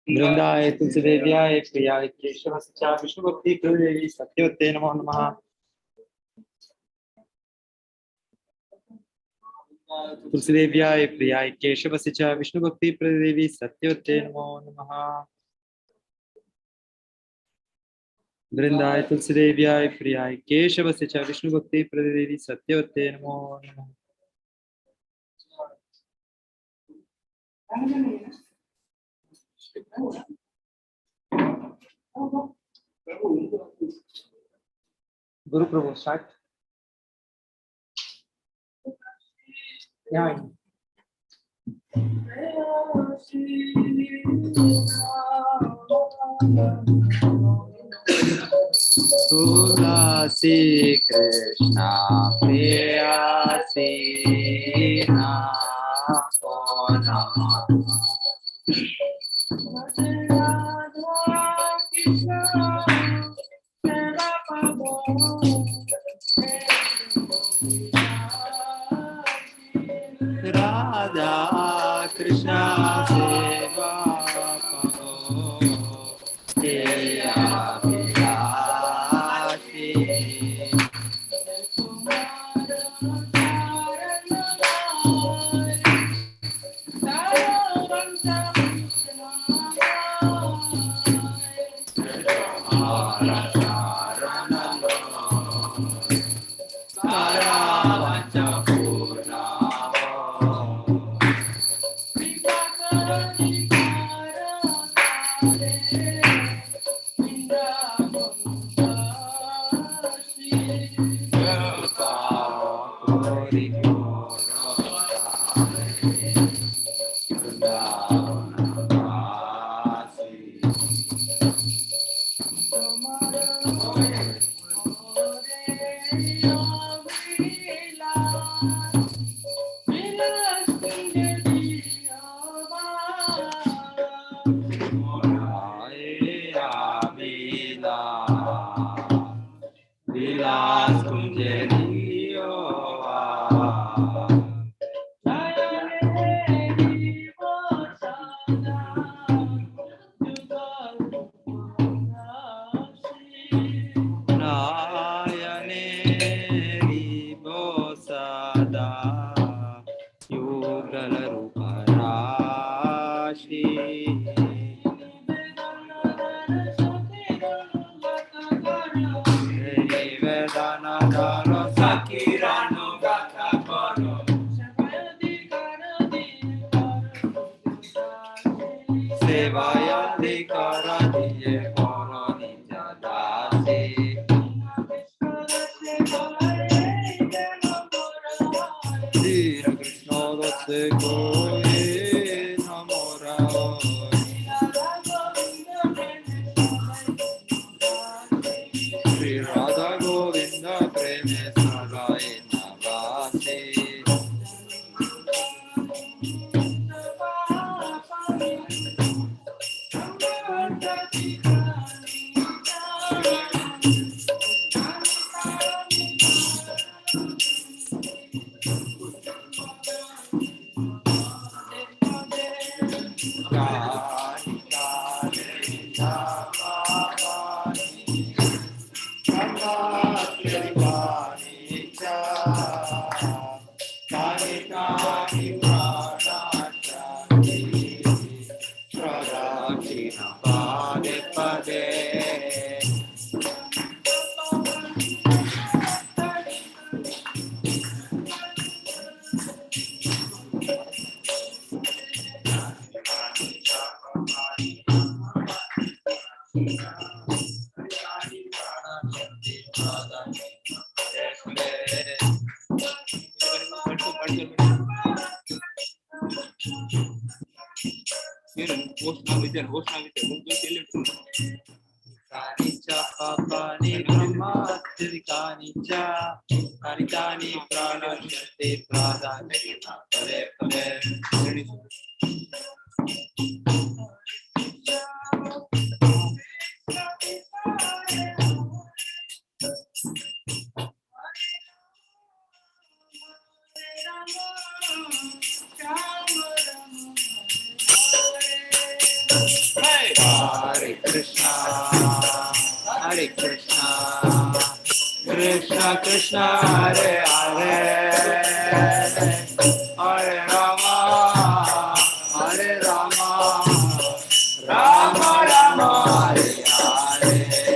वृंदाय तुलसीदेव्याय प्रियाय केशवस्य विष्णुभक्ति देवी सत्यवते नमो नमः। तुलसीदेव्याय प्रियाय केशवस्य विष्णुभक्ति देवी सत्यवते नमो नमः। वृंदाय तुलसीदेव्याय प्रियाय केशवस्य विष्णुभक्ति देवी सत्यवते नमो नमः। गुरु प्रभु स्टार्ट। तुलसी कृष्णा प्रेयसी नमो नमः। राधा कृष्णा सेवा करो तेरा विलासी। Hare Krishna, Hare Krishna, Krishna Krishna, Hare Hare, Hare Rama, Hare Rama, Rama Rama, Hare Hare.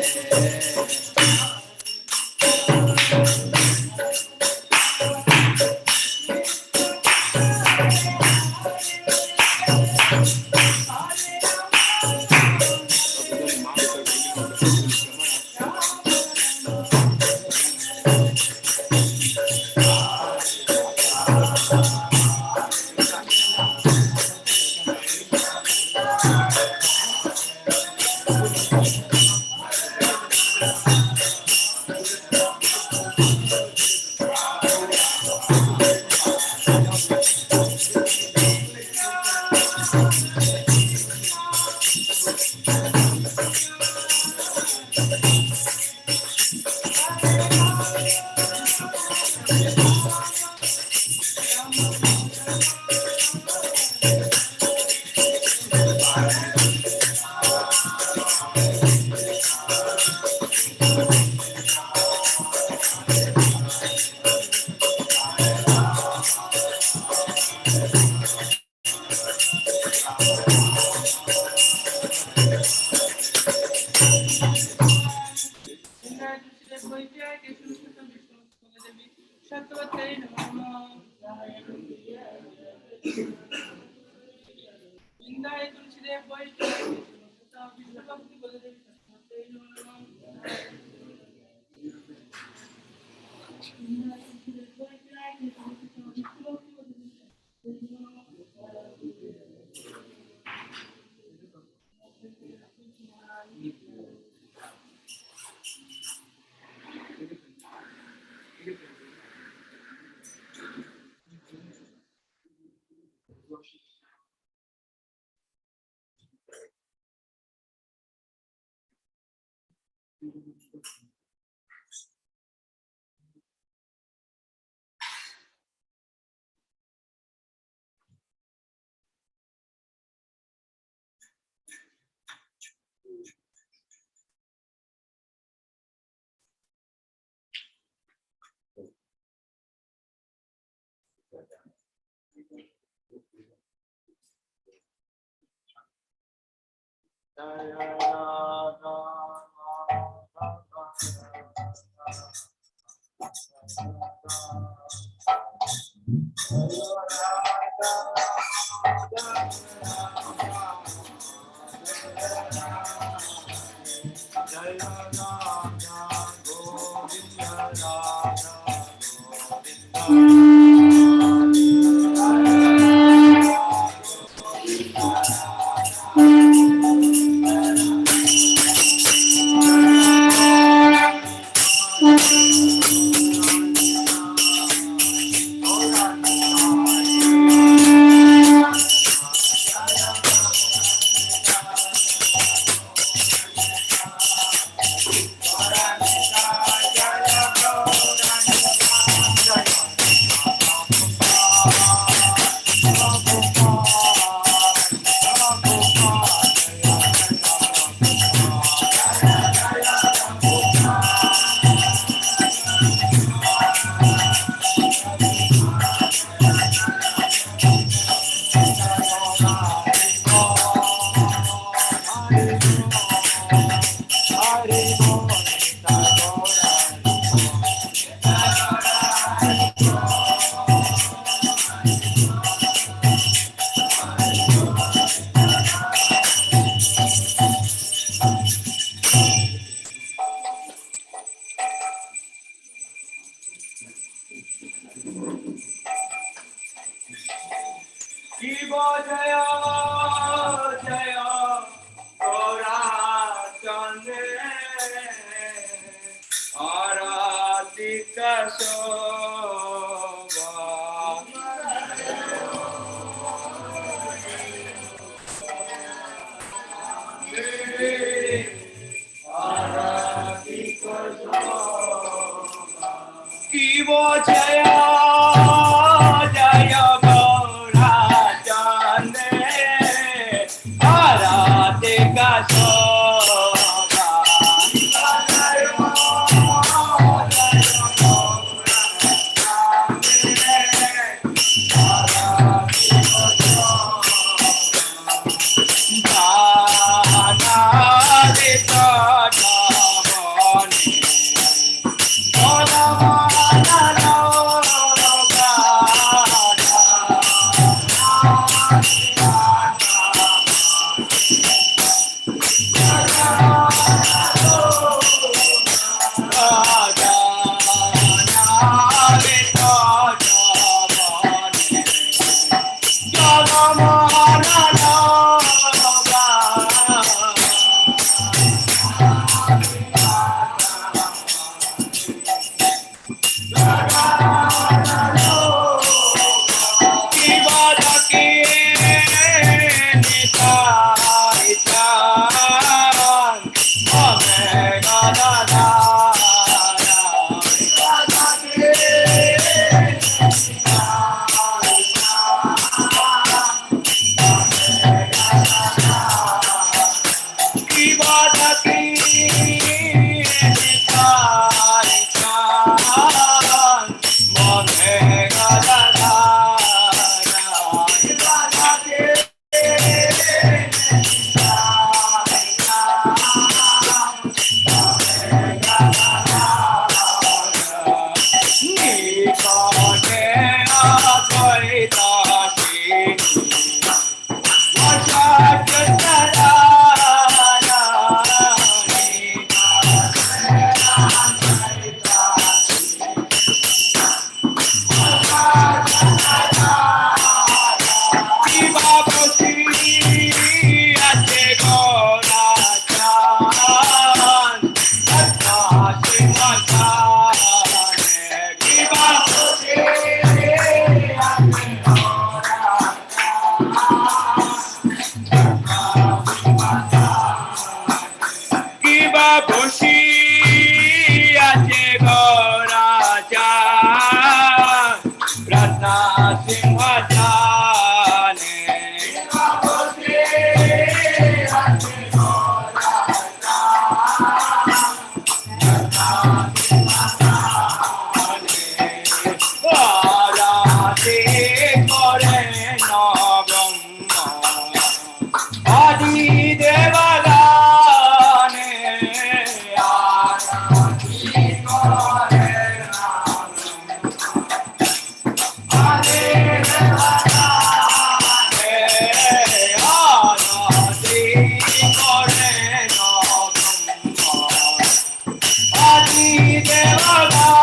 কিবা বসি আছে গরাজা রত্না সিংহাসনে আরাধে করে নবম আদি দেবগানে আরাধে করে আদি দেবগানে আরাধে করে নবম আদি দেবগানে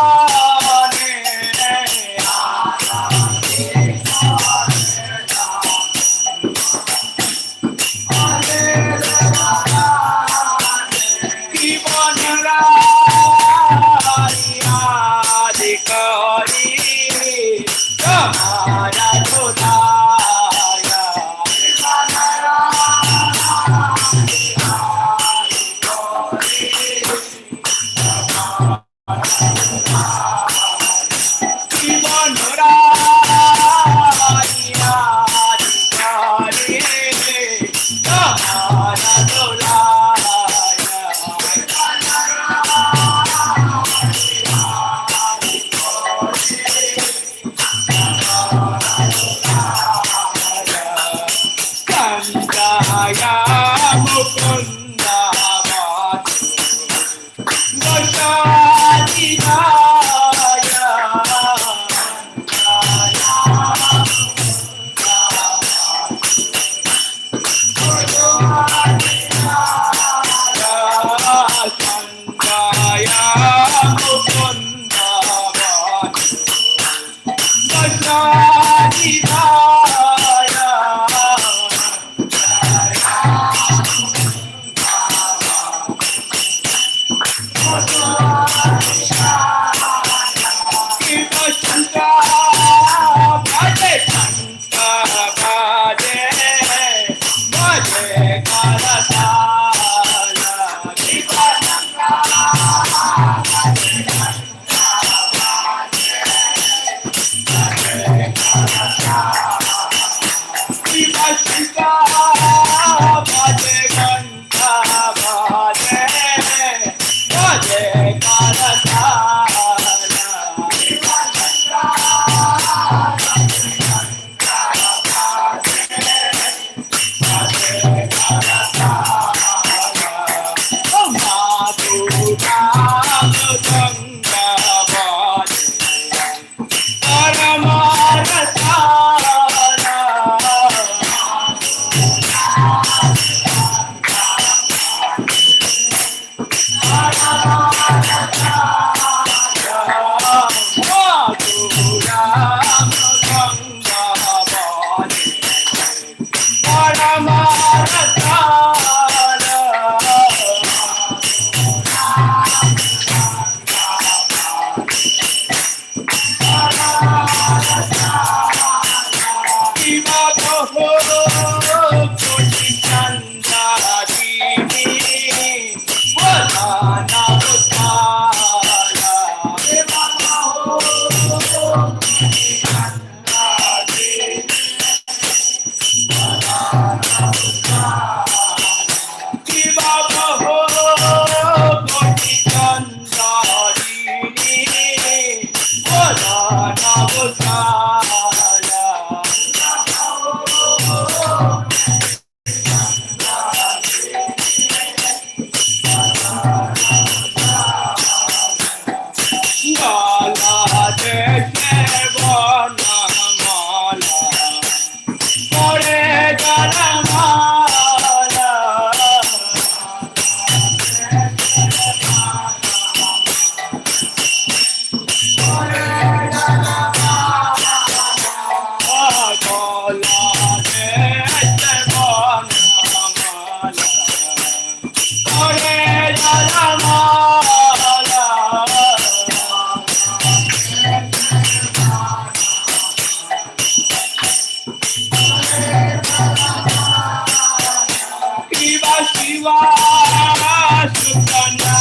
Shiva Sutana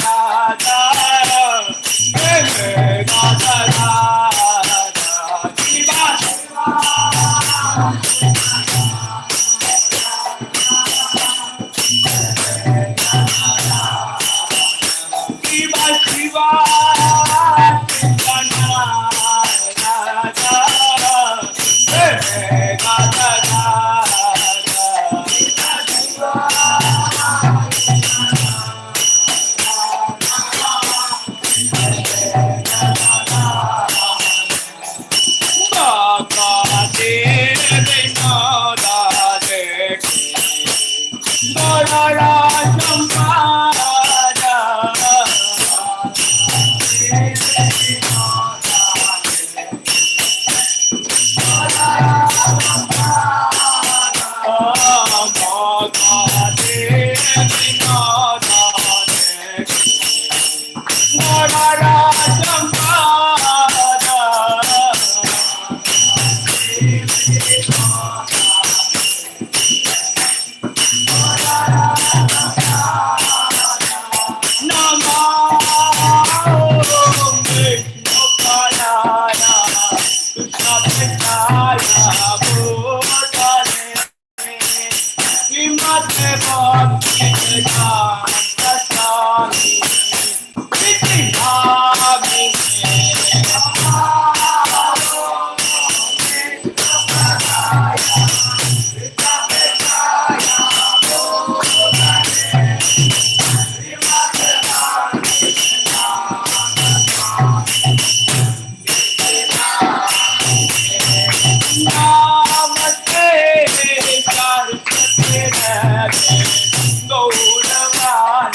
Radha Shiva Go to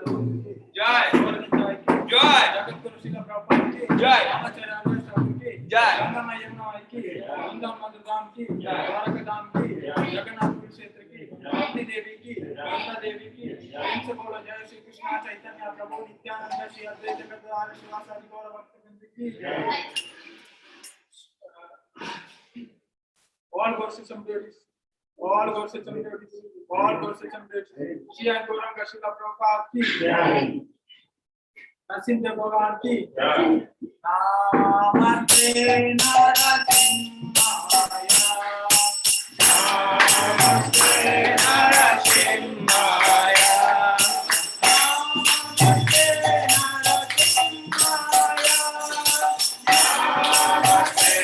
जय जय जगद्गुरु श्रील प्रभुपाद की जय रामाचार्य स्वामी की जय गंगा यमुना की वृंदावन मधुधाम की द्वारका धाम की जगन्नाथपुरी क्षेत्र की भक्ति देवी की गंगा देवी की प्रेम से बोलो जय श्री कृष्ण चैतन्य प्रभु नित्यानंद श्री अद्वैत गदाधर शिवासादि गौर भक्तवृंद की all Gorsicham deities, all Gorsicham deities, all Gorsicham deities. Shri Gauranga Srila Prabhupada ki jai. Narasimha Bhagavan ki jai. Namaste Narasimhaya. Namaste Narasimhaya. Namaste Narasimhaya. Namaste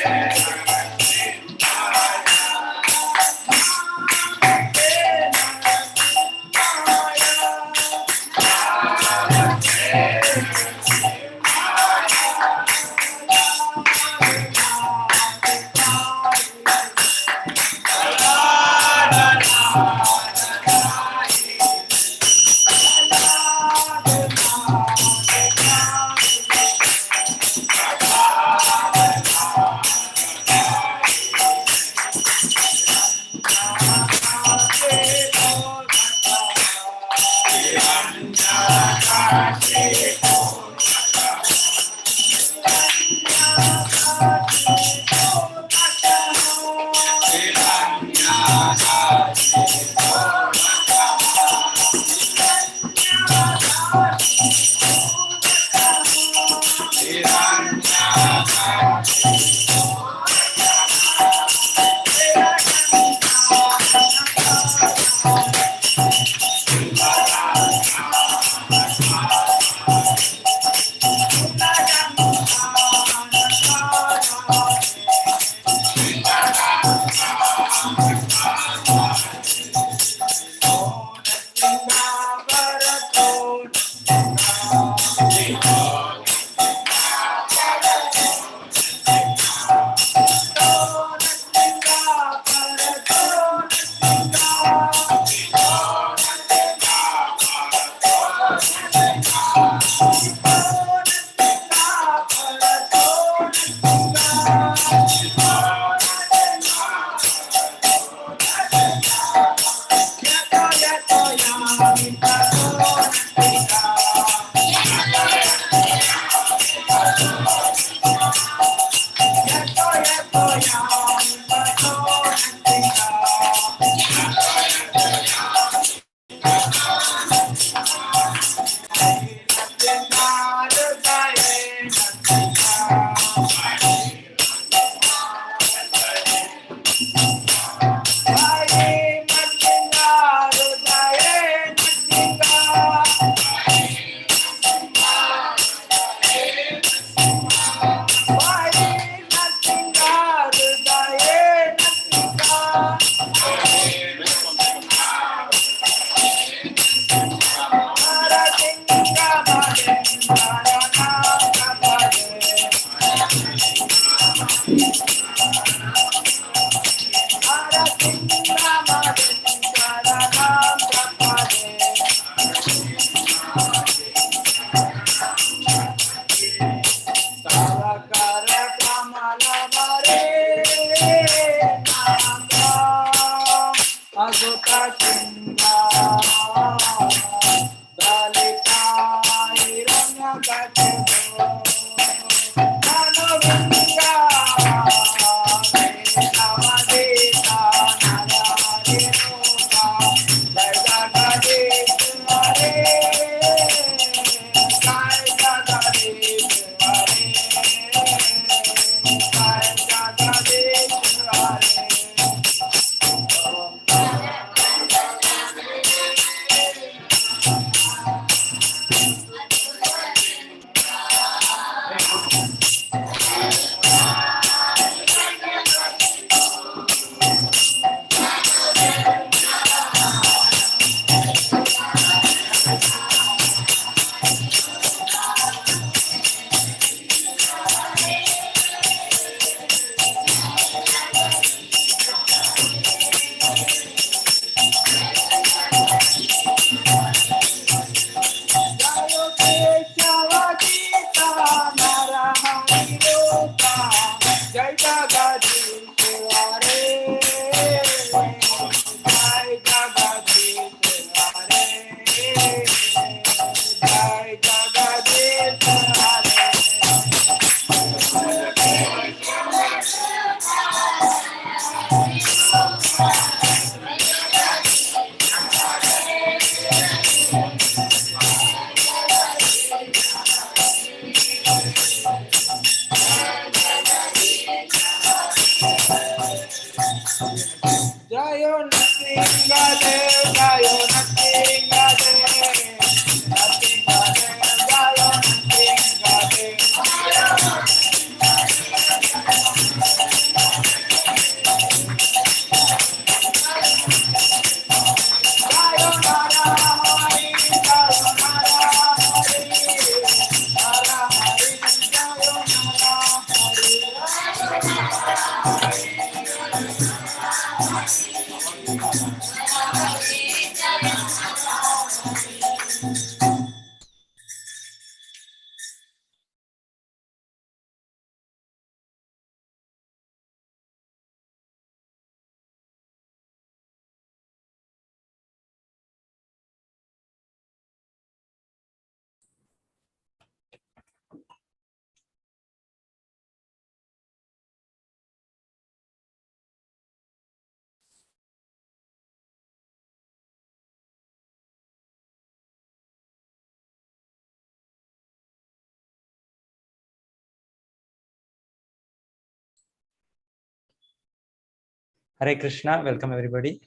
Hare Krishna, welcome everybody.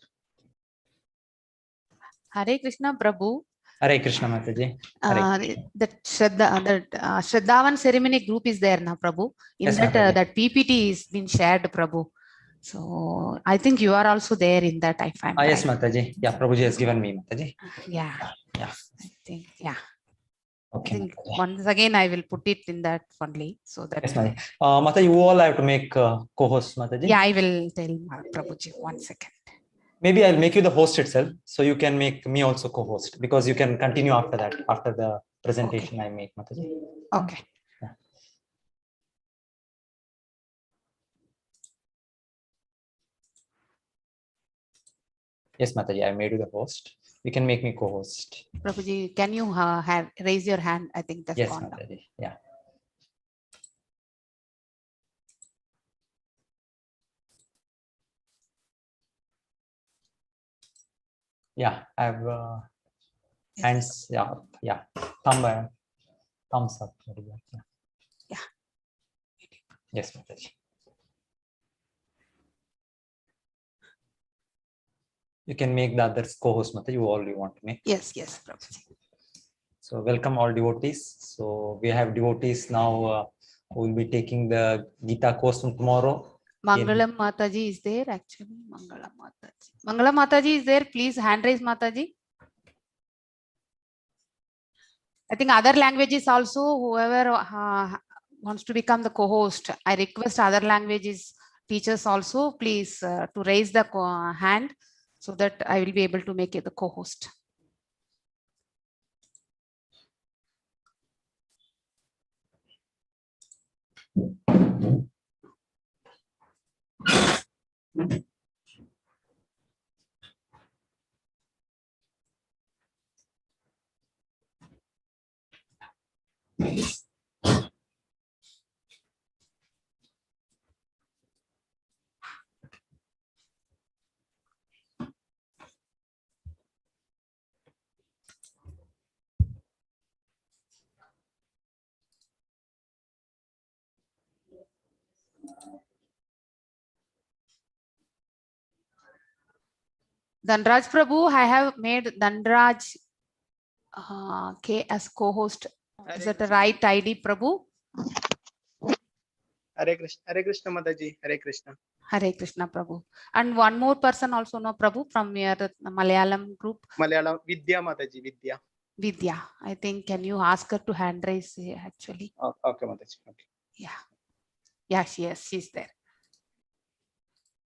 Hare Krishna Prabhu. Hare Krishna Mataji. That Shraddhavan ceremony group is there now, Prabhu. In Yes, that Mataji. that PPT is been shared, Prabhu. So I think you are also there in that. If I'm Yes, right. Mataji. Yeah, Prabhuji has given me, Mataji. Yeah. Yeah. I think yeah. Okay. I think Mataji. once again I will put it in that only so that. Yes, Mataji. Mataji, you all have to make co-host, Mataji. Yeah, I will tell Prabhuji 1 second. Maybe I'll make you the host itself, so you can make me also co-host, because you can continue after that, after the presentation I make, Mataji. Okay. Yeah. Yes, Mataji, I made you the host. You can make me co-host. Prabhuji, can you raise your hand? I think that's Yes, gone down. Mataji. Yeah. Yeah, I have hands. Yeah, yeah. Thumbs up. Yeah. Yeah. Yes, Mataji. You can make the others co-host, Mataji. You all you want to make. Yes, Prabhuji. So welcome all devotees. So we have devotees now who will be taking the Gita course from tomorrow. Mangalam Mataji is there actually. Mangalam Mataji. Mangalam Mataji is there. Please hand raise Mataji. I think other languages also, whoever wants to become the co-host, I request other languages teachers also, please to raise the hand so that I will be able to make it the co-host. Dhanraj Prabhu, I have made Dhanraj K as co-host. Is that the right ID, Prabhu? Hare Krishna Mataji, Hare Krishna. Hare Krishna Prabhu. And one more person also, no Prabhu, from your Malayalam group. Malayalam, Vidya Mataji, Vidya. Vidya. I think, can you ask her to hand raise actually? Oh, okay, Mataji. Okay. Yeah. Yeah, she's there.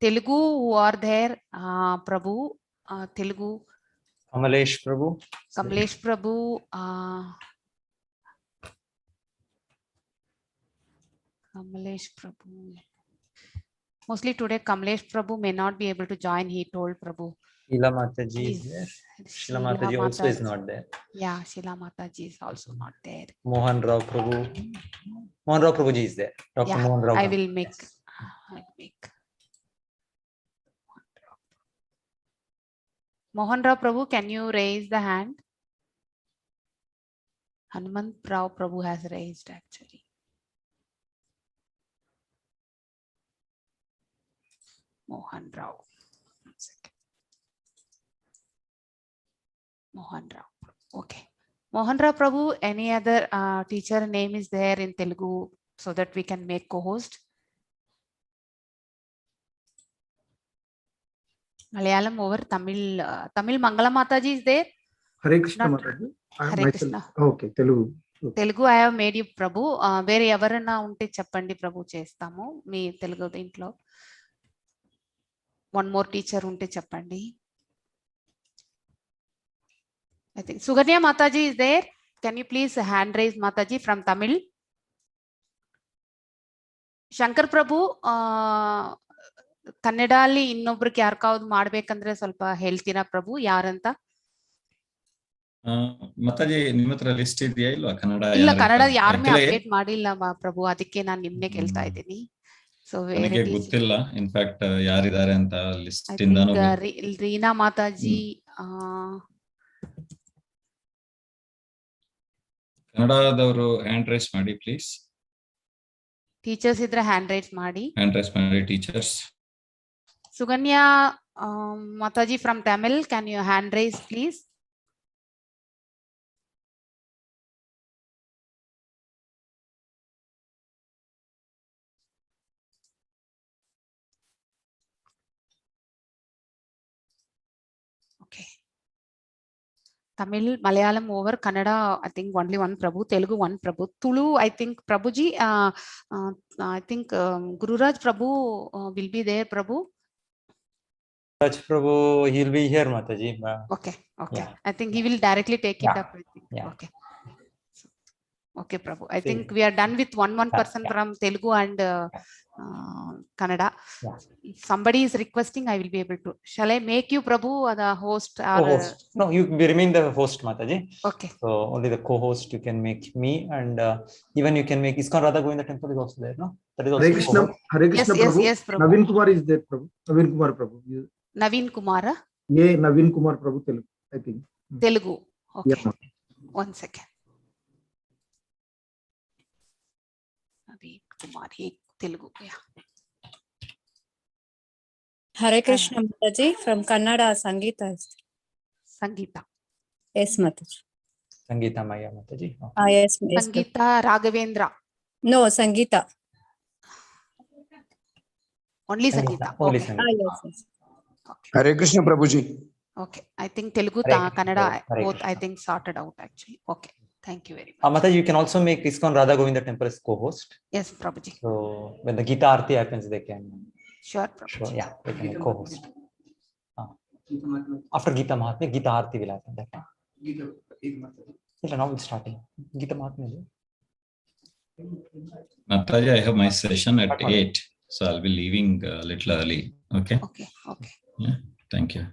Telugu who are there, Prabhu, Telugu. Kamalesh Prabhu. Kamlesh Prabhu. Kamlesh Prabhu. Mostly today, Kamlesh Prabhu may not be able to join. He told Prabhu. Sheila Mataji is there. Sheila Mataji also is not there. Yeah, Sheila Mataji is also not there. Mohan Rao Prabhu. Mohan Rao Prabhuji is there. Dr. Yeah, Mohan Rao. I will make. Yes. I'll make. Mohan Rao Prabhu, can you raise the hand? Hanumant Rao Prabhu has raised actually. Mohan Rao. 1 second. Mohan Rao. Okay. Mohan Rao Prabhu, any other teacher name is there in Telugu so that we can make co-host? Malayalam over Tamil. Tamil Mangala Mataji is there? Hare Krishna Not- Mataji. I am Hare myself. Krishna. Okay, Telugu. Telugu I have made you Prabhu వేరే ఎవరైనా ఉంటే చెప్పండి ప్రభు చేస్తాము మీ తెలుగు దీంట్లో one more teacher ఉంటే చెప్పండి I think Suganya Mataji is there can you please hand raise Mataji from Tamil Shankar Prabhu ಕನ್ನಡಲ್ಲಿ ಇನ್ನೊಬ್ರಿಗೆ ಯಾರ್ಕಾವ್ದು ಮಾಡ್ಬೇಕಂದ್ರೆ ಸ್ವಲ್ಪ ಹೇಳ್ತೀರಾ ಪ್ರಭು ಯಾರಂತ ಮಾತಾಜಿ ನಿಮ್ಮ ಹತ್ರ ಲಿಸ್ಟ್ ಇದೆಯಾ ಇಲ್ವಾ ಕನ್ನಡ ಇಲ್ಲ ಕನ್ನಡ ಯಾರನ್ನೇ ಅಪ್ಡೇಟ್ ಮಾಡಿಲ್ಲ ಪ್ರಭು ಅದಕ್ಕೆ ನಾನು ನಿಮ್ನೆ ಕೇಳ್ತಾ ಇದ್ದೀನಿ ಸೊ ನನಗೆ ಗೊತ್ತಿಲ್ಲ ಇನ್ಫ್ಯಾಕ್ಟ್ ಯಾರಿದ್ದಾರೆ ಅಂತ ಲಿಸ್ಟ್ ಇಂದಾನು ರೀನಾ ಮಾತಾಜಿ ಕನ್ನಡದವರು ಹ್ಯಾಂಡ್ ರೈಸ್ ಮಾಡಿ ಪ್ಲೀಸ್ ಟೀಚರ್ಸ್ ಇದ್ರೆ ಹ್ಯಾಂಡ್ ರೈಸ್ ಮಾಡಿ teachers Suganya Mataji from Tamil can you hand raise please Tamil, Malayalam over, Kannada, I think only one Prabhu, Telugu one Prabhu, Tulu, I think Prabhuji, I think Gururaj Prabhu will be there, Prabhu. Raj Prabhu, he'll be here, Mataji. Okay, okay. Yeah. I think he will directly take it Yeah. up. I think. Yeah. Okay. Okay, Prabhu. I See. think we are done with one person Yeah. from Telugu and Kannada. Yeah. If somebody is requesting, I will be able to. Shall I make you Prabhu the host? Or, Co-host. No, you remain the host, Mataji. Okay. So only the co-host you can make me, and even you can make ISKCON Radha Govinda temple is also there, no? That is also Hare Krishna, co-host. Hare Yes, Krishna yes, Prabhu. yes, Prabhu. Naveen Kumar is there, Prabhu. Naveen Kumar Prabhu. Naveen Kumara, Yeah, Naveen Kumar Prabhu Telugu, I think. Telugu. Okay. Yeah. One second. Naveen Kumar, Telugu. Yeah. Hare Krishna Mataji from Kannada, Sangeeta. Sangeeta. Yes, Mataji. Sangeeta Maya Mataji. Okay. Yes, yes. Sangeeta Raghavendra. No, Sangeeta. Only Sangeeta. Only Okay. Sangeeta. Yes, yes. Okay. Hare Krishna Prabhuji. Okay. I think Telugu, Hare Krishna, Kannada, Hare both I Krishna. think sorted out actually. Okay. Thank you very much. Mataji, you can also make ISKCON Radha Govinda temple as co-host. Yes, Prabhuji. So when the Gita Aarti happens, they can. Sure, Prabhuji. Sure, yeah, they can co-host. After Gita Mahatmya, Gita Aarti will happen that time. Yeah, now it's starting. Gita Mahatmya. Mataji, I have my session at 8, so I'll be leaving a little early. Okay. Okay. Okay. Yeah. Thank you.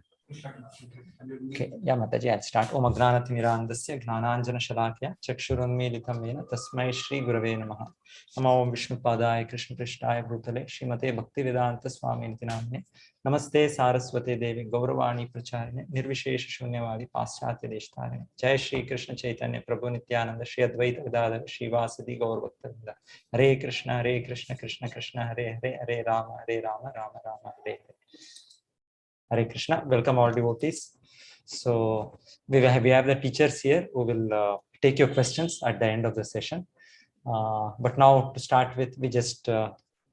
Okay, yeah, Mataji, I'll start. Om Agnanathmirandasya Gnananjana Shalakya Chakshurunmilitam Yena Tasmai Shri Gurave Namaha. Namo Om Vishnupadaya Krishna Prishtaya Bhutale Srimate Bhaktivedanta Swami Namne Namaste Saraswate Devi Gauravani Pracharine Nirvishesha Shunyavadi Paschatya Deshtarine Jai Shri Krishna Chaitanya Prabhu Nityananda Shri Advaita Gadadhar Shri Vasadi Gaur Bhakta Hare Krishna Krishna Krishna Hare Hare Hare Rama Rama Rama Hare Hare. Hare Krishna, welcome all devotees. So we have the teachers here who will take your questions at the end of the session. But now to start with, we just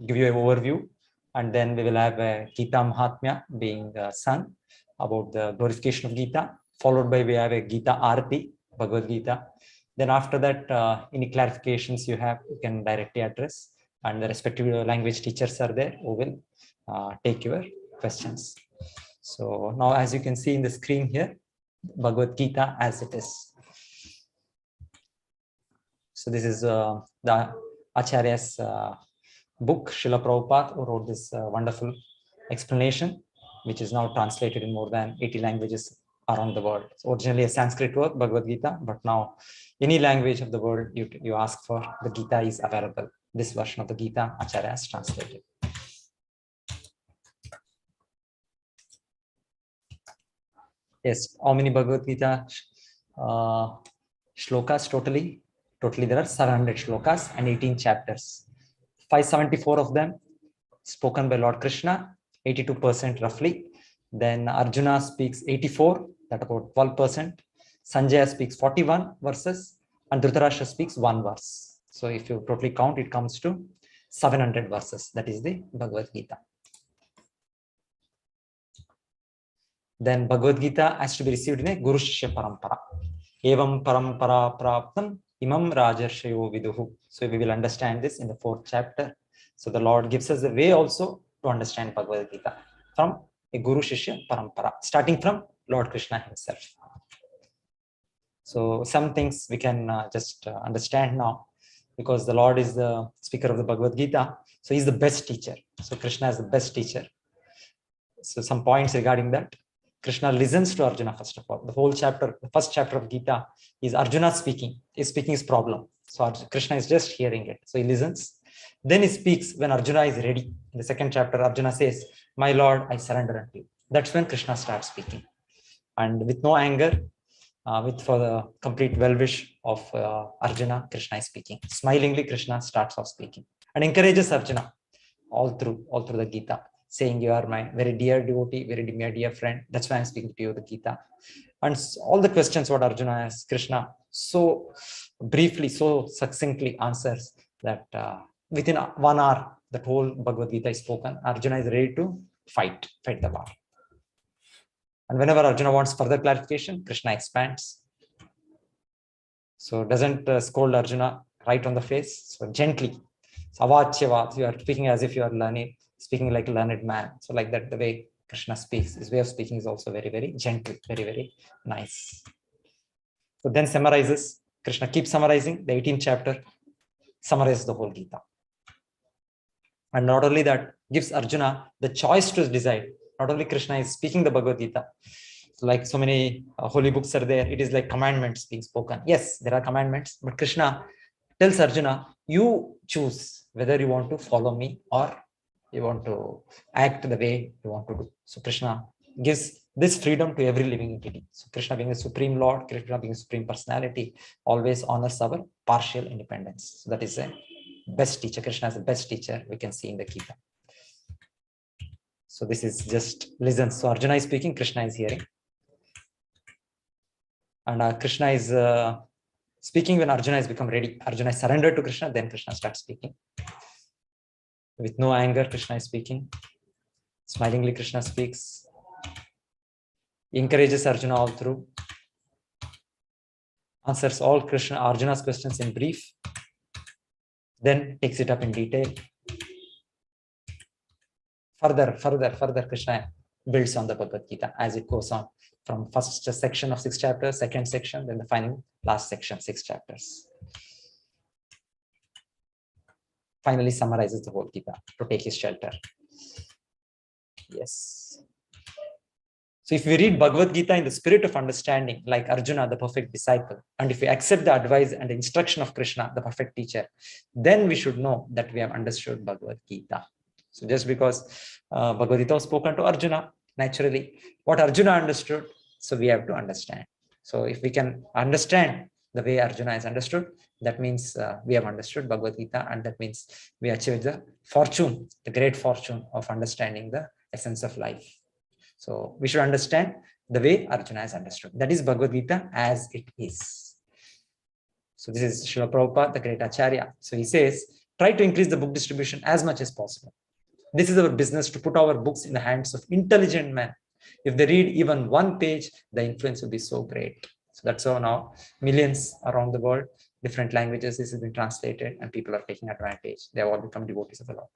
give you an overview, and then we will have a Gita Mahatmya being sung about the glorification of Gita, followed by we have a Gita Aarti, Bhagavad Gita. Then after that, any clarifications you have, you can directly address, and the respective language teachers are there who will take your questions. So now, as you can see in the screen here, Bhagavad Gita as it is. So this is the Acharya's book, Srila Prabhupada, who wrote this wonderful explanation, which is now translated in more than 80 languages around the world. It's originally a Sanskrit word, Bhagavad Gita, but now any language of the world you ask for, the Gita is available. This version of the Gita, Acharya has translated. Yes, how many Bhagavad Gita shlokas totally? Totally there are 700 shlokas and 18 chapters. 574 of them spoken by Lord Krishna, 82% roughly. Then Arjuna speaks 84, that about 12%. Sanjaya speaks 41 verses and Dhritarashtra speaks 1 verse. So if you totally count, it comes to 700 verses. That is the Bhagavad Gita. Then Bhagavad Gita has to be received in a Guru Shishya Parampara. Evam Parampara Praptam Imam Rajarshayo Viduhu. So we will understand this in the 4th chapter. So the Lord gives us the way also to understand Bhagavad Gita from a Guru Shishya Parampara, starting from Lord Krishna himself. So some things we can just understand now, because the Lord is the speaker of the Bhagavad Gita. So he's the best teacher. So Krishna is the best teacher. So some points regarding that. Krishna listens to Arjuna first of all. The whole chapter, the first chapter of Gita is Arjuna speaking. He's speaking his problem. So Krishna is just hearing it. So he listens. Then he speaks when Arjuna is ready. In the 2nd chapter, Arjuna says, "My Lord, I surrender unto you." That's when Krishna starts speaking. And with no anger, for the complete well-wish of Arjuna, Krishna is speaking. Smilingly, Krishna starts off speaking and encourages Arjuna all through the Gita, saying, "You are my very dear devotee, very dear friend. That's why I'm speaking to you the Gita." And all the questions what Arjuna asks, Krishna so briefly, so succinctly answers that within 1 hour, that whole Bhagavad Gita is spoken. Arjuna is ready to fight the war. And whenever Arjuna wants further clarification, Krishna expands. So doesn't scold Arjuna right on the face. So gently. So avachyavad, you are speaking as if you are learning, speaking like a learned man. So like that, the way Krishna speaks, his way of speaking is also very, very gentle, very, very nice. So then summarizes, Krishna keeps summarizing the 18th chapter, summarizes the whole Gita. And not only that, gives Arjuna the choice to decide. Not only Krishna is speaking the Bhagavad Gita, like so many holy books are there, it is like commandments being spoken. Yes, there are commandments, but Krishna tells Arjuna, you choose whether you want to follow me or you want to act the way you want to do. So Krishna gives this freedom to every living entity. So Krishna being the Supreme Lord, Krishna being the Supreme Personality, always honors our partial independence. So that is a best teacher. Krishna is the best teacher we can see in the Gita. So this is just listen. So Arjuna is speaking, Krishna is hearing. And Krishna is speaking when Arjuna has become ready. Arjuna is surrendered to Krishna, then Krishna starts speaking. With no anger, Krishna is speaking. Smilingly, Krishna speaks. Encourages Arjuna all through. Answers all Arjuna's questions in brief. Then takes it up in detail. Further, Krishna builds on the Bhagavad Gita as it goes on from first section of 6 chapters, second section, then the final last section, 6 chapters. Finally summarizes the whole Gita to take his shelter. Yes. So if we read Bhagavad Gita in the spirit of understanding, like Arjuna, the perfect disciple, and if we accept the advice and the instruction of Krishna, the perfect teacher, then we should know that we have understood Bhagavad Gita. So just because Bhagavad Gita was spoken to Arjuna, naturally, what Arjuna understood, so we have to understand. So if we can understand the way Arjuna is understood, that means we have understood Bhagavad Gita, and that means we achieved the fortune, the great fortune of understanding the essence of life. So we should understand the way Arjuna has understood. That is Bhagavad Gita as it is. So this is Srila Prabhupada, the great Acharya. So he says, try to increase the book distribution as much as possible. This is our business, to put our books in the hands of intelligent men. If they read even 1 page, the influence will be so great. So that's how now millions around the world, different languages, this has been translated and people are taking advantage. They have all become devotees of the Lord.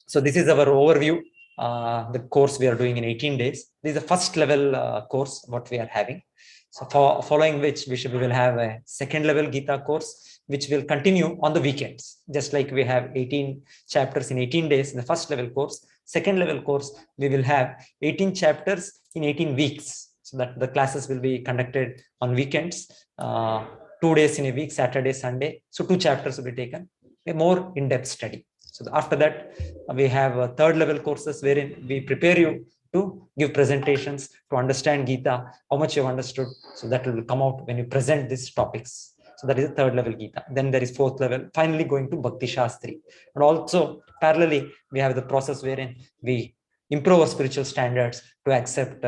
So this is our overview, the course we are doing in 18 days. This is the first level course, what we are having. So following which we will have a second level Gita course, which will continue on the weekends. Just like we have 18 chapters in 18 days in the first level course, second level course, we will have 18 chapters in 18 weeks. So that the classes will be conducted on weekends, 2 days in a week, Saturday, Sunday. So 2 chapters will be taken, a more in-depth study. So after that, we have third level courses wherein we prepare you to give presentations, to understand Gita, how much you have understood. So that will come out when you present these topics. So that is the third level Gita. Then there is fourth level, finally going to Bhakti Shastri. And also parallelly, we have the process wherein we improve our spiritual standards, to accept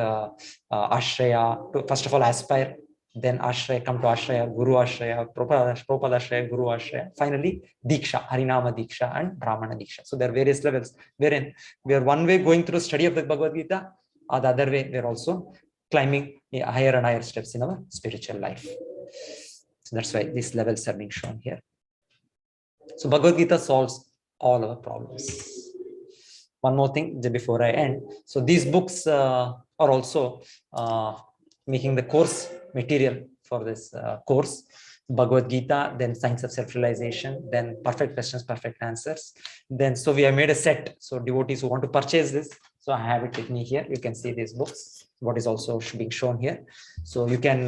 Ashraya, to first of all aspire, then Ashraya, come to Ashraya, Guru Ashraya, Prabhupada Ashraya, Guru Ashraya, finally Diksha, Harinama Diksha and Brahmana Diksha. So there are various levels wherein we are one way going through study of the Bhagavad Gita, or the other way we are also climbing higher and higher steps in our spiritual life. So that's why these levels are being shown here. So Bhagavad Gita solves all our problems. One more thing before I end. So these books are also making the course material for this course. Bhagavad Gita, then Science of Self-Realization, then Perfect Questions, Perfect Answers. Then, so we have made a set. So devotees who want to purchase this, so I have it with me here. You can see these books, what is also being shown here. So you can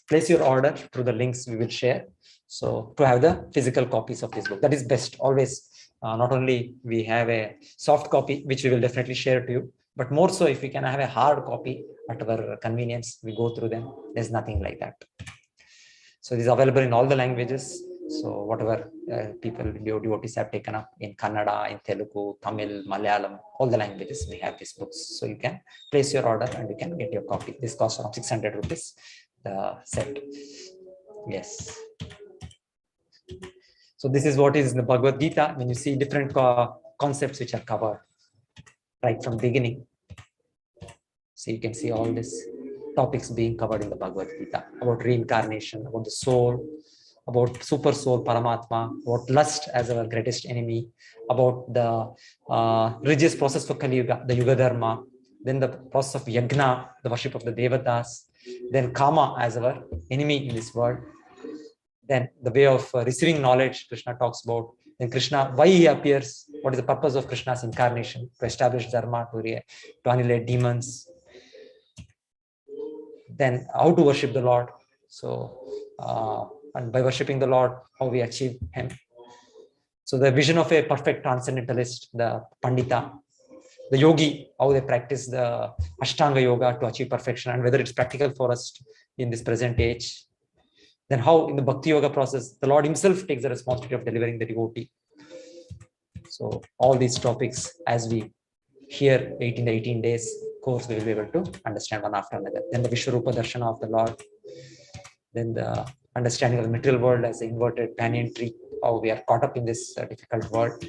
place your order through the links we will share. So to have the physical copies of this book, that is best. Always, not only we have a soft copy, which we will definitely share to you, but more so if we can have a hard copy at our convenience, we go through them. There's nothing like that. So this is available in all the languages. So whatever people, devotees have taken up in Kannada, in Telugu, Tamil, Malayalam, all the languages, we have these books. So you can place your order and you can get your copy. This costs around 600 rupees, the set. Yes. So this is what is in the Bhagavad Gita. When you see different concepts which are covered right from the beginning. So you can see all these topics being covered in the Bhagavad Gita, about reincarnation, about the soul, about super soul, Paramatma, about lust as our greatest enemy, about the religious process for Kali Yuga, the Yuga Dharma, then the process of Yagna, the worship of the Devatas, then Kama as our enemy in this world, then the way of receiving knowledge, Krishna talks about, then Krishna, why he appears, what is the purpose of Krishna's incarnation, to establish Dharma, to annihilate demons, then how to worship the Lord. So, and by worshiping the Lord, how we achieve him. So the vision of a perfect transcendentalist, the Pandita, the yogi, how they practice the Ashtanga yoga to achieve perfection, and whether it's practical for us in this present age. Then how in the Bhakti Yoga process, the Lord himself takes the responsibility of delivering the devotee. So all these topics, as we hear 18 days course, we will be able to understand one after another. Then the Vishwarupa Darshana of the Lord, then the understanding of the material world as the inverted banyan tree, how we are caught up in this difficult world.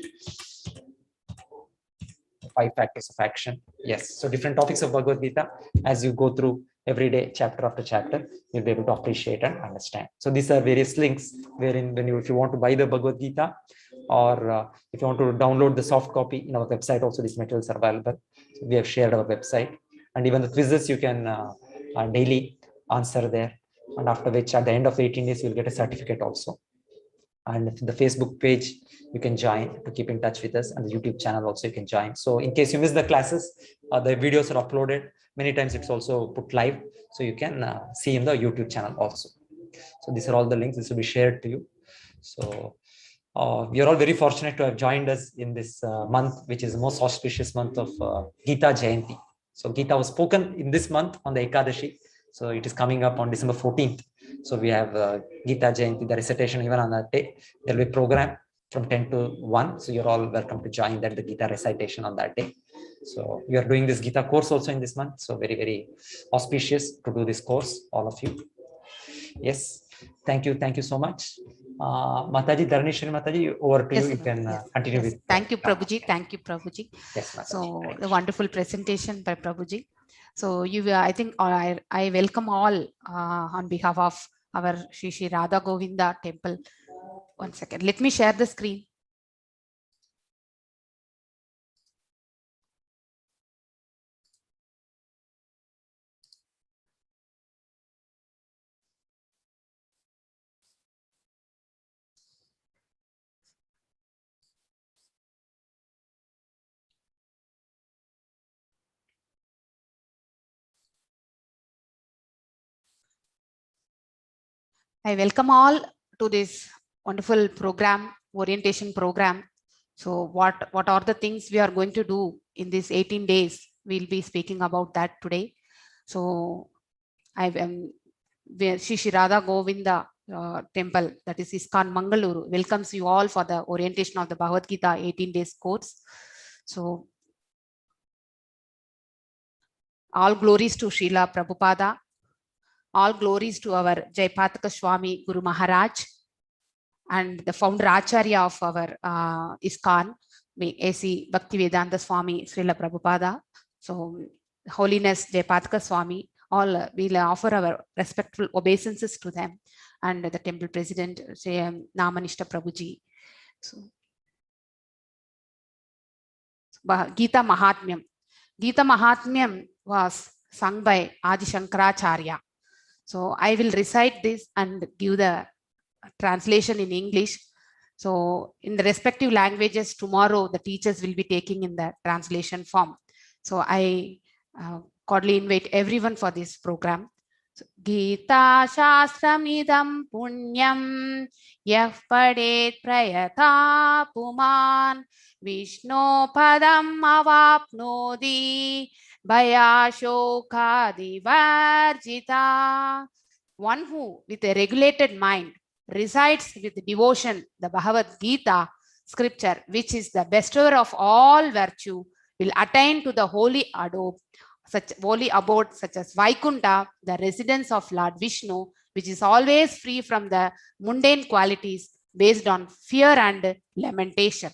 5 factors of action. Yes, so different topics of Bhagavad Gita, as you go through every day, chapter after chapter, you'll be able to appreciate and understand. So these are various links wherein if you want to buy the Bhagavad Gita, or if you want to download the soft copy, in our website also these materials are available. So we have shared our website, and even the quizzes you can daily answer there, and after which at the end of 18 days you'll get a certificate also. And the Facebook page you can join to keep in touch with us, and the YouTube channel also you can join. So in case you miss the classes, the videos are uploaded. Many times it's also put live, so you can see in the YouTube channel also. So these are all the links. This will be shared to you. So we are all very fortunate to have joined us in this month, which is the most auspicious month of Gita Jayanti. So Gita was spoken in this month on the Ekadashi. So it is coming up on December 14th. So we have Gita Jayanti, the recitation even on that day. There will be a program from 10 to 1. So you're all welcome to join that, the Gita recitation on that day. So we are doing this Gita course also in this month. So very, very auspicious to do this course, all of you. Yes, thank you. Thank you so much. Mataji, Dharneshwari Mataji, over to Yes, you. You can continue yes. with. Thank you, Prabhuji. Thank you, Prabhuji. Yes, Mataji. So Thank the you. wonderful presentation by Prabhuji. So I think I welcome all on behalf of our Shri Radha Govinda temple. One second, let me share the screen. I welcome all to this wonderful program, orientation program. So what are the things we are going to do in these 18 days? We'll be speaking about that today. So I am Shri Radha Govinda temple, that is ISKCON Mangaluru, welcomes you all for the orientation of the Bhagavad Gita 18 days course. So All glories to Srila Prabhupada. All glories to our Jayapataka Swami Guru Maharaj and the founder Acharya of our ISKCON, A.C. Bhaktivedanta Swami Srila Prabhupada. So, Holiness Jayapataka Swami, all we'll offer our respectful obeisances to them, and the temple president, Namanishta Prabhuji. So, Gita Mahatmyam. Gita Mahatmyam was sung by Adi Shankaracharya. So I will recite this and give the translation in English. So in the respective languages, tomorrow the teachers will be taking in the translation form. So I cordially invite everyone for this program. So, Gita Shastram idam punyam yah padet prayata puman Vishnu padam avapnodi Bhayashokadi varjita. One who with a regulated mind recites with devotion the Bhagavad Gita scripture, which is the bestower of all virtue, will attain to the holy abode such as Vaikunta, the residence of Lord Vishnu, which is always free from the mundane qualities based on fear and lamentation.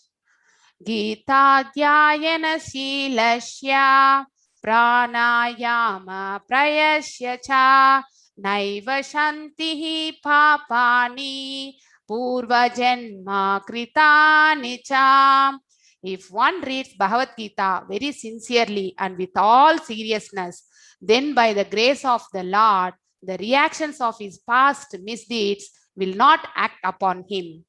Gita dhyayana silasya pranayama prayasya cha naiva shantihi papani purva janma kritani cha. If one reads Bhagavad Gita very sincerely and with all seriousness, then by the grace of the Lord, the reactions of his past misdeeds will not act upon him.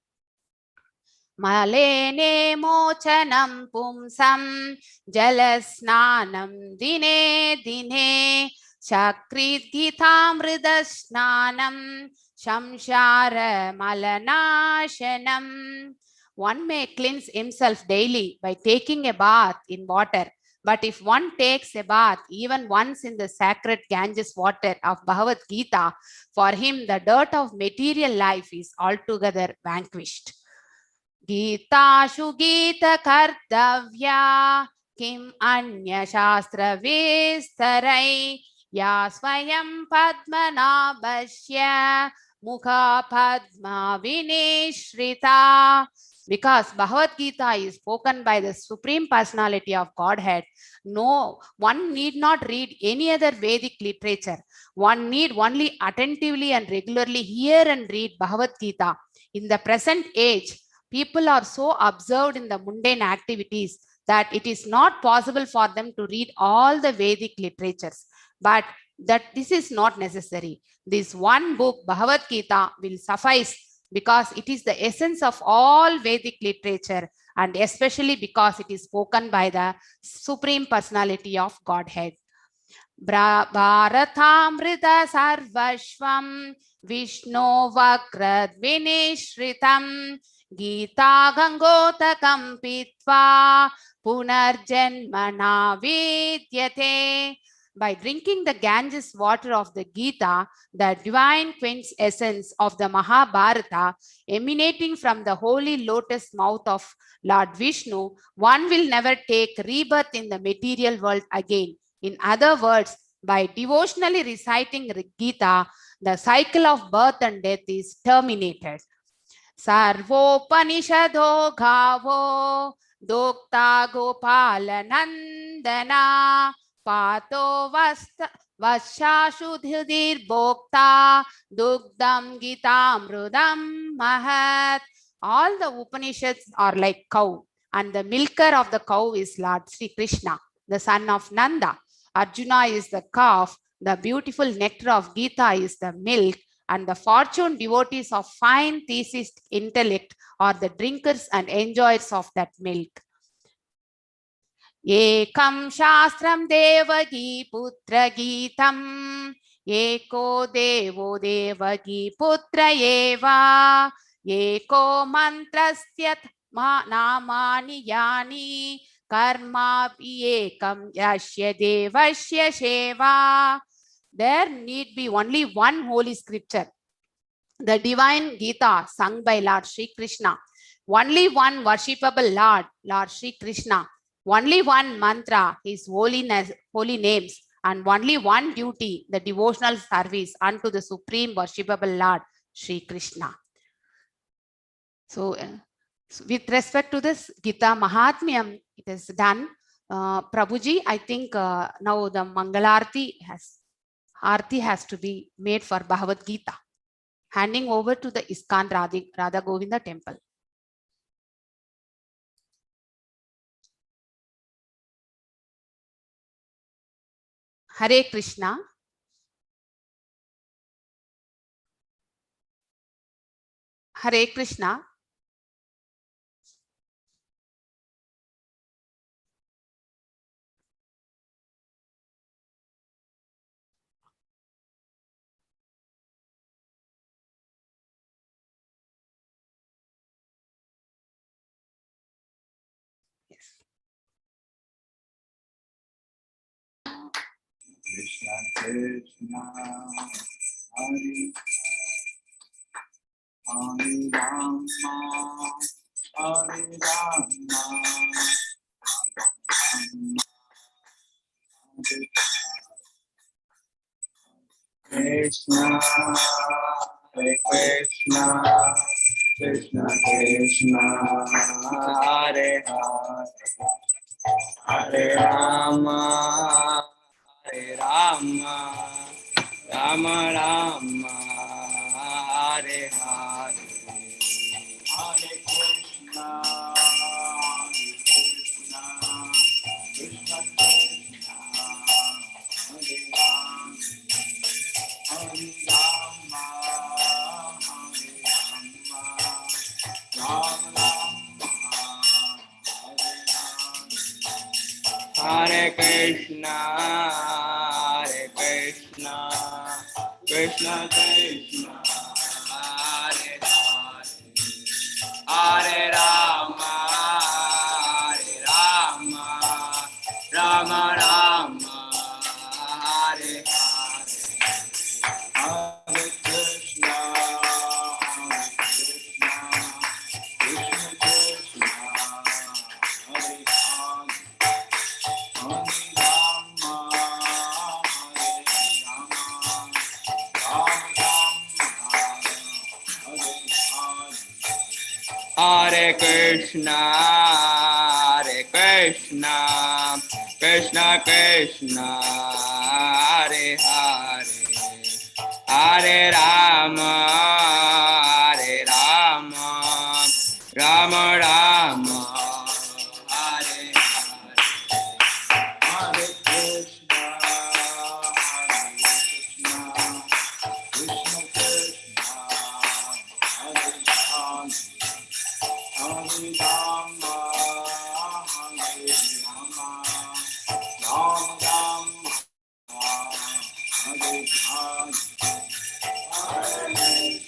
Malene mochanam pumsam jalasnanam dine dine chakrit gitamridasnanam shamshara malanashanam. One may cleanse himself daily by taking a bath in water, but if one takes a bath even once in the sacred Ganges water of Bhagavad Gita, for him the dirt of material life is altogether vanquished. Gitashu Gita Kartavya Kim Anya Shastra Vistarai Ya Swayam Padmanabhasya Mukha Padma Vinishrita. Because Bhagavad Gita is spoken by the Supreme Personality of Godhead, no one need not read any other Vedic literature. One need only attentively and regularly hear and read Bhagavad Gita. In the present age, people are so absorbed in the mundane activities that it is not possible for them to read all the Vedic literatures. But that this is not necessary. This one book, Bhagavad Gita, will suffice because it is the essence of all Vedic literature, and especially because it is spoken by the Supreme Personality of Godhead. Bharatamrita sarvashvam Vishnu vakrad vinishritam Gita gangotakam pitva punarjanmana vidyate. By drinking the Ganges water of the Gita, the divine quintessence of the Mahabharata, emanating from the holy lotus mouth of Lord Vishnu, one will never take rebirth in the material world again. In other words, by devotionally reciting Gita, the cycle of birth and death is terminated. Sarvopanishado ghavo dokta gopala nandana Pato Vashashudhidir Bhokta Dugdam Gitamrudam Mahat. All the Upanishads are like cow, and the milker of the cow is Lord Sri Krishna, the son of Nanda. Arjuna is the calf, the beautiful nectar of Gita is the milk, and the fortune devotees of fine theist intellect are the drinkers and enjoyers of that milk. Ekam Shastram Devagi Putra Gitam Eko Devo Devagi Putra Eva Eko Mantrastyat Namani Yani Karma Ekam Yashya Devashya Sheva. There need be only one holy scripture, the divine Gita sung by Lord Sri Krishna. Only one worshipable Lord, Lord Sri Krishna. Only one mantra, his holy names, and only one duty, the devotional service unto the supreme worshipable Lord, Sri Krishna. So, with respect to this Gita Mahatmyam, it is done. Prabhuji, I think now the Mangalarti has to be made for Bhagavad Gita. Handing over to the ISKCON Radha Govinda temple. Hare Krishna. Hare Krishna. Yes. Krishna Krishna Hare Hare Rama Hare Rama Krishna Hare Krishna Krishna Krishna Hare Hare Hare Rama Hare Rama Rama Rama Hare Hare Hare Krishna Krishna Krishna Hare Rama Hare Rama Rama Hare Krishna Krishna Krishna Hare Hare Hare Rama Rama Rama Hare Hare Hare Krishna Krishna Krishna Hare Hare Hare Krishna Krishna Krishna Hare Hare Hare Rama Rama Rama Hare Hare Hare Krishna Krishna Krishna Hare Hare Hare Rama Rama Rama Hare Hare Hare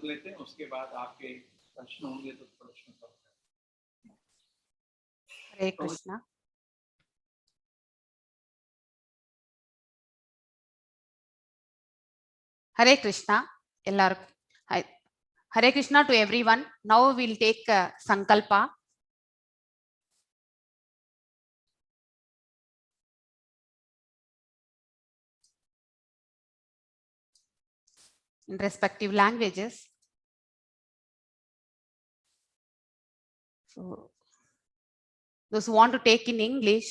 संकल्प लेते हैं, उसके बाद आपके प्रश्न होंगे तो प्रश्न कर। हरे Krishna. Hare Krishna, ellarkum. Hare Krishna to everyone. Now we'll take Sankalpa. In respective languages. So those who want to take in English,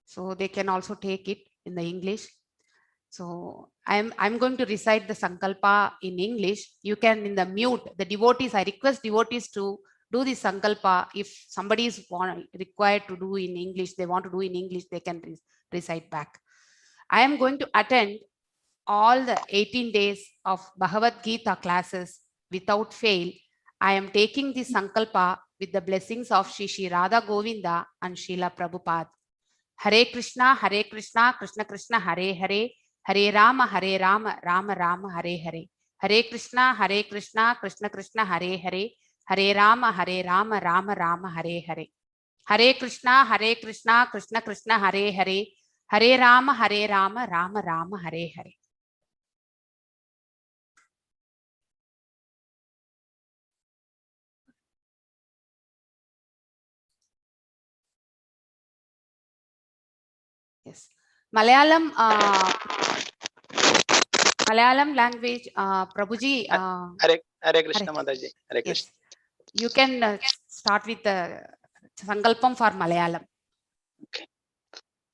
so they can also take it in the English. So I'm going to recite the Sankalpa in English. You can in the mute, the devotees, I request devotees to do the Sankalpa. If somebody is required to do in English, they want to do in English, they can recite back. I am going to attend all the 18 days of Bhagavad Gita classes without fail. I am taking the Sankalpa with the blessings of Shri Radha Govinda and Srila Prabhupada. Hare Krishna, Krishna Krishna, Hare Hare. Hare Rama, Rama Rama, Hare Hare. Hare Krishna, Krishna Krishna, Hare Hare. Hare Rama, Rama Rama, Hare Hare. Hare Krishna, Krishna Krishna, Hare Hare. Hare Rama, Rama Rama, Hare Hare. Yes. Malayalam language, Prabhuji. Hare Krishna Mataji. Hare Krishna. Yes. You can start with the Sankalpam for Malayalam. Okay.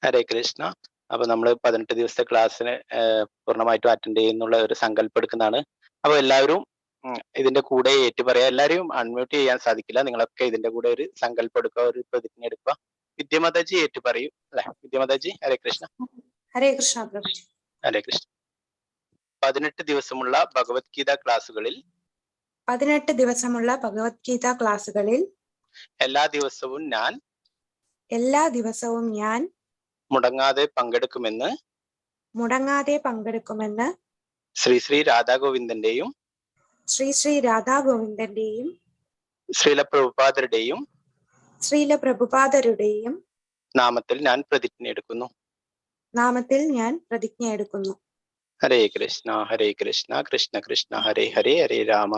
Hare Krishna. അപ്പൊ നമ്മൾ 18 ദിവസത്തെ ക്ലാസ്സിന് പൂർണ്ണമായിട്ടും attend ചെയ്യുന്നുള്ള ഒരു സങ്കല്പം എടുക്കുന്നതാണ്. അപ്പൊ എല്ലാവരും ഇതിന്റെ കൂടെ ഏറ്റുപറയാ. എല്ലാവരും അൺമ്യൂട്ട് ചെയ്യാൻ സാധിക്കില്ല. നിങ്ങളൊക്കെ ഇതിന്റെ കൂടെ ഒരു സങ്കല്പം എടുക്കുക, ഒരു പ്രതിജ്ഞ എടുക്കുക. വിദ്യാമാതാജി ഏറ്റുപറയൂ അല്ലെ? വിദ്യാമാതാജി. ഹരേ കൃഷ്ണ. ഹരേ കൃഷ്ണ പ്രഭുജി. ഹരേ കൃഷ്ണ. 18 ദിവസമുള്ള ഭഗവത്ഗീത ക്ലാസ്സുകളിൽ എല്ലാ ദിവസവും ഞാൻ മുടങ്ങാതെ പങ്കെടുക്കുമെന്ന് ശ്രീ ശ്രീ രാധാഗോവിന്ദന്റെയും ശ്രീല പ്രഭുപാദരുടെയും നാമത്തിൽ ഞാൻ പ്രതിജ്ഞ എടുക്കുന്നു. Hare Krishna Krishna Krishna Hare Hare, Hare Rama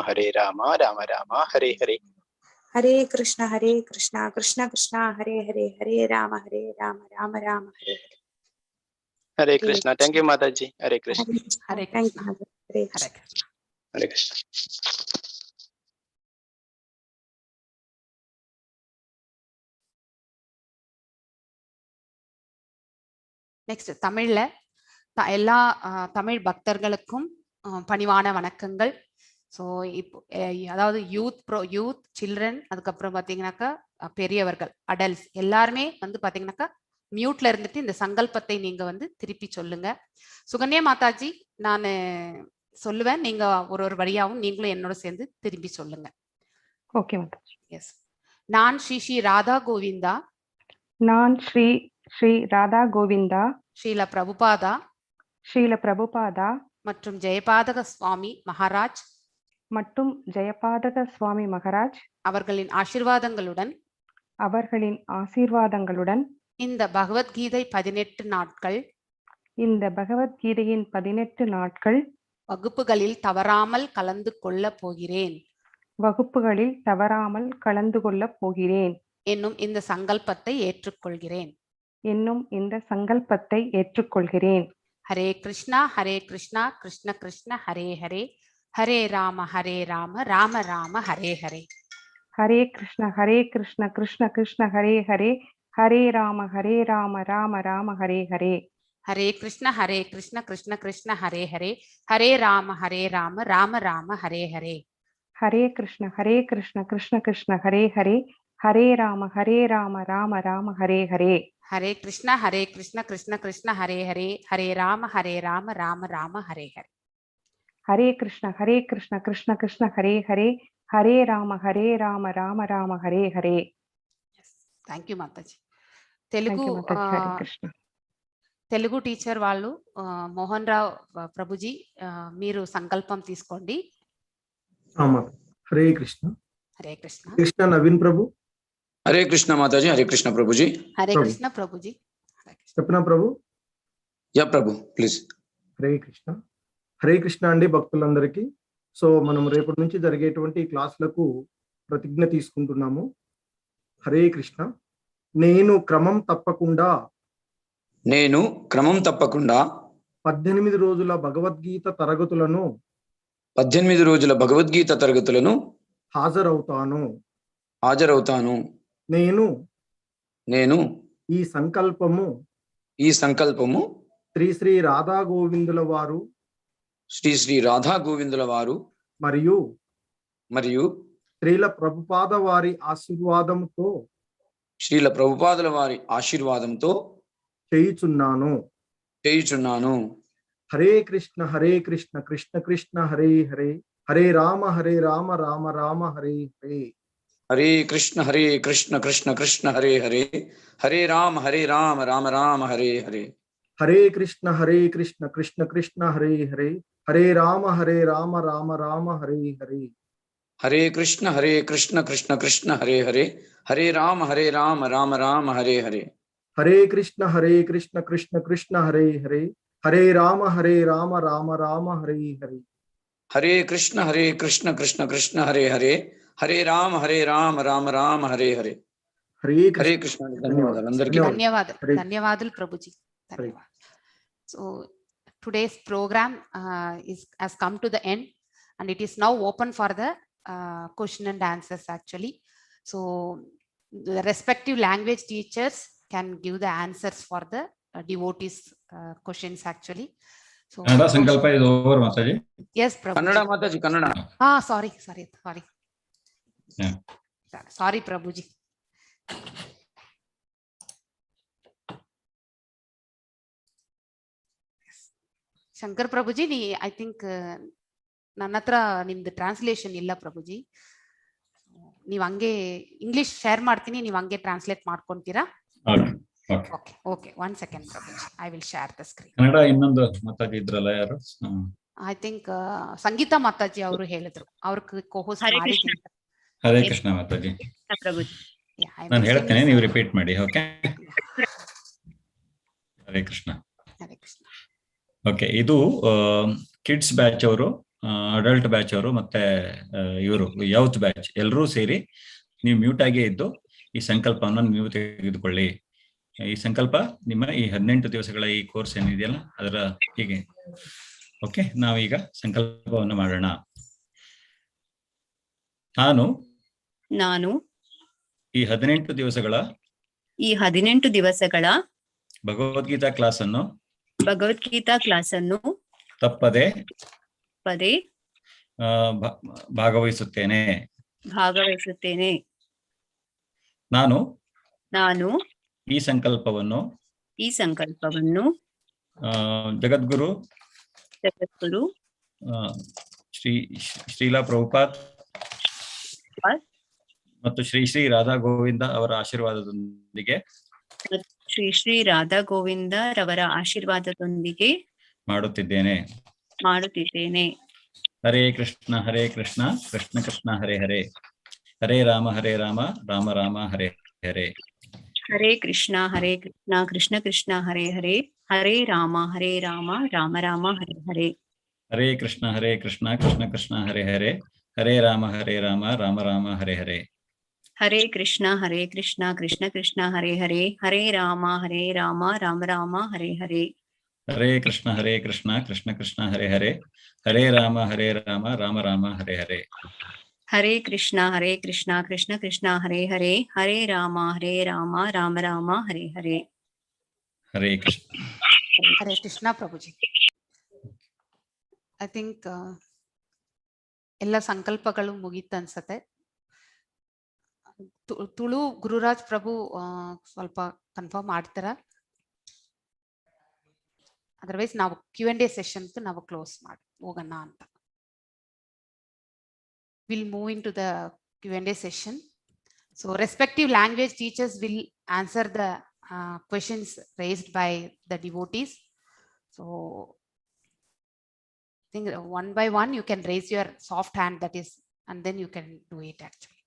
Rama Rama Hare Hare. Hare Krishna Krishna Krishna Hare Hare, Hare Rama Rama Rama Hare Hare. Hare Krishna. Thank you Mataji. Hare Krishna. Hare Krishna. Hare Krishna. Next தமிழ்ல எல்லா தமிழ் பக்தர்களுக்கும் பணிவான வணக்கங்கள். ஸோ இப்போ அதாவது யூத் சில்ட்ரன், அதுக்கப்புறம் பார்த்தீங்கன்னாக்கா பெரியவர்கள் அடல்ட்ஸ் எல்லாருமே வந்து பார்த்தீங்கன்னாக்கா மியூட்ல இருந்துட்டு இந்த சங்கல்பத்தை நீங்க வந்து திருப்பி சொல்லுங்க. சுகன்யா மாதாஜி நான் சொல்லுவேன், நீங்க ஒரு வழியாகவும் நீங்களும் என்னோட சேர்ந்து திரும்பி சொல்லுங்க. ஓகே மாதாஜி. எஸ். நான் ஸ்ரீ ராதா கோவிந்தா. நான் ஸ்ரீ ராதா கோவிந்தா. ஸ்ரீல பிரபுபாதா மற்றும் ஜெயபாதக சுவாமி மகாராஜ் அவர்களின் ஆசீர்வாதங்களுடன் இந்த பகவத்கீதை 18 நாட்கள் வகுப்புகளில் தவறாமல் கலந்து கொள்ளப் போகிறேன் என்னும் இந்த சங்கல்பத்தை ஏற்றுக்கொள்கிறேன். Hare Krishna Krishna Krishna Hare Hare, Hare Rama Rama Rama Hare Hare. Hare Krishna Krishna Krishna Hare Hare, Hare Rama Rama Rama Hare Hare. Hare Krishna Krishna Krishna Hare Hare, Hare Rama Rama Rama Hare Hare. Hare Krishna Krishna Krishna Hare Hare, Hare Rama Rama Rama Hare Hare. Hare Krishna Krishna Krishna Hare Hare, Hare Rama Rama Rama Hare Hare. Hare Krishna Krishna Krishna Hare Hare, Hare Rama Rama Rama Hare Hare. Thank you Mataji. Telugu teacher వాళ్ళు మోహన్ రావు ప్రభుజీ మీరు సంకల్పం తీసుకోండి. Ama. Hare Krishna. Hare Krishna. Krishna Naveen Prabhu. हरे कृष्णा माता जी, हरे कृष्णा प्रभु जी. Hare Prabhu. Krishna Prabhuji. Hare Krishna. Sapna Prabhu. या प्रभु प्लीज. హరే కృష్ణ. హరే కృష్ణ అండి భక్తులందరికీ. సో మనం రేపటి నుంచి జరిగేటువంటి క్లాసులకు ప్రతిజ్ఞ తీసుకుంటున్నాము. హరే కృష్ణ. నేను క్రమం తప్పకుండా 18 రోజుల భగవద్గీత తరగతులను 18 రోజుల భగవద్గీత తరగతులను హాజరవుతాను. నేను ఈ సంకల్పము శ్రీ శ్రీ రాధా గోవిందుల వారు మరియు శ్రీల ప్రభుపాద వారి ఆశీర్వాదంతో చేయుచున్నాను. హరే కృష్ణ కృష్ణ కృష్ణ హరే హరే, హరే రామ రామ రామ హరే హరే. హరే కృష్ణ కృష్ణ కృష్ణ హరే హరే, హరే రామ రామ రామ హరే హరే. హరే కృష్ణ కృష్ణ కృష్ణ హరే హరే, హరే రామ రామ రామ హరే హరే. హరే కృష్ణ కృష్ణ కృష్ణ హరే హరే, హరే రామ రామ రామ హరే హరే. హరే కృష్ణ కృష్ణ కృష్ణ హరే హరే, హరే రామ రామ రామ హరే హరే. హరే కృష్ణ కృష్ణ కృష్ణ హరే హరే, హరే రామ రామ రామ హరే హరే. హరే కృష్ణ. ధన్యవాదాలు అందరికీ. ధన్యవాదాలు Prabhuji. So today's program has come to the end, and it is now open for the question and answers actually. So the respective language teachers can give the answers for the devotees questions actually. So Kannada Sankalpa is over, Mataji. Yes, Prabhuji. Kannada Mataji, Kannada. Sorry. Yeah. Sorry, Prabhuji. Shankar Prabhuji, I think ನನ್ನ ಹತ್ರ ನಿಮ್ದು translation ಇಲ್ಲ ಪ್ರಭುಜಿ. ನೀವು ಹಂಗೆ English share ಮಾಡ್ತೀನಿ, ನೀವು ಹಂಗೆ translate ಮಾಡ್ಕೊಂತೀರಾ? Okay 1 second Prabhuji, I will share the screen. Kannada ಇನ್ನೊಂದು ಮಾತಾಜಿ ಇದ್ರಲ್ಲ ಯಾರು? ಐ ಥಿಂಕ್ ಸಂಗೀತಾ ಮಾತಾಜಿ ಅವರು ಹೇಳಿದ್ರು, ಅವ್ರ ಕೋಹೋಸ್ಟ್ ಮಾಡಿದ್ರು. ಹರೇ ಕೃಷ್ಣ ಮಾತಾಜಿ. ಪ್ರಭುಜಿ ನಾನು ಹೇಳ್ತೇನೆ, ನೀವು ರಿಪೀಟ್ ಮಾಡಿ. ಓಕೆ. ಹರೇ ಕೃಷ್ಣ. ಓಕೆ, ಇದು ಕಿಡ್ಸ್ ಬ್ಯಾಚ್ ಅವರು, ಅಡಲ್ಟ್ ಬ್ಯಾಚ್ ಅವರು, ಮತ್ತೆ ಇವರು ಯೌತ್ ಬ್ಯಾಚ್ ಎಲ್ಲರೂ ಸೇರಿ ನೀವು ಮ್ಯೂಟ್ ಆಗೇ ಇದ್ದು ಈ ಸಂಕಲ್ಪವನ್ನು ನೀವು ತೆಗೆದುಕೊಳ್ಳಿ. ಈ ಸಂಕಲ್ಪ ನಿಮ್ಮ ಈ 18 ದಿವಸಗಳ ಈ ಕೋರ್ಸ್ ಏನಿದೆಯಲ್ಲ ಅದರ ಹೀಗೆ. ಓಕೆ, ನಾವೀಗ ಸಂಕಲ್ಪವನ್ನು ಮಾಡೋಣ. ನಾನು ಈ 18 ದಿವಸಗಳ ಭಗವದ್ಗೀತಾ ಕ್ಲಾಸನ್ನು ತಪ್ಪದೆ ಭಾಗವಹಿಸುತ್ತೇನೆ. ನಾನು ಈ ಸಂಕಲ್ಪವನ್ನು ಜಗದ್ಗುರು ಶ್ರೀಲಾ ಪ್ರಭುಪಾದ್ ಮತ್ತು ಶ್ರೀ ಶ್ರೀ ರಾಧಾ ಗೋವಿಂದ ಅವರ ಆಶೀರ್ವಾದದೊಂದಿಗೆ ಮಾಡುತ್ತಿದ್ದೇನೆ. ಹರೇ ಕೃಷ್ಣ ಕೃಷ್ಣ ಕೃಷ್ಣ ಹರೇ ಹರೇ, ಹರೇ ರಾಮ ರಾಮ ರಾಮ ಹರೇ ಹರೇ. ಹರೇ ಕೃಷ್ಣ ಕೃಷ್ಣ ಕೃಷ್ಣ ಹರೇ ಹರೇ, ಹರೇ ರಾಮ ರಾಮ ರಾಮ ಹರೇ ಹರೇ. ಹರೇ ಕೃಷ್ಣ ಕೃಷ್ಣ ಕೃಷ್ಣ ಹರೇ ಹರೇ, ಹರೇ ರಾಮ ರಾಮ ರಾಮ ಹರೇ ಹರೇ. ಹರೇ ಕೃಷ್ಣ ಕೃಷ್ಣ ಕೃಷ್ಣ ಹರೇ ಹರೇ, ಹರೇ ರಾಮ ರಾಮ ರಾಮ ಹರೇ ಹರೇ. ಹರೇ ಕೃಷ್ಣ ಕೃಷ್ಣ ಕೃಷ್ಣ ಹರೇ ಹರೇ, ಹರೇ ರಾಮ ರಾಮ ರಾಮ ಹರೇ ಹರೇ. ಹರೇ ಕೃಷ್ಣ ಕೃಷ್ಣ ಕೃಷ್ಣ ಹರೇ ಹರೇ, ಹರೇ ರಾಮ ರಾಮ ರಾಮ ಹರೇ ಹರೇ. ಹರೇ ಕೃಷ್ಣ. ಹರೇ ಕೃಷ್ಣ ಪ್ರಭುಜಿ. ಐ ಥಿಂಕ್ ಎಲ್ಲ ಸಂಕಲ್ಪಗಳು ಮುಗೀತು ಅನ್ಸತ್ತೆ. ತುಳು ಗುರುರಾಜ್ ಪ್ರಭು ಸ್ವಲ್ಪ ಕನ್ಫರ್ಮ್ ಮಾಡ್ತಾರ? ಅದರ್ವೈಸ್ ನಾವು Q&A ಸೆಷನ್ ನಾವು ಕ್ಲೋಸ್ ಮಾಡಿ ಹೋಗೋಣ ಅಂತ. We'll move into the Q&A session. So respective language teachers will answer the questions raised by the devotees. So I think one by one you can raise your soft hand, that is and then you can do it actually.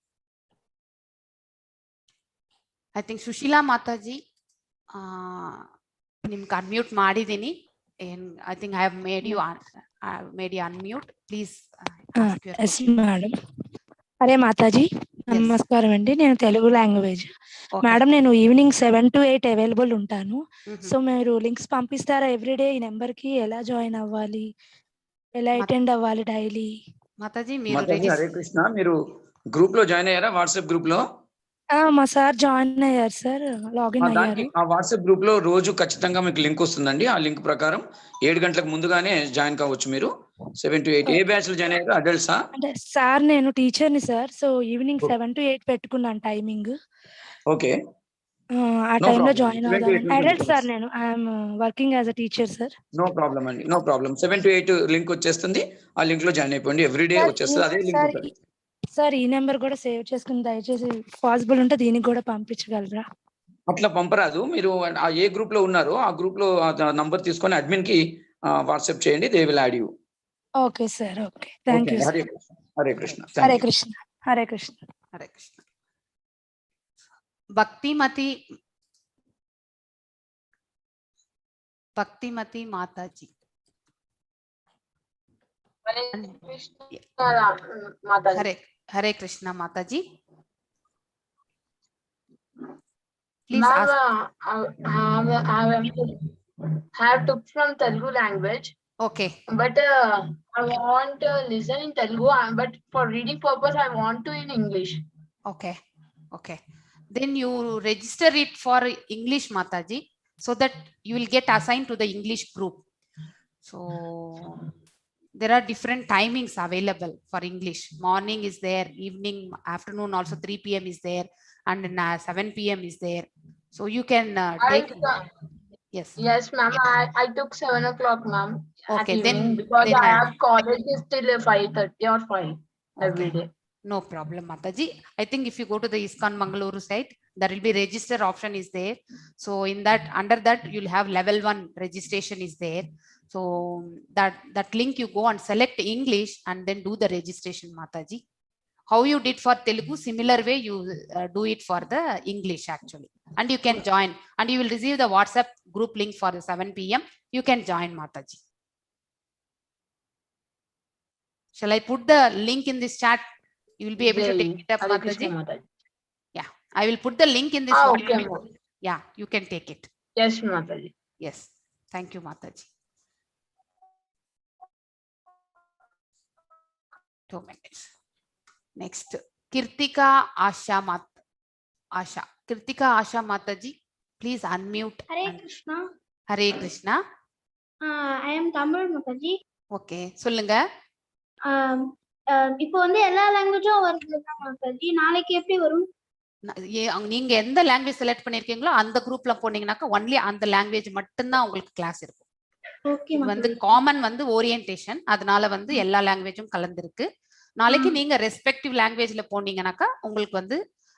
I think Sushila Mataji, nimge unmute ಮಾಡಿದೀನಿ. And I think I have made you unmute. Please ask your yes madam. Hare Mataji, నమస్కారం అండి. నేను Telugu language madam. నేను evening 7 to 8 available ఉంటాను. So మీరు links పంపిస్తారా everyday ఈ number కి? ఎలా జాయిన్ అవ్వాలి, ఎలా అటెండ్ అవ్వాలి డైలీ? మాతాజీ హరే కృష్ణ, మీరు గ్రూప్ లో జాయిన్ అయ్యారా? వాట్సాప్ గ్రూప్ లో మా సార్ జాయిన్ అయ్యారు సార్, లాగిన్ అయ్యారు. ఆ వాట్సాప్ గ్రూప్ లో రోజు ఖచ్చితంగా మీకు లింక్ వస్తుందండి. ఆ లింక్ ప్రకారం 7 గంటలకు ముందుగానే జాయిన్ కావచ్చు మీరు. 7 to 8 ఏ బ్యాచ్ లో జాయిన్ అయ్యారు? అడల్ట్సా? అంటే సార్ నేను టీచర్ ని సార్. సో ఈవినింగ్ 7 to 8 పెట్టుకున్నాను టైమింగ్. ఓకే, ఆ టైం లో జాయిన్ అవుదాం. అడల్ట్ సార్, నేను I am working as a teacher sir. No problem అండి, నో ప్రాబ్లం. 7 to 8 లింక్ వచ్చేస్తుంది. ఆ లింక్ లో జాయిన్ అయిపోండి. ఎవ్రీడే వచ్చేస్తుంది అదే లింక్. సార్ ఈ నెంబర్ కూడా సేవ్ చేసుకుని దయచేసి పాసిబుల్ ఉంటే దీనికి కూడా పంపించగలరా? అట్లా పంపరాదు. మీరు ఏ గ్రూప్ లో ఉన్నారో ఆ గ్రూప్ లో నంబర్ తీసుకొని అడ్మిన్ కి వాట్సాప్ చేయండి. They will add you. Okay sir, okay, thank you. Hare Krishna, Hare Krishna, Hare Krishna, Hare Krishna, Hare Krishna. Bhaktimati Mataji. Hare Krishna Mataji. Please ask. I have took from Telugu language. Okay. But I want to listen in Telugu, but for reading purpose I want to in English. Okay. Okay. Then you register it for English Mataji, so that you will get assigned to the English group. So there are different timings available for English. Morning is there, evening, afternoon also 3 p.m. is there, and 7 p.m. is there. So you can take. Yes. Yes, ma'am. I took 7 o'clock, ma'am. Okay, then because then I have college till 5:30 or 5 every day. No problem, Mataji. I think if you go to the ISKCON Mangaluru site, there will be register option is there. So in that, under that, you'll have level 1 registration is there. So that link you go and select English and then do the registration, Mataji. How you did for Telugu, similar way you do it for the English actually. And you can join, and you will receive the WhatsApp group link for the 7 p.m. You can join, Mataji. Shall I put the link in this chat? You will be able to take it up, Mataji. Yeah, I will put the link in this. Okay. Yeah, you can take it. Yes, Mataji. Yes, thank you, Mataji. 2 minutes. Next, Kirtika Asha Kirtika Asha Mataji, please unmute. Hare Krishna. Hare Krishna. I am Tamil Mataji. Okay, சொல்லுங்க. இப்போ வந்து எல்லா லாங்குவேஜும் வருது மataji. நாளைக்கு எப்படி வரும்? நீங்க எந்த லாங்குவேஜ் செலக்ட் பண்ணிருக்கீங்களோ அந்த குரூப்ல போனீங்கன்னாக்க ஒன்லி அந்த லாங்குவேஜ் மட்டும் தான் உங்களுக்கு கிளாஸ் இருக்கும். ஓகே. வந்து காமன் வந்து ஓரியன்டேஷன், அதனால வந்து எல்லா லாங்குவேஜும் கலந்துருக்கு. நாளைக்கு நீங்க ரெஸ்பெக்டிவ் லாங்குவேஜ்ல போனீங்கன்னாக்கா உங்களுக்கு வந்து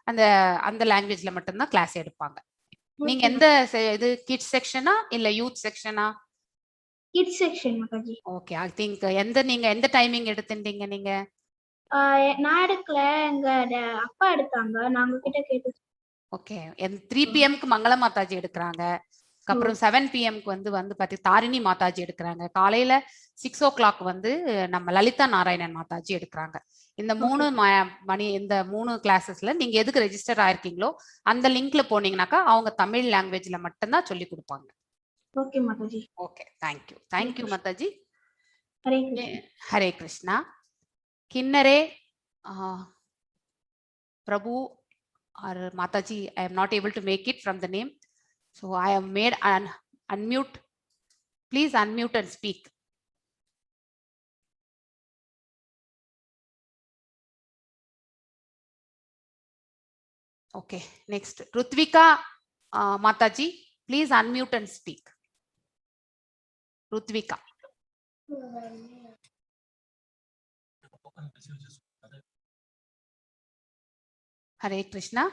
அந்த லாங்குவேஜ்ல மட்டும் தான் கிளாஸ் எடுப்பாங்க. நீங்க எந்த இது கிட்ஸ் செக்ஷனா இல்ல யூத் செக்ஷனா? Kids section Mataji. Okay, I think நீங்க எந்த டைமிங் எடுத்துட்டீங்க நீங்க? நான் எடுக்கல, எங்க அப்பா எடுத்தாங்க, நாங்க கிட்ட கேட்டு. ஓகே, 3 PM க்கு மங்கள மாதாஜி எடுக்கறாங்க. அப்புறம் 7 PM க்கு வந்து பாத்தி தாரிணி மாதாஜி எடுக்கறாங்க. காலையில 6 o'clock வந்து நம்ம லலிதா நாராயணன் மாதாஜி எடுக்கறாங்க. இந்த 3 மணி இந்த 3 கிளாसेसல நீங்க எதுக்கு ரெஜிஸ்டர் ஆயிருக்கீங்களோ அந்த லிங்க்ல போனீங்கனாக்கா அவங்க தமிழ் லாங்குவேஜ்ல மட்டும் தான் சொல்லி கொடுப்பாங்க. Okay Mataji. Okay, thank you Mataji. Hare Krishna. Hare Krishna. கிண்ணரே Prabhu or Mataji, I am not able to make it from the name. So I have made an unmute. Please unmute and speak. Okay, next. Rutvika Mataji, please unmute and speak. Rutvika. Hare Krishna.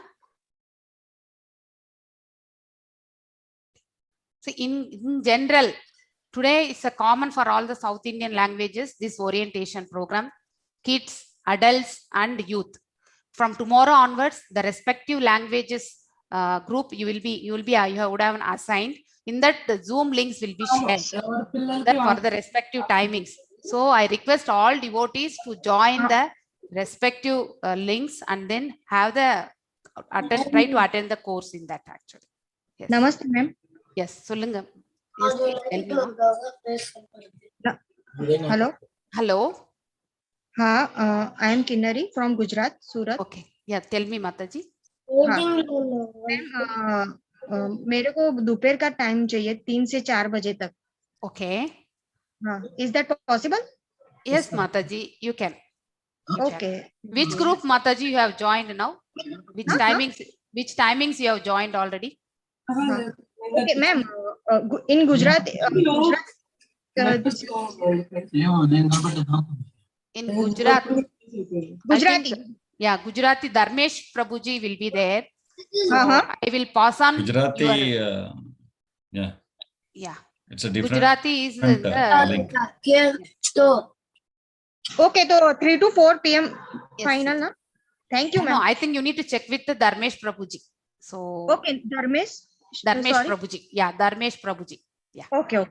So in general, today is a common for all the South Indian languages, this orientation program. Kids, adults and youth. From tomorrow onwards, the respective languages group you would have assigned. In that, the Zoom links will be shared for the respective timings. So I request all devotees to join the respective links and then have the try to attend the course in that actually. Yes. Namaste, ma'am. Yes, Solunga. Yes, please tell me, ma'am. Hello. Hello. I am Kinnari from Gujarat, Surat. Okay. Yeah, tell me, Mataji. Ma'am मेरे को दोपहर का time चाहिए 3 से 4 बजे तक. Okay. Is that possible? Yes, Mataji, you can. Okay. Which group, Mataji, you have joined now? Which timings you have joined already? Okay, ma'am. In Gujarat, in Gujarat, Gujarati Dharmesh Prabhuji will be there. So I will pass on Gujarati, yeah. It's a different. Gujarati is link. Okay, so 3 to 4 p.m. final, na? Thank you, ma'am. No, I think you need to check with the Dharmesh Prabhuji. So okay, Dharmesh Prabhuji. Yeah, Dharmesh Prabhuji. Yeah. Okay.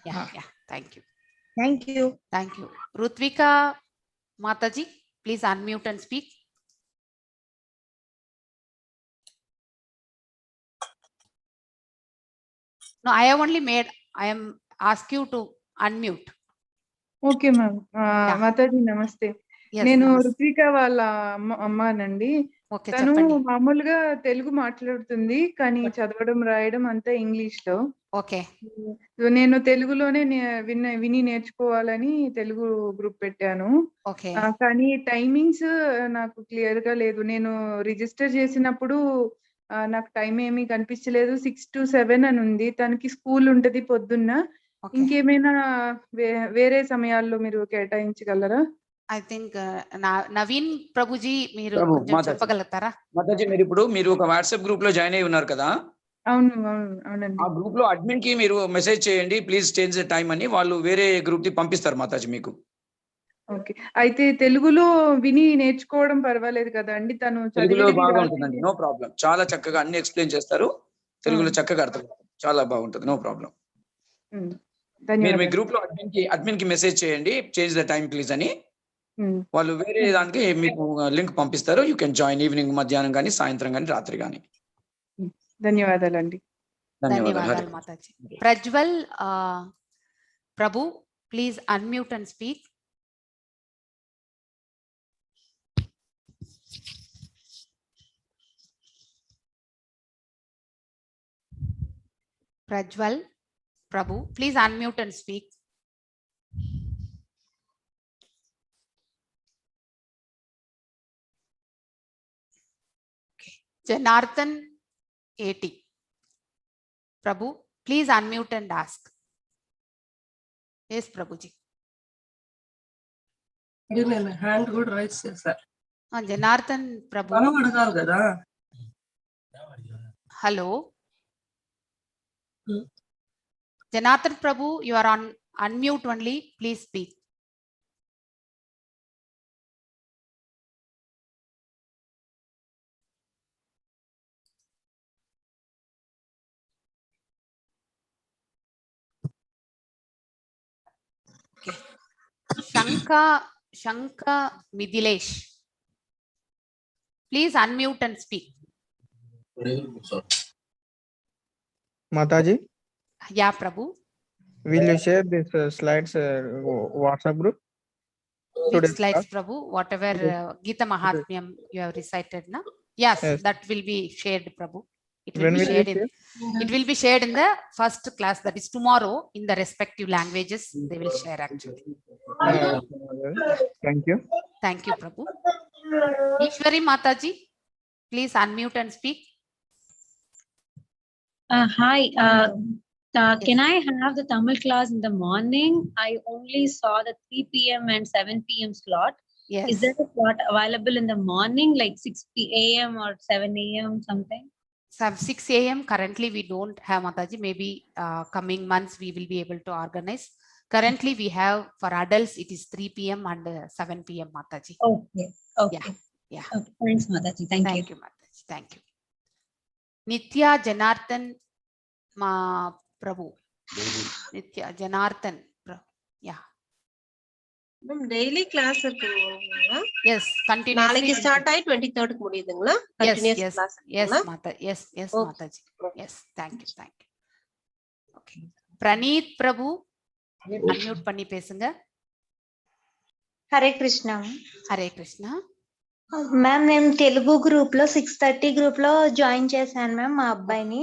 Yeah. Thank you. Thank you. Thank you. Rutvika Mataji, please unmute and speak. No, I am asked you to unmute. Okay ma'am. Mataji నమస్తే. నేను రుత్విక వాళ్ళ అమ్మానండి. తను మామూలుగా తెలుగు మాట్లాడుతుంది కానీ చదవడం రాయడం అంతా ఇంగ్లీష్ లో. ఓకే. నేను తెలుగులోనే విని నేర్చుకోవాలని తెలుగు గ్రూప్ పెట్టాను. కానీ టైమింగ్స్ నాకు క్లియర్ గా లేదు. నేను రిజిస్టర్ చేసినప్పుడు నాకు టైం ఏమీ కనిపించలేదు. 6 to 7 అని ఉంది. తనకి స్కూల్ ఉంటది పొద్దున్న. ఇంకేమైనా వేరే సమయాల్లో మీరు కేటాయించగలరా? ఐ థింక్ నవీన్ ప్రభుజీ మీరు చెప్పగలుగుతారా? మాతాజీ మీరు ఒక వాట్సాప్ గ్రూప్ లో జాయిన్ అయి ఉన్నారు కదా? అవునండి. ఆ గ్రూప్ లో అడ్మిన్ కి మీరు మెసేజ్ చేయండి, ప్లీజ్ చేంజ్ ద టైం అని. వాళ్ళు వేరే గ్రూప్ కి పంపిస్తారు మాతాజీ మీకు. ఓకే. అయితే తెలుగులో విని నేర్చుకోవడం పర్వాలేదు కదా అండి? తను తెలుగులో బాగా ఉంటుందండి, నో ప్రాబ్లం. చాలా చక్కగా అన్ని ఎక్స్ప్లెయిన్ చేస్తారు. తెలుగులో చక్కగా అర్థం చాలా బాగుంటుంది, నో ప్రాబ్లం. మీరు మీ గ్రూప్ లో అడ్మిన్ కి మెసేజ్ చేయండి, చేంజ్ ద టైం ప్లీజ్ అని. వాళ్ళు వేరే దానికి మీకు లింక్ పంపిస్తారు. యూ కెన్ జాయిన్ ఈవినింగ్, మధ్యాహ్నం కానీ, సాయంత్రం కానీ, రాత్రి కానీ. ధన్యవాదాలండి. ధన్యవాదాలు Mataji. Prajwal Prabhu, please unmute and speak. Prajwal Prabhu, please unmute and speak. Okay. Janardhan AT. Prabhu, please unmute and ask. Yes, Prabhuji. Hand good right, sir. Janardhan Prabhu. Hello. Janardhan Prabhu, you are on unmute only. Please speak. Okay. Shanka Midilesh, please unmute and speak. Mataji. Yeah, Prabhu. Will you share this slides WhatsApp group? Which slides, Prabhu? Whatever Gita Mahatmyam you have recited, na? Yes, that will be shared, Prabhu. It will be shared. It will be shared in the first class, that is tomorrow, in the respective languages. They will share actually. Thank you. Thank you, Prabhu. Ishwari Mataji, please unmute and speak. Hi. Can I have the Tamil class in the morning? I only saw the 3 p.m. and 7 p.m. slot. Yes. Is there a slot available in the morning, like 6 a.m. or 7 a.m. something? 6 a.m. currently we don't have, Mataji. Maybe coming months we will be able to organize. Currently, we have for adults, it is 3 p.m. and 7 p.m. Mataji. Okay. Okay. Yeah. Okay. Thanks, Mataji. Thank you. Thank you, Mataji. Thank you. Nitya Janardhan Ma Prabhu. Nitya Janardhan. Yeah. Ma'am daily class இருக்குங்களா? Yes, continuously. நாளைக்கு start ஆகி 23rd க்கு முடியுதுங்களா? Continuous class Yes, Mata. Yes, Mataji. Yes, thank you. Okay. Praneeth Prabhu, unmute பண்ணி பேசுங்க. Hare Krishna. Hare Krishna. Ma'am నేను Telugu group లో 6:30 group లో జాయిన్ చేశాను మ్యామ్ మా అబ్బాయిని.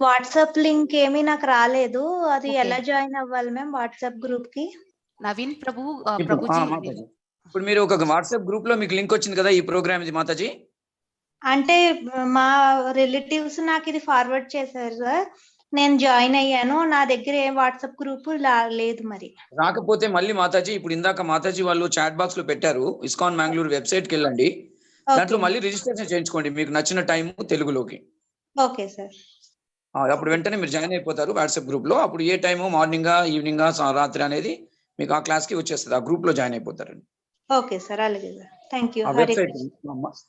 వాట్సాప్ లింక్ ఏమీ నాకు రాలేదు, అది ఎలా జాయిన్ అవ్వాలి మ్యామ్ వాట్సాప్ గ్రూప్ కి? నవీన్ ప్రభు ఇప్పుడు మీరు ఒక వాట్సాప్ గ్రూప్ లో మీకు లింక్ వచ్చింది కదా ఈ ప్రోగ్రామ్ ఇది మాతాజీ? అంటే మా రిలేటివ్స్ నాకు ఇది ఫార్వర్డ్ చేశారు సార్, నేను జాయిన్ అయ్యాను. నా దగ్గర ఏ వాట్సాప్ గ్రూప్ లేదు. మరి రాకపోతే మళ్ళీ మాతాజీ ఇప్పుడు ఇందాక మాతాజీ వాళ్ళు చాట్ బాక్స్ లో పెట్టారు, ఇస్కాన్ బెంగళూరు వెబ్సైట్ కి వెళ్ళండి, దాంట్లో మళ్ళీ రిజిస్ట్రేషన్ చేయించుకోండి మీకు నచ్చిన టైం తెలుగులోకి. Okay sir. అప్పుడు వెంటనే మీరు జాయిన్ అయిపోతారు వాట్సాప్ గ్రూప్ లో. అప్పుడు ఏ టైము మార్నింగ్ ఈవినింగ్ రాత్రి అనేది మీకు ఆ క్లాస్ కి వచ్చేస్తుంది, ఆ గ్రూప్ లో జాయిన్ అయిపోతారండి. ఓకే సార్, అలాగే sir. Thank you. Website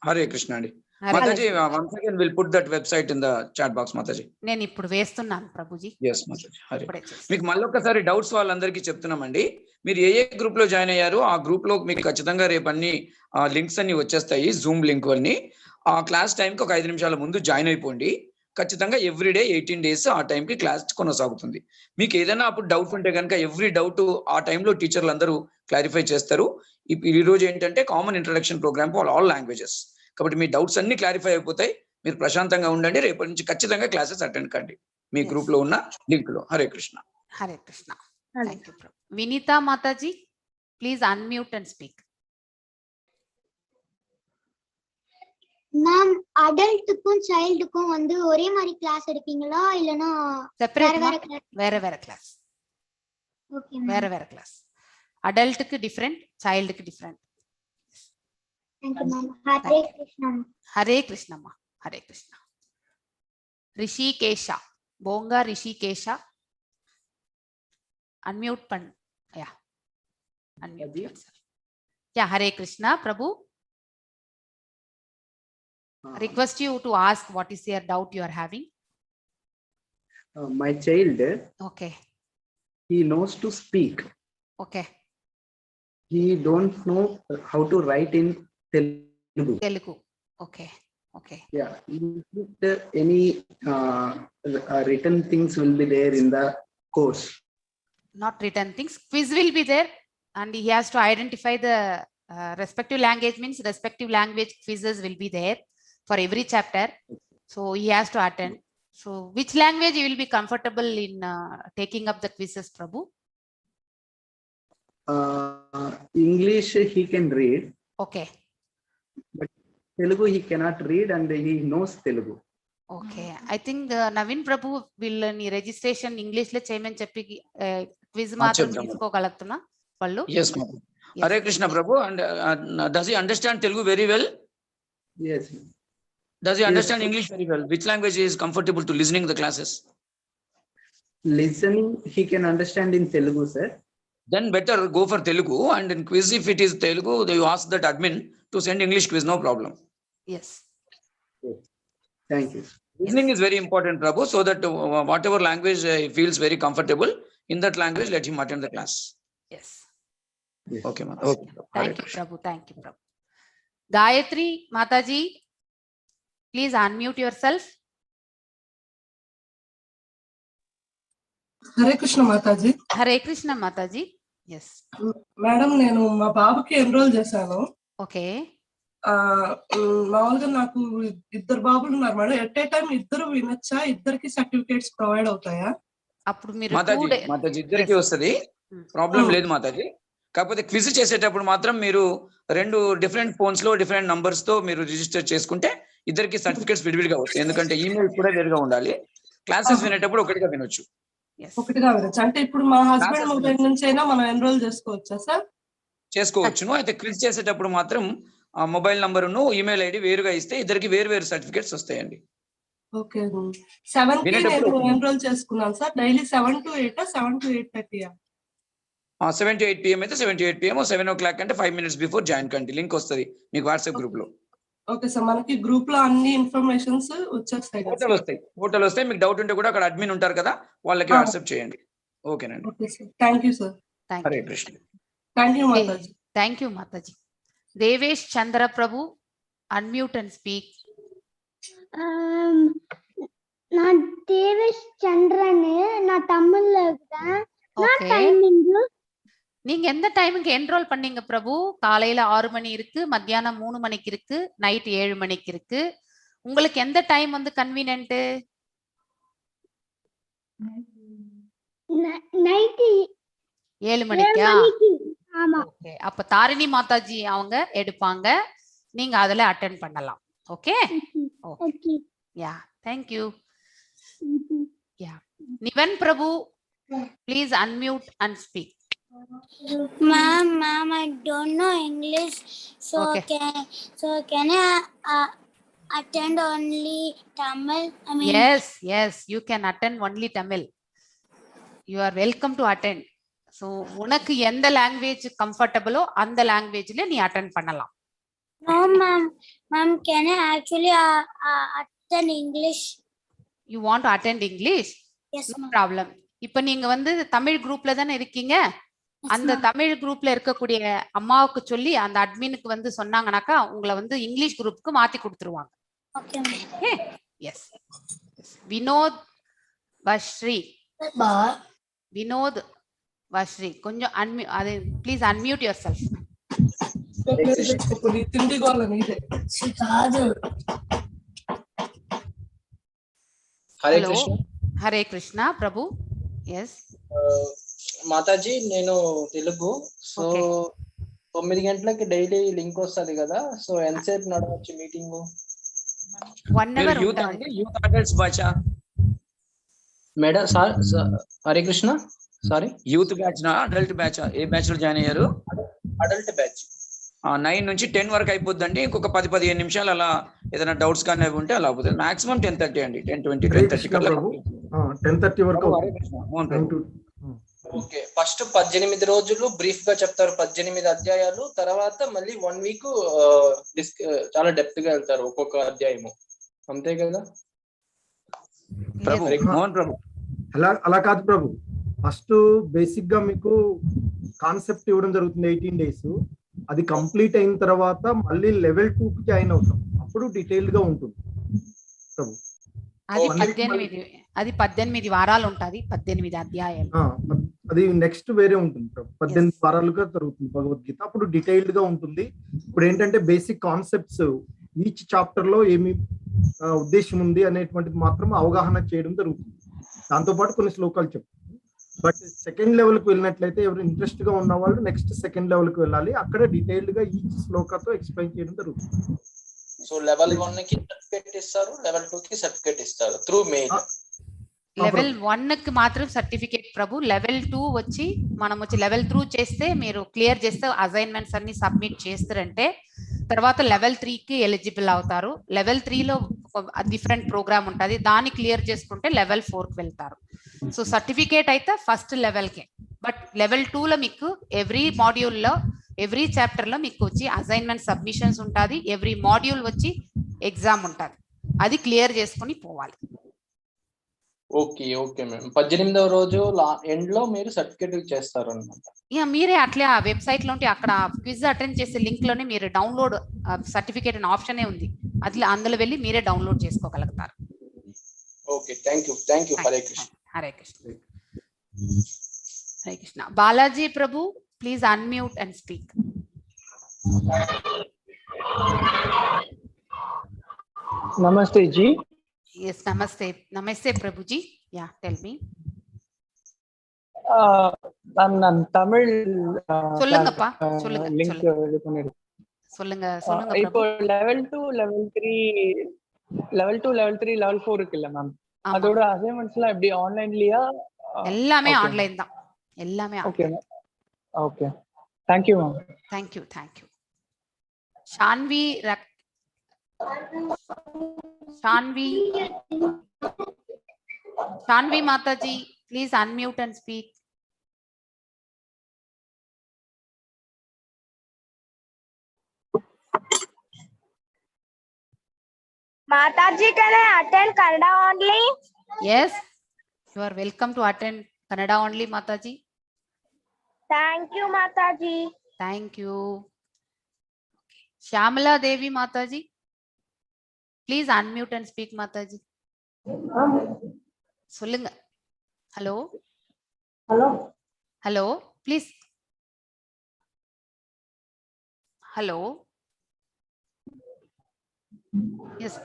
Hare Krishna అండి. Mataji once again we'll put that website in the chat box Mataji. నేను ఇప్పుడు వేస్తున్నాను ప్రభుజీ. yes మాతాజీ. హరే మీకు మళ్ళీ ఒకసారి డౌట్స్ వాళ్ళందరికీ చెప్తున్నామండి. మీరు ఏ గ్రూప్ లో జాయిన్ అయ్యారో ఆ గ్రూప్ లో మీకు ఖచ్చితంగా రేపు అన్ని లింక్స్ అన్ని వచ్చేస్తాయి, జూమ్ లింక్ అన్ని. ఆ క్లాస్ టైంకి ఒక 5 నిమిషాల ముందు జాయిన్ అయిపోండి. ఖచ్చితంగా ఎవ్రీడే 18 days ఆ టైంకి క్లాస్ కొనసాగుతుంది. మీకు ఏదైనా అప్పుడు డౌట్ ఉంటే కనుక ఎవ్రీ డౌట్ ఆ టైంలో టీచర్లు అందరూ క్లారిఫై చేస్తారు. ఈ రోజు ఏంటంటే common introduction program for all languages, కాబట్టి మీ డౌట్స్ అన్ని క్లారిఫై అయిపోతాయి. మీరు ప్రశాంతంగా ఉండండి. రేపటి నుంచి ఖచ్చితంగా క్లాసెస్ అటెండ్ కండి మీ గ్రూప్ లో ఉన్న లింక్ లో. Hare Krishna. Hare Krishna. Thank you Prabhu. Vineetha Mataji, please unmute and speak. Ma'am அடல்ட்டுக்கும் சைல்டுக்கும் வந்து ஒரே மாதிரி கிளாஸ் எடுப்பீங்களா இல்லனா செப்பரேட்? வேற கிளாஸ். ஓகே வேற கிளாஸ். அடல்ட்டுக்கு டிஃபரெண்ட், சைல்டுக்கு different. Thank you ma'am. Hare Krishna. Hare Krishnamma. Hare Krishna. ரிஷிகேஷா, போங்கா ரிஷிகேஷா, அன்மியூட் பண்ணு. Yeah unmute. Yeah Hare Krishna Prabhu. Request you to ask what is your doubt you are having. My child, okay, he knows to speak. Okay. He don't know how to write in Telugu. Okay. Yeah. Any written things will be there in the course? Not written things. Quiz will be there, and he has to identify the respective language. Means respective language quizzes will be there for every chapter. So he has to attend. So which language you will be comfortable in taking up the quizzes, Prabhu? English he can read. Okay. But Telugu he cannot read and he knows Telugu. Okay. I think Naveen Prabhu will ni registration English le cheyamani cheppi quiz మాత్రం తీసుకోగలుగుతున్నా వాళ్ళు. Yes ma'am. Hare Krishna Prabhu. And does he understand Telugu very well? Yes. Does he understand English very well? Which language is comfortable to listening the classes? Listening he can understand in Telugu, sir. Then better go for Telugu, and in quiz if it is Telugu, you ask that admin to send English quiz, no problem. Yes. Thank you. Listening is very important, Prabhu, so that whatever language he feels very comfortable in that language, let him attend the class. Yes. Okay, ma'am. Okay. Thank you, Prabhu. Thank you, Prabhu. Gayatri Mataji, please unmute yourself. Hare Krishna Mataji. Hare Krishna Mataji. Yes madam, నేను మా బాబుకి enrol చేశాను. Okay. మామూలుగా నాకు 2 బాబులు ఉన్నారు madam. At a time ఇద్దరు వినొచ్చా? ఇద్దరికి సర్టిఫికేట్స్ ప్రొవైడ్ అవుతాయా? అప్పుడు మీరు మాతాజీ ఇద్దరికి వస్తుంది, ప్రాబ్లం లేదు మాతాజీ. కాకపోతే క్విజ్ చేసేటప్పుడు మాత్రం మీరు 2 డిఫరెంట్ ఫోన్స్ లో డిఫరెంట్ నంబర్స్ తో మీరు రిజిస్టర్ చేసుకుంటే ఇద్దరికి సర్టిఫికేట్స్ విడివిడిగా వస్తాయి. ఎందుకంటే ఈమెయిల్ కూడా వేరుగా ఉండాలి. క్లాసెస్ వినేటప్పుడు ఒకటిగా వినొచ్చు. ఒకటిగా వినొచ్చు అంటే ఇప్పుడు మా హస్బెండ్ మొబైల్ నుంచి అయినా మనం ఎన్రోల్ చేసుకోవచ్చా సార్? చేసుకోవచ్చును. అయితే క్విజ్ చేసేటప్పుడు మాత్రం ఆ మొబైల్ నంబరును ఈమెయిల్ ఐడి వేరుగా ఇస్తే ఇద్దరికి వేరు వేరు సర్టిఫికేట్స్ వస్తాయండి. ఓకే 7 కి వినేటప్పుడు నేను ఎన్రోల్ చేసుకున్నాను sir. Daily 7 to 8 7 to 8:30 7 to 8 PM అయితే 7 to 8 PM 7 o'clock అంటే 5 minutes బిఫోర్ జాయిన్ కండి. లింక్ వస్తుంది మీకు వాట్సాప్ గ్రూప్ లో. ఓకే సార్, మనకి గ్రూప్ లో అన్ని ఇన్ఫర్మేషన్స్ వచ్చేస్తాయి కదా పోర్టల్ వస్తాయి. పోర్టల్ వస్తాయి. మీకు డౌట్ ఉంటే కూడా అక్కడ అడ్మిన్ ఉంటారు కదా, వాళ్ళకి వాట్సాప్ చేయండి. ఓకేనండి. Okay sir, thank you sir. Hare Krishna. Thank you Mataji. Thank you Mataji. Devesh Chandra Prabhu, unmute and speak. నా దేవేష్ சந்திரனு நான் தமிழ்ல இருக்கேன். நான் டைமிங் நீங்க எந்த டைமுக்கு என்ரோல் பண்ணீங்க பிரபு? காலையில 6 மணி இருக்கு, மத்தியானம் 3 மணிக்கு இருக்கு, நைட் 7 மணிக்கு இருக்கு. உங்களுக்கு எந்த டைம் வந்து கன்வீனியன்ட்? நைட் 7 மணிக்கா? ஆமா. ஓகே, அப்ப தாரிணி மாதாஜி அவங்க எடுப்பாங்க, நீங்க அதுல அட்டெண்ட் பண்ணலாம். Okay okay yeah, thank you. Yeah, Nivan Prabhu, please unmute and speak. Ma'am, I don't know English, so Okay. can I attend only Tamil? I mean, Yes, you can attend only Tamil. You are welcome to attend. So உனக்கு எந்த language கம்ஃபர்ட்டபிளோ அந்த லாங்குவேஜ்ல நீ attend பண்ணலாம். no, ma'am, can I actually attend English? You want to attend English? Yes, no problem. இப்போ நீங்க வந்து தமிழ் குரூப்ல தானே இருக்கீங்க. அந்த தமிழ் குரூப்ல இருக்கக்கூடிய அம்மாவுக்கு சொல்லி அந்த அட்மினுக்கு வந்து சொன்னாங்கனாக்கா உங்களை வந்து இங்கிலீஷ் குரூப்புக்கு மாத்தி கொடுத்துருவாங்க. Okay yes. வினோத் வஸ்ரீ, வினோத் வஸ்ரீ, கொஞ்சம் அது please unmute yourself. Hare Krishna. Hare Krishna Prabhu. Yes Mataji, నేను తెలుగు. సో 9 గంటలకి డైలీ లింక్ వస్తుంది కదా, సో ఎంతసేపు నడవచ్చు మీటింగ్? 1 అవర్ యూత్ అండి, youth adults batch. Madam Hare Krishna, sorry, youth batch నా అడల్ట్ బ్యాచ్? ఏ బ్యాచ్ లో జాయిన్ అయ్యారు? Adult batch. 9 నుంచి 10 వరకు అయిపోద్దండి. ఇంకొక 10-15 నిమిషాలు అలా ఏదైనా డౌట్స్ కానీ అవి ఉంటే అలా అవుతుంది. మాక్సిమం 10:30 అండి. 10:20 10:30 కల్లా 10:30 వరకు. ఓకే, ఫస్ట్ 18 రోజులు బ్రీఫ్ గా చెప్తారు, 18 అధ్యాయాలు. తర్వాత మళ్ళీ 1 వీక్ చాలా డెప్త్ గా వెళ్తారు ఒక్కొక్క అధ్యాయము, అంతే కదా ప్రభు? మోహన్ ప్రభు, అలా కాదు ప్రభు. ఫస్ట్ బేసిక్ గా మీకు కాన్సెప్ట్ ఇవ్వడం జరుగుతుంది 18 days. అది కంప్లీట్ అయిన తర్వాత మళ్ళీ లెవెల్ 2 కి జాయిన్ అవుతాం, అప్పుడు డీటెయిల్డ్ గా ఉంటుంది ప్రభు. అది 18 వారాలు ఉంటుంది, 18 అధ్యాయాలు. అది నెక్స్ట్ వేరే ఉంటుంది ప్రభు. 18 వారాలుగా జరుగుతుంది భగవద్గీత, అప్పుడు డీటెయిల్డ్ గా ఉంటుంది. ఇప్పుడు ఏంటంటే బేసిక్ కాన్సెప్ట్స్ ఈచ్ చాప్టర్ లో ఏమి ఉద్దేశం ఉంది అనేటువంటిది మాత్రం అవగాహన చేయడం జరుగుతుంది. దాంతో పాటు కొన్ని శ్లోకాలు చెప్తాం. బట్ సెకండ్ లెవెల్ కి వెళ్ళినట్లయితే ఎవరు ఇంట్రెస్ట్ గా ఉన్న వాళ్ళు నెక్స్ట్ సెకండ్ లెవెల్ కి వెళ్ళాలి, అక్కడ డీటెయిల్డ్ గా ఈచ్ శ్లోకాతో ఎక్స్ప్లెయిన్ చేయడం జరుగుతుంది. సో లెవెల్ 1 కి సర్టిఫికేట్ ఇస్తారు, లెవెల్ 2 కి సర్టిఫికేట్ ఇస్తారు త్రూ మెయిల్. లెవెల్ 1 కి మాత్రం సర్టిఫికేట్ ప్రభు. లెవెల్ 2 వచ్చి మనం వచ్చి లెవెల్ 3 చేస్తే మీరు క్లియర్ చేస్తే అసైన్మెంట్స్ అన్ని సబ్మిట్ చేస్తారంటే తర్వాత లెవెల్ 3 కి ఎలిజిబుల్ అవుతారు. లెవెల్ 3 లో డిఫరెంట్ ప్రోగ్రామ్ ఉంటుంది, దాన్ని క్లియర్ చేసుకుంటే లెవెల్ 4 కి వెళ్తారు. సో సర్టిఫికేట్ అయితే first level K. But level 2 లో మీకు ఎవ్రీ మాడ్యూల్ లో ఎవ్రీ చాప్టర్ లో మీకు వచ్చి అసైన్మెంట్ సబ్మిషన్స్ ఉంటుంది, ఎవ్రీ మాడ్యూల్ వచ్చి ఎగ్జామ్ ఉంటుంది, అది క్లియర్ చేసుకుని పోవాలి. Okay ma'am. 18వ రోజు ఎండ్ లో మీరు సర్టిఫికేట్ చేస్తారు అన్నమాట. మీరే అట్లే ఆ వెబ్సైట్ లో ఉంటే అక్కడ క్విజ్ అటెండ్ చేసే లింక్ లోనే మీరు డౌన్లోడ్ సర్టిఫికేట్ అనే ఆప్షన్ ఉంది, అది అందులో వెళ్ళి మీరే డౌన్లోడ్ చేసుకోగలుగుతారు. Okay, thank you. Hare Krishna. Hare Krishna. Hare Krishna. Balaji Prabhu, please unmute and speak. నమస్తే G. Yes, namaste Prabhuji. Yeah, tell me. நான் தமிழ் சொல்லுங்கப்பா, லிங்க் இது பண்ணிருக்கேன். சொல்லுங்க இப்போ லெவல் 2 லெவல் 3 லெவல் 4 இருக்குல்ல மேம், அதோட அசைன்மெண்ட்ஸ்லாம் எப்படி ஆன்லைன்லயா? எல்லாமே ஆன்லைன் தான், எல்லாமே. Okay thank you ma'am. Thank you. Shanvi Shanvi. Shanvi Mataji, please unmute and speak. Mataji, can I attend Kannada only? Yes, you are welcome to attend Kannada only, Mataji. Thank you, Mataji. Thank you. Shyamala Devi Mataji, please unmute and speak, Mataji. சொல்லுங்க. Hello. Hello. Hello, please. Hello. Yes.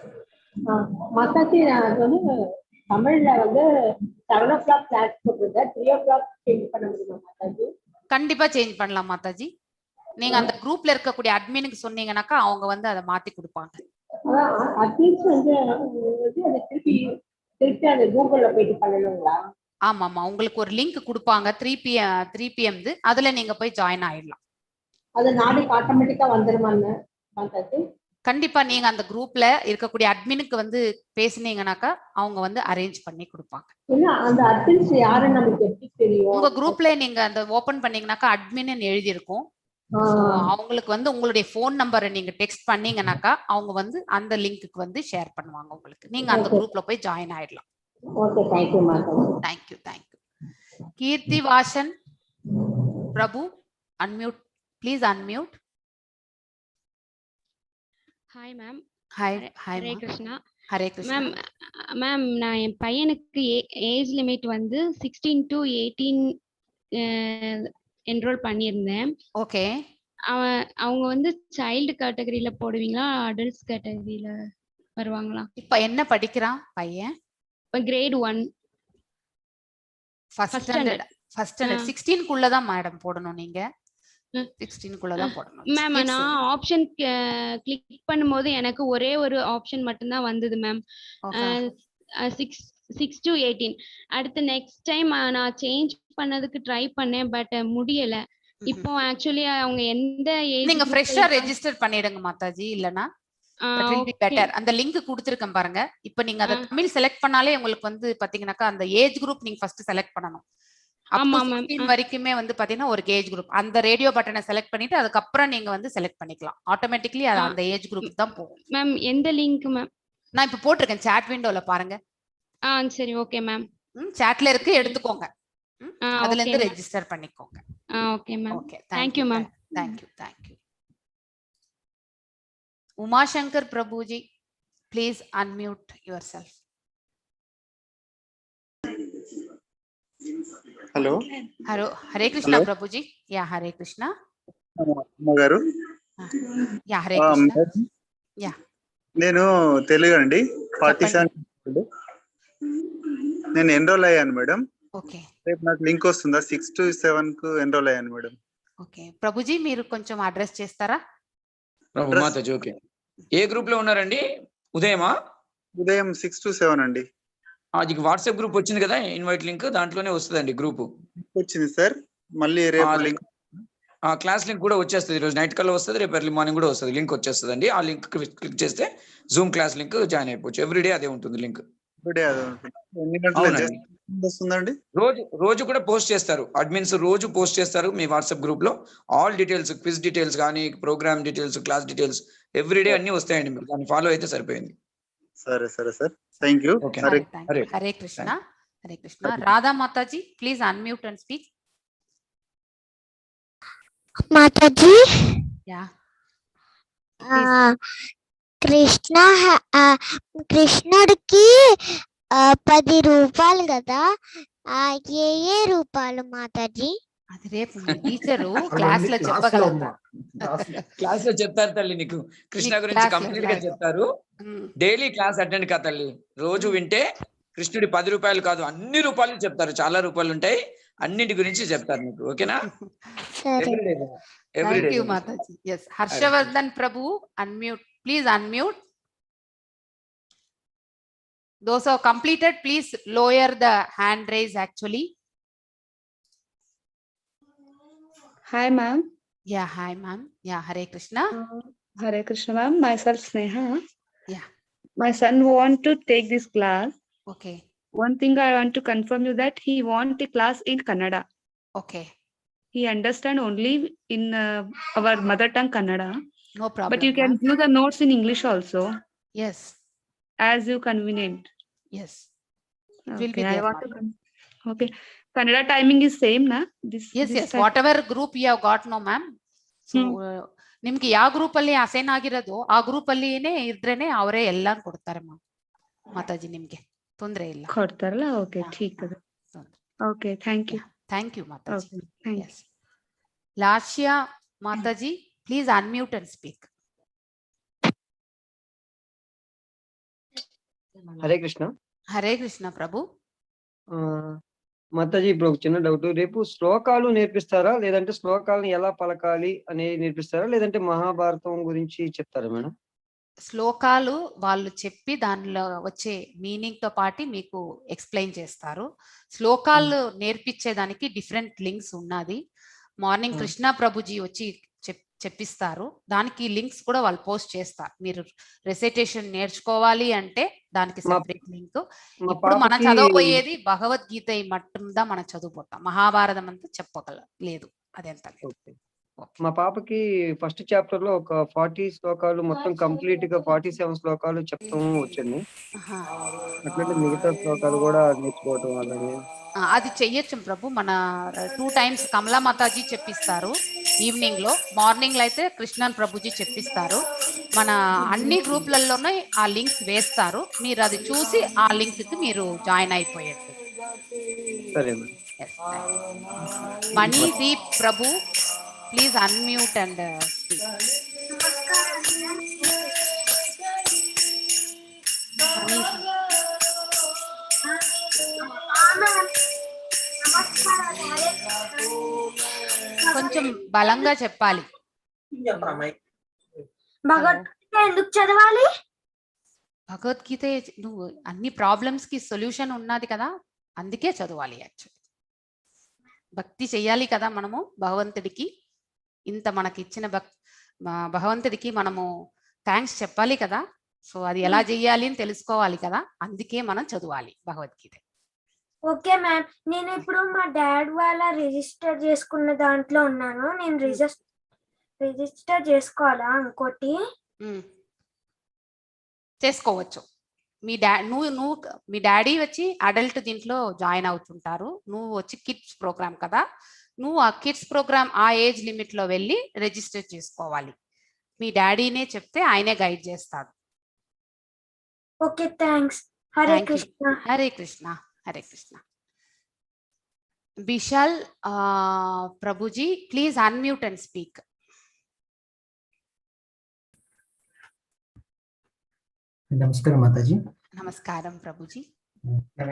Mataji, நான் வந்து தமிழ்ல வந்து 7 o'clock class போட்டுருக்கேன். 3 o'clock change பண்ண முடியுமா மாதாஜி? கண்டிப்பா change பண்ணலாம் மாதாஜி. நீங்க அந்த குரூப்ல இருக்கக்கூடிய அட்மினுக்கு சொன்னீங்கன்னாக்கா அவங்க வந்து அதை மாத்தி கொடுப்பாங்க. அட்லீஸ்ட் வந்து அது திருப்பி அது கூகுள்ல போயிட்டு பண்ணணுங்களா? ஆமாமா, உங்களுக்கு ஒரு லிங்க் கொடுப்பாங்க 3 PM அதுல நீங்க போய் ஜாயின் ஆயிடலாம். அது நாளைக்கு ஆட்டோமேட்டிக்கா வந்துருமான்னு மாதாஜி? கண்டிப்பா நீங்க அந்த குரூப்ல இருக்கக்கூடிய அட்மினுக்கு வந்து பேசுனீங்கன்னாக்கா அவங்க வந்து அரேஞ்ச் பண்ணி கொடுப்பாங்க. இல்ல, அந்த அட்மின்ஸ் யாருன்னு நமக்கு எப்படி தெரியும்? உங்க குரூப்ல நீங்க அந்த ஓபன் பண்ணீங்கன்னாக்கா அட்மின் எழுதி இருக்கும். அவங்களுக்கு வந்து உங்களுடைய போன் நம்பரை நீங்க டெக்ஸ்ட் பண்ணீங்கன்னாக்கா அவங்க வந்து அந்த லிங்க்குக்கு வந்து ஷேர் பண்ணுவாங்க உங்களுக்கு. நீங்க அந்த குரூப்ல போய் ஜாயின் ஆயிடலாம். Okay, thank you Mataji. Thank you, thank you. Keerthi Vasan Prabhu, unmute please, unmute. Hi ma'am. Hi. Hare Krishna. Hare Krishna. Ma'am நான் என் பையனுக்கு ஏஜ் லிமிட் வந்து 16 to 18 என்ரோல் பண்ணியிருந்தேன். ஓகே. அவங்க வந்து சைல்டு கேட்டகரியில போடுவீங்களா, அடல்ட்ஸ் கேட்டகரியில வருவாங்களா? இப்ப என்ன படிக்கிறான் பையன்? Great 1 first standard. 16 குள்ள தான் மேடம் போடணும். நீங்க 16 குள்ள தான் போடணும். மேம் நான் ஆப்ஷன் கிளிக் பண்ணும்போது எனக்கு ஒரே ஒரு ஆப்ஷன் மட்டும் தான் வந்தது மேம். 6 to 18. அடுத்து நெக்ஸ்ட் டைம் நான் சேஞ்ச் பண்ணதுக்கு ட்ரை பண்ணேன், பட் முடியல. இப்போ ஆக்சுவலி அவங்க எந்த ஏஜ் நீங்க ஃப்ரெஷ்ஷா ரெஜிஸ்டர் பண்ணிடுங்க மாதாஜி. இல்லனா that will be better. அந்த லிங்க் கொடுத்திருக்கேன் பாருங்க. இப்போ நீங்க அத தமிழ் செலக்ட் பண்ணாலே உங்களுக்கு வந்து பாத்தீங்கன்னாக்கா அந்த ஏஜ் குரூப் நீங்க ஃபர்ஸ்ட் செலக்ட் பண்ணனும். ஆமா மேம். 16 வரைக்குமே வந்து பாத்தீங்கன்னா ஒரு ஏஜ் குரூப். அந்த ரேடியோ பட்டனை செலக்ட் பண்ணிட்டு அதுக்கு அப்புறம் நீங்க வந்து செலக்ட் பண்ணிக்கலாம். ஆட்டோமேட்டிக்கலி அது அந்த ஏஜ் குரூப் தான் போகும். மேம் எந்த லிங்க் மேம்? நான் இப்போ போட்டுருக்கேன் சாட் விண்டோல பாருங்க. சரி, ஓகே மேம். சாட்ல இருக்கு, எடுத்துக்கோங்க. அதுல இருந்து ரெஜிஸ்டர் பண்ணிக்கோங்க. Okay ma'am. Okay, thank you ma'am. Thank you, thank you. Umashankar Prabhuji, please unmute yourself. Hello. Hello, Hare Krishna. Hello. Prabhuji. Yeah, Hare Krishna. Magaru. Yeah, Hare Krishna. Yeah. నేను తెలుగు అండి. 47. నేను enrol అయ్యాను madam. Okay. రేపు నాకు link వస్తుందా? 6 to 7 కు enrol అయ్యాను madam. Okay. Prabhuji మీరు కొంచెం అడ్రస్ చేస్తారా? మాతాజీ, ఓకే. ఏ గ్రూప్ లో ఉన్నారండి? ఉదయమా? ఉదయం 6 to 7 అండి. అది వాట్సాప్ గ్రూప్ వచ్చింది కదా, ఇన్వైట్ లింక్ దాంట్లోనే వస్తుందండి. గ్రూప్ వచ్చింది సార్. మళ్ళీ రేపు లింక్ క్లాస్ లింక్ కూడా వచ్చేస్తుంది. ఈరోజు నైట్ కల్లా వస్తుంది, రేపు ఎర్లీ మార్నింగ్ కూడా వస్తుంది. లింక్ వచ్చేస్తుందండి. ఆ లింక్ క్లిక్ చేస్తే జూమ్ క్లాస్ లింక్ జాయిన్ అయిపోవచ్చు. ఎవ్రీడే అదే ఉంటుంది లింక్. రోజు కూడా పోస్ట్ చేస్తారు అడ్మిన్స్. రోజు పోస్ట్ చేస్తారు మీ వాట్సాప్ గ్రూప్ లో. ఆల్ డీటెయిల్స్, క్విజ్ డీటెయిల్స్ కానీ, program details, class details everyday అన్ని వస్తాయండి. మీరు దాన్ని ఫాలో అయితే సరిపోయింది. సరే సరే sir, thank you. Hare Krishna. Hare Krishna. Radha Mataji, please unmute and speak. Mataji, yeah. కృష్ణుడికి 10 రూపాయలు కదా, ఏ రూపాయలు మాతాజీ? అది రేపు టీచరు క్లాస్ లో చెప్పగలమ్మా. క్లాస్ లో చెప్తారు తల్లి. నీకు కృష్ణ గురించి కంప్లీట్ గా చెప్తారు. డైలీ క్లాస్ అటెండ్ కా తల్లి. రోజు వింటే కృష్ణుడి 10 రూపాయలు కాదు, అన్ని రూపాయలు చెప్తారు. చాలా రూపాయలు ఉంటాయి, అన్నింటి గురించి చెప్తారు నీకు. ఓకేనా? Thank you, Mataji. Yes, Harshavardhan Prabhu, unmute. Please unmute. Those who have completed, please lower the hand raise actually. Hi, ma'am. Yeah, hi, ma'am. Yeah, Hare Krishna. Hare Krishna, ma'am. Myself, Sneha. Yeah. My son want to take this class. Okay. One thing I want to confirm you that he want a class in Kannada. Okay. He understand only in our mother tongue Kannada. No problem. But you can do the notes in English also. Yes. As you convenient. Yes. Okay. Be there, I want to. Okay. Kannada timing is same, na? This. Yes. Whatever group you have got, no, ma'am. So. ನಿಮ್ಗೆ ಯಾವ group ಅಲ್ಲಿ assign ಆಗಿರೋದು ಆ group ಅಲ್ಲಿನೇ ಇದ್ರೇನೆ ಅವರೇ ಎಲ್ಲ ಕೊಡ್ತಾರೆ ಮಾತಾಜಿ, ನಿಮ್ಗೆ ತೊಂದ್ರೆ ಇಲ್ಲ. ಕೊಡ್ತಾರಲ್ಲ? ಓಕೆ, ಠೀಕ್ ಅದ. Okay, thank you Mataji. Yes. Lasya Mataji, please unmute and speak. Hare Krishna. Hare Krishna Prabhu. Mataji, ఇప్పుడు ఒక చిన్న డౌట్. రేపు శ్లోకాలు నేర్పిస్తారా, లేదంటే శ్లోకాలను ఎలా పలకాలి అనేది నేర్పిస్తారా, లేదంటే మహాభారతం గురించి చెప్తారా మేడం? శ్లోకాలు వాళ్ళు చెప్పి దానిలో వచ్చే మీనింగ్ తో పాటు మీకు ఎక్స్ప్లెయిన్ చేస్తారు. శ్లోకాలు నేర్పించేదానికి డిఫరెంట్ లింక్స్ ఉన్నది. మార్నింగ్ కృష్ణ ప్రభుజీ వచ్చి చెప్పిస్తారు. దానికి లింక్స్ కూడా వాళ్ళు పోస్ట్ చేస్తారు. మీరు రెసిటేషన్ నేర్చుకోవాలి అంటే దానికి సెపరేట్ లింక్. ఇప్పుడు మనం చదవబోయేది భగవద్గీత మట్టుదా మనం చదువుకుంటాం. మహాభారతం అంతా చెప్పగలేదు, అదెంత లేదు. మా పాపకి ఫస్ట్ చాప్టర్ లో ఒక 40 శ్లోకాలు మొత్తం కంప్లీట్ గా 47 శ్లోకాలు చెప్తాము వచ్చింది. అట్లనే మిగతా శ్లోకాలు కూడా నేర్చుకోవటం అలాగే అది చెయ్యొచ్చు ప్రభు. మన 2 times కమలా మాతాజీ చెప్పిస్తారు ఈవినింగ్ లో. మార్నింగ్ లో అయితే కృష్ణన్ ప్రభుజీ చెప్పిస్తారు. మన అన్ని గ్రూప్లలోనే ఆ లింక్స్ వేస్తారు. మీరు అది చూసి ఆ లింక్ కి మీరు జాయిన్ అయిపోయేది. మణిదీప్ ప్రభు, ప్లీజ్ అన్మ్యూట్ అండ్ స్పీక్. కొంచెం బలంగా చెప్పాలి. భగవద్గీత ఎందుకు చదవాలి? భగవద్గీత నువ్వు అన్ని ప్రాబ్లమ్స్ కి సొల్యూషన్ ఉన్నది కదా, అందుకే చదవాలి. యాక్చువల్లీ భక్తి చెయ్యాలి కదా మనము భగవంతుడికి. ఇంత మనకి ఇచ్చిన భగవంతుడికి మనము థ్యాంక్స్ చెప్పాలి కదా. సో అది ఎలా చెయ్యాలి అని తెలుసుకోవాలి కదా, అందుకే మనం చదవాలి భగవద్గీత. ఓకే మ్యామ్, నేను ఇప్పుడు మా డాడ్ వాళ్ళ రిజిస్టర్ చేసుకున్న దాంట్లో ఉన్నాను. నేను రిజిస్టర్ చేసుకోవాలా? ఇంకోటి చేసుకోవచ్చు. నువ్వు మీ డాడీ వచ్చి అడల్ట్ దీంట్లో జాయిన్ అవుతుంటారు. నువ్వు వచ్చి కిడ్స్ ప్రోగ్రామ్ కదా, నువ్వు ఆ కిడ్స్ ప్రోగ్రామ్ ఆ ఏజ్ లిమిట్ లో వెళ్ళి రిజిస్టర్ చేసుకోవాలి. మీ డాడీనే చెప్తే ఆయనే గైడ్ చేస్తాడు. Okay, thanks. Hare Krishna. Hare Krishna. Hare Krishna. Vishal Prabhuji, please unmute and speak. Namaskar Mataji. Namaskaram Prabhuji.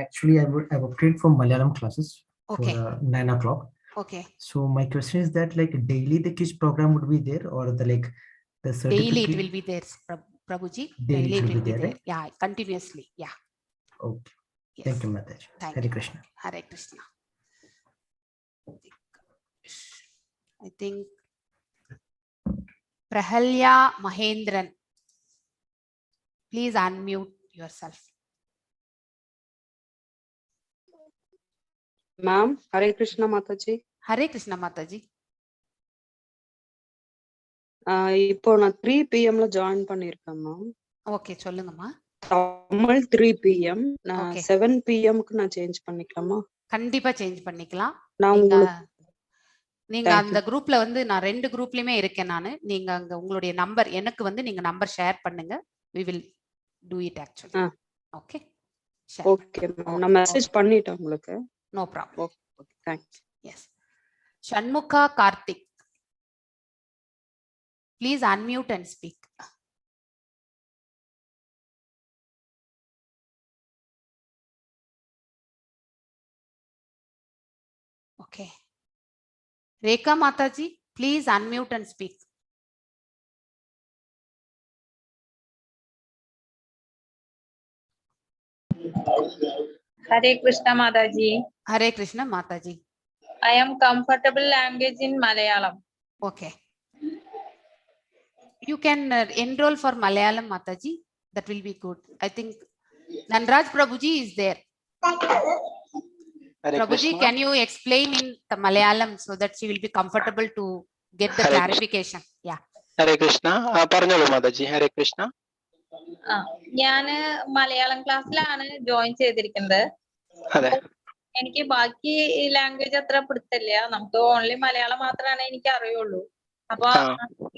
Actually, I've opted for Malayalam classes okay. for 9 o'clock. Okay. So my question is that like daily the kids program would be there, or the certificate? Daily it will be there, Prabhuji. Daily it will be there, right? Yeah, continuously. Yeah. Okay. Yes. Thank you, Mataji. Hare Krishna. Hare Krishna. I think Prahalya Mahendran. Please unmute yourself. Ma'am, Hare Krishna Mataji. Hare Krishna Mataji. இப்போ நான் 3 PM ல join பண்ணிருக்கேன் ma'am. Okay, சொல்லுங்கம்மா. Tamil 3 PM, நான் 7 PM க்கு நான் change பண்ணிக்கலாமா? கண்டிப்பா சேஞ்ச் பண்ணிக்கலாம். நீங்க அந்த குரூப்ல வந்து நான் 2 குரூப்லயுமே இருக்கேன் நானு. நீங்க அங்க உங்களுடைய நம்பர் எனக்கு வந்து நீங்க நம்பர் ஷேர் பண்ணுங்க. We will do it actually. Okay. Okay, நான் மெசேஜ் பண்ணிட்டேன் உங்களுக்கு. No problem. Okay, thanks. Yes. Shanmukha Karthik. Please unmute and speak. Okay. Rekha Mataji, please unmute and speak. Hare Krishna Mataji. Hare Krishna Mataji. I am comfortable language in Malayalam. Okay. You can enroll for Malayalam Mataji. that will be good. I think Nanraj Prabhuji is there. Prabhuji, can you explain in the Malayalam so that she will be comfortable to get the clarification? Yeah. Hare Krishna. Parnolu Mataji. Hare Krishna. ഞാന് മലയാളം ക്ലാസ്സിലാണ് join ചെയ്തിരിക്കുന്നത്. എനിക്ക് ബാക്കി language അത്ര പിടുത്തില്ല. നമുക്ക് only Malayalam മാത്രമാണ് എനിക്ക് അറിയുള്ളൂ. അപ്പൊ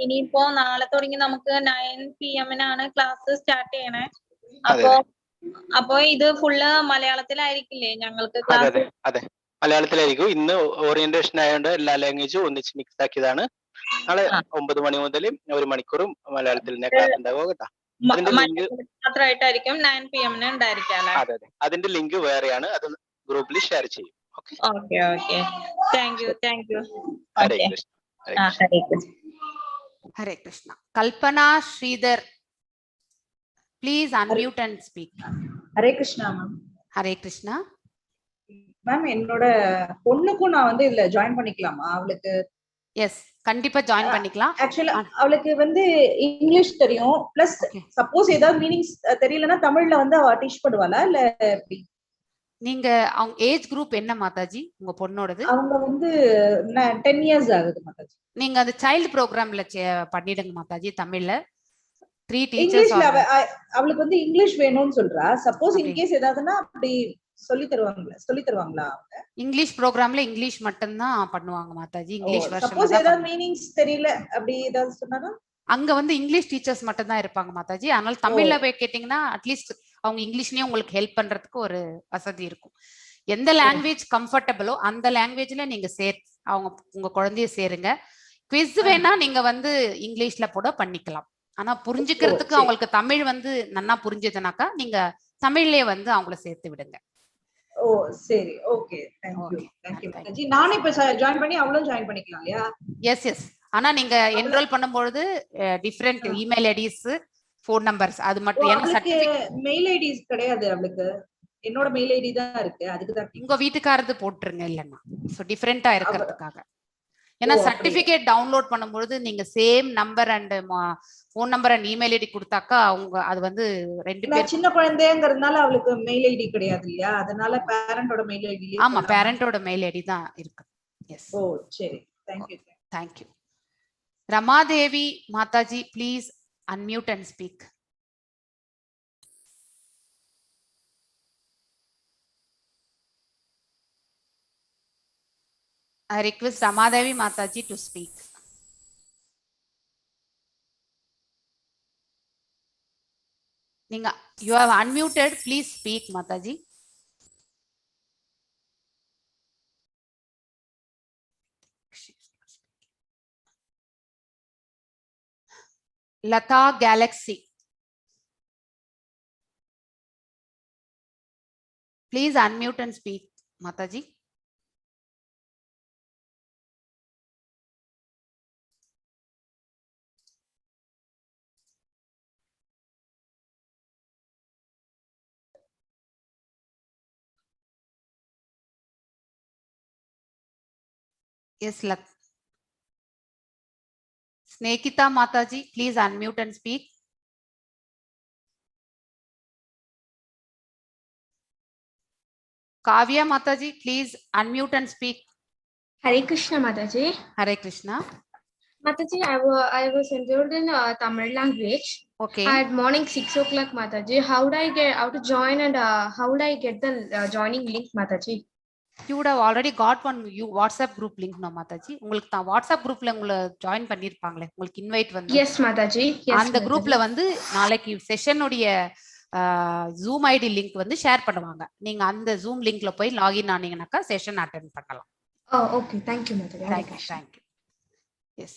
ഇനിയിപ്പോ നാളെ തുടങ്ങി നമുക്ക് 9 PM ക്ലാസ് സ്റ്റാർട്ട് ചെയ്യണേ. അപ്പൊ ഇത് ഫുള്ള് മലയാളത്തിലായിരിക്കില്ലേ ഞങ്ങൾക്ക് ക്ലാസ്? അതെ, മലയാളത്തിലായിരിക്കും. ഇന്ന് ഓറിയന്റേഷൻ ആയതുകൊണ്ട് എല്ലാ ലാംഗ്വേജും ഒന്നിച്ച് മിക്സ് ആക്കിയതാണ്. നാളെ 9 മണി മുതൽ 1 മണിക്കൂറും മലയാളത്തിൽ തന്നെ ക്ലാസ് ഉണ്ടാവുക കേട്ടോ. മാത്രമായിട്ടായിരിക്കും 9 PM ഉണ്ടായിരിക്കാം. അതെ, അതിന്റെ ലിങ്ക് വേറെയാണ്, അത് ഗ്രൂപ്പിൽ ഷെയർ ചെയ്യും. Okay. Thank you. Hare Krishna. Hare Krishna. Kalpana Sridhar, please unmute and speak. Hare Krishna ma'am. Hare Krishna. Ma'am, என்னோட பொண்ணுக்கும் நான் வந்து இதுல ஜாயின் பண்ணிக்கலாமா? அவளுக்கு எஸ், கண்டிப்பா ஜாயின் பண்ணிக்கலாம். ஆக்சுவலா அவளுக்கு வந்து இங்கிலீஷ் தெரியும், பிளஸ் சப்போஸ் ஏதாவது மீனிங்ஸ் தெரியலன்னா தமிழ்ல வந்து அவ டீச் பண்ணுவாளா இல்ல எப்படி? நீங்க அவங்க ஏஜ் குரூப் என்ன மாதாஜி உங்க பொண்ணோடது? அவங்க வந்து 10 years ஆகுது மாதாஜி. நீங்க அந்த சைல்ட் ப்ரோக்ராம்ல பண்ணிடுங்க மாதாஜி. தமிழ்ல 3 டீச்சர்ஸ். அவளுக்கு வந்து இங்கிலீஷ் வேணும்னு சொல்றா. சப்போஸ் இன் கேஸ் ஏதாவதுன்னா அப்படி சொல்லி தருவாங்களா? இங்கிலீஷ் ப்ரோக்ராம்ல இங்கிலீஷ் மட்டும் தான் பண்ணுவாங்க மாதாஜி. English version. சப்போஸ் ஏதாவது மீனிங்ஸ் தெரியல அப்படி ஏதாவது சொன்னானா அங்க வந்து இங்கிலீஷ் டீச்சர்ஸ் மட்டும் தான் இருப்பாங்க மாதாஜி. அதனால தமிழ்ல போய் கேட்டீங்கன்னா அட்லீஸ்ட் அவங்க இங்கிலீஷ்லயே உங்களுக்கு ஹெல்ப் பண்றதுக்கு ஒரு வசதி இருக்கும். எந்த லாங்குவேஜ் கம்ஃபர்டபிளோ அந்த லாங்குவேஜ்ல நீங்க அவங்க உங்க குழந்தைய சேருங்க. குவிஸ் வேணா நீங்க வந்து இங்கிலீஷ்ல கூட பண்ணிக்கலாம். ஆனா புரிஞ்சுக்கிறதுக்கு அவங்களுக்கு தமிழ் வந்து நன்னா புரிஞ்சதுனாக்கா நீங்க தமிழ்லயே வந்து அவங்கள சேர்த்து விடுங்க. ஓ சரி, ஓகே, தேங்க் யூ மாதாஜி. நானே இப்ப ஜாயின் பண்ணி அவளும் ஜாயின் பண்ணிக்கலாம் இல்லையா? எஸ். ஆனா நீங்க என்ரோல் பண்ணும்போது different email IDs, phone numbers அது மட்டும். ஏன்னா சர்டிபிகேட் மெயில் ஐடிஸ் கிடையாது அவளுக்கு. என்னோட மெயில் ஐடி தான் இருக்கு. அதுக்கு தான் உங்க வீட்டுக்காரது போட்டுருங்க இல்லன்னா. சோ டிஃபரண்டா இருக்கிறதுக்காக. ஏன்னா சர்டிபிகேட் டவுன்லோட் பண்ணும்போது நீங்க same number and phone number and email ID கொடுத்தாக்கா அவங்க அது வந்து ரெண்டு பேர் சின்ன குழந்தைங்கிறதுனால அவளுக்கு மெயில் ஐடி கிடையாது இல்லையா? அதனால பேரண்டோட மெயில் ஐடி. ஆமா, பேரண்டோட மெயில் ஐடி தான் இருக்கு. எஸ். ஓ சரி, thank you. Ramadevi Mataji, please unmute and speak. I request Ramadevi Mataji to speak. You have unmuted. Please speak, Mataji. Lata Galaxy. Please unmute and speak, Mataji. Yes, Snekita Mataji, please unmute and speak. Kavya Mataji, please unmute and speak. Hare Krishna Mataji. Hare Krishna. Mataji, I was enrolled in Tamil language. Okay. At morning 6 o'clock, Mataji. How to join and how would I get the joining link, Mataji? You would have already got one WhatsApp group link, no Mataji. உங்களுக்கு தான் WhatsApp groupல உங்களை join பண்ணிருப்பாங்களே, உங்களுக்கு invite வந்து. Yes Mataji. Yes. அந்த குரூப்ல வந்து நாளைக்கு செஷனுடைய Zoom ID link வந்து ஷேர் பண்ணுவாங்க. நீங்க அந்த Zoom லிங்க்ல போய் லாகின் ஆனீங்கனாக்கா செஷன் அட்டெண்ட் பண்ணலாம். Oh okay, thank you Mataji. Thank you. Yes.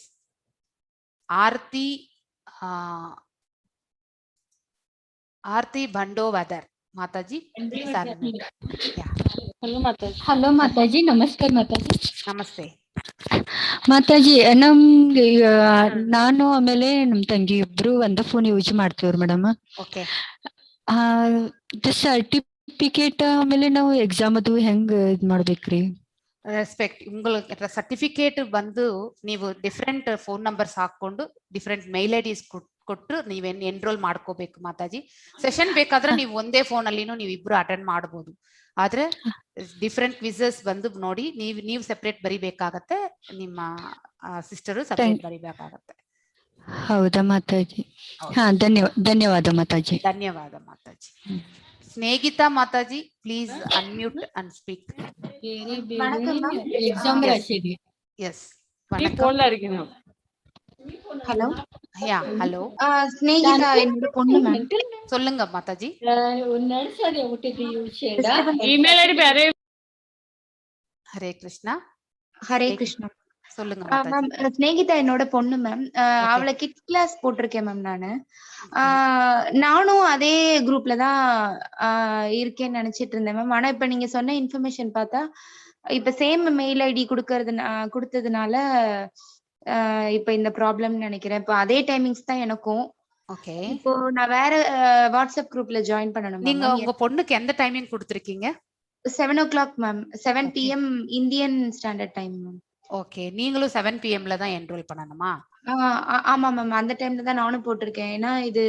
Aarti Bandovadar Mataji, please unmute. Yeah. Hello Mataji. Namaskar Mataji. Namaste. Mataji ನಾನು ಆಮೇಲೆ ನಮ್ ತಂಗಿ ಇಬ್ರು ಒಂದ ಫೋನ್ ಯೂಸ್ ಮಾಡ್ತೀವ್ರಿ ಮೇಡಮ್. ಓಕೆ. ಸರ್ಟಿಫಿಕೇಟ್ ಆಮೇಲೆ ನಾವು ಎಕ್ಸಾಮ್ ಅದು ಹೆಂಗ್ ಇದ್ ಮಾಡ್ಬೇಕ್ರಿ? ರೆಸ್ಪೆಕ್ಟ್ ಸರ್ಟಿಫಿಕೇಟ್ ಬಂದು ನೀವು ಡಿಫ್ರೆಂಟ್ ಫೋನ್ ನಂಬರ್ಸ್ ಹಾಕೊಂಡು ಡಿಫ್ರೆಂಟ್ ಮೇಲ್ ಐಡಿಸ್ ಕೊಟ್ಟು ನೀವೇನು ಎನ್ರೋಲ್ ಮಾಡ್ಕೋಬೇಕು ಮಾತಾಜಿ. ಸೆಷನ್ ಬೇಕಾದ್ರೆ ನೀವು ಒಂದೇ ಫೋನ್ ಅಲ್ಲಿನೂ ನೀವು ಇಬ್ರು ಅಟೆಂಡ್ ಮಾಡಬಹುದು. ಆದ್ರೆ ಡಿಫ್ರೆಂಟ್ ಕ್ವಿಸಸ್ ಬಂದು ನೋಡಿ ನೀವು ಸೆಪರೇಟ್ ಬರಿಬೇಕಾಗತ್ತೆ, ನಿಮ್ಮ ಸಿಸ್ಟರು ಸೆಪರೇಟ್ ಬರಿಬೇಕಾಗತ್ತೆ. ಹೌದಾ ಮಾತಾಜಿ? ಹಾ, ಧನ್ಯವಾದ ಮಾತಾಜಿ. ಧನ್ಯವಾದ Mataji. Snehitha Mataji, please unmute and speak. Yes, hello yeah hello Snehitha என்னோட பொண்ணு மேம். சொல்லுங்க மாதாஜி. இமெயில் ஐடி வேற. ஹரே கிருஷ்ணா. ஹரே கிருஷ்ணா. சொல்லுங்க மேம். ஸ்நேகிதா என்னோட பொண்ணு மேம். அவளை கிட்ஸ் கிளாஸ் போட்டிருக்கேன் மேம். நானும் அதே குரூப்ல தான் இருக்கேன்னு நினைச்சிட்டு இருந்தேன் மேம். ஆனா இப்ப நீங்க சொன்ன இன்ஃபர்மேஷன் பார்த்தா இப்ப சேம் மெயில் ஐடி கொடுத்ததுனால இப்ப இந்த ப்ராப்ளம் நினைக்கிறேன். இப்போ அதே டைமிங்ஸ் தான் எனக்கும். ஓகே, இப்போ நான் வேற வாட்ஸ்அப் குரூப்ல ஜாயின் பண்ணணும். நீங்க உங்க பொண்ணுக்கு எந்த டைமிங் கொடுத்திருக்கீங்க? 7 o'clock ma'am. 7 PM Indian standard time ma'am. Okay, நீங்களும் 7 PM தான் என்ரோல் பண்ணணுமா? ஆமா மேம், அந்த டைம்ல தான் நானும் போட்டிருக்கேன். ஏன்னா இது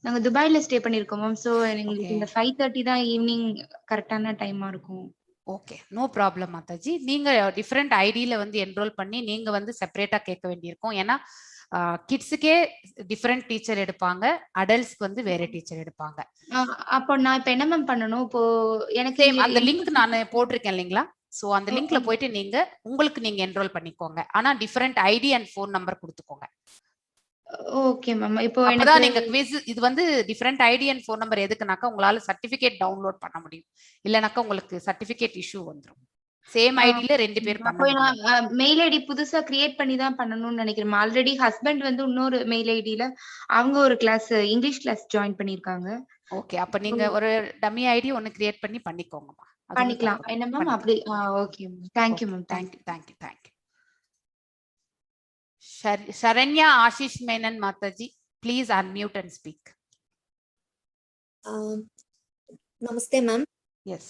நாங்க துபாயில ஸ்டே பண்ணிருக்கோம் மேம். சோ எங்களுக்கு இந்த 5:30 தான் ஈவினிங் கரெக்டான டைமா இருக்கும். Okay, no problem Mataji. நீங்க டிஃப்ரெண்ட் ஐடியில வந்து என்ரோல் பண்ணி நீங்க வந்து செப்பரேட்டா கேட்க வேண்டியிருக்கும். ஏன்னா கிட்ஸுக்கே டிஃப்ரெண்ட் டீச்சர் எடுப்பாங்க, அடல்ட்ஸ்க்கு வந்து வேற டீச்சர் எடுப்பாங்க. அப்போ நான் இப்ப என்ன மேம் பண்ணணும்? இப்போ எனக்கு அந்த லிங்க் நான் போட்டிருக்கேன் இல்லைங்களா? சோ அந்த லிங்க்ல போயிட்டு நீங்க என்ரோல் பண்ணிக்கோங்க. ஆனா different ID and phone number கொடுத்துக்கோங்க. Okay ma'am. இப்போ அப்பதான் நீங்க குவிஸ் இது வந்து different ID and phone number எதுக்குனாக்கா உங்களால சர்டிபிகேட் டவுன்லோட் பண்ண முடியும். இல்லனாக்கா உங்களுக்கு சர்டிபிகேட் இஷ்யூ வந்துரும். சேம் ஐடில ரெண்டு பேர் பண்ண முடியும். நான் மெயில் ஐடி புதுசா கிரியேட் பண்ணி தான் பண்ணணும்னு நினைக்கிறேன். ஆல்ரெடி ஹஸ்பண்ட் வந்து இன்னொரு மெயில் ஐடில அவங்க ஒரு கிளாஸ் இங்கிலீஷ் கிளாஸ் ஜாயின் பண்ணிருக்காங்க. ஓகே, அப்ப நீங்க ஒரு டம்மி ஐடி ஒன்னு கிரியேட் பண்ணி பண்ணிக்கோங்கம்மா. பண்ணிக்கலாம் என்ன மேம்? அப்படி okay ma'am. Thank you ma'am. Thank you. Sharanya Ashish Menon Mataji, please unmute and speak. Namaste ma'am. Yes.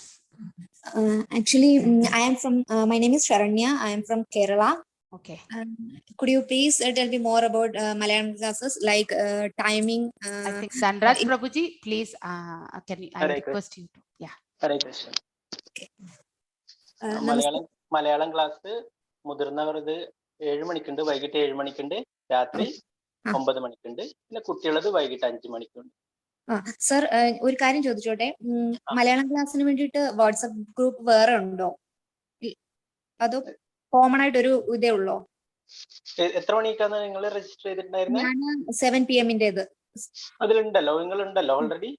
Actually, I am from, my name is Sharanya. I am from Kerala. Okay. Could you please tell me more about Malayalam classes, like timing? I think Sanraj Prabhuji, please, I request you to. Yeah. Hare Krishna. Okay. Malayalam class മുതിർന്നവർക്ക് 7 മണിക്കുണ്ട്, വൈകിട്ട് 7 മണിക്കുണ്ട്, രാത്രി 9 മണിക്കുണ്ട്, പിന്നെ കുട്ടികളത് വൈകിട്ട് 5 മണിക്കുണ്ട്. Sir, ഒരു കാര്യം ചോദിച്ചോട്ടെ, മലയാളം ക്ലാസ്സിന് വേണ്ടിയിട്ട് വാട്സ്ആപ്പ് ഗ്രൂപ്പ് വേറെ ഉണ്ടോ? അതോ കോമൺ ആയിട്ട് ഒരു ഇതേ ഉള്ളോ? എത്ര മണിക്കാണ് നിങ്ങൾ രജിസ്റ്റർ ചെയ്തിട്ടുണ്ടായിരുന്നത്? ഞാൻ 7 PM-ന്റേത്. അതിലുണ്ടല്ലോ, നിങ്ങളുണ്ടല്ലോ, ഓൾറെഡി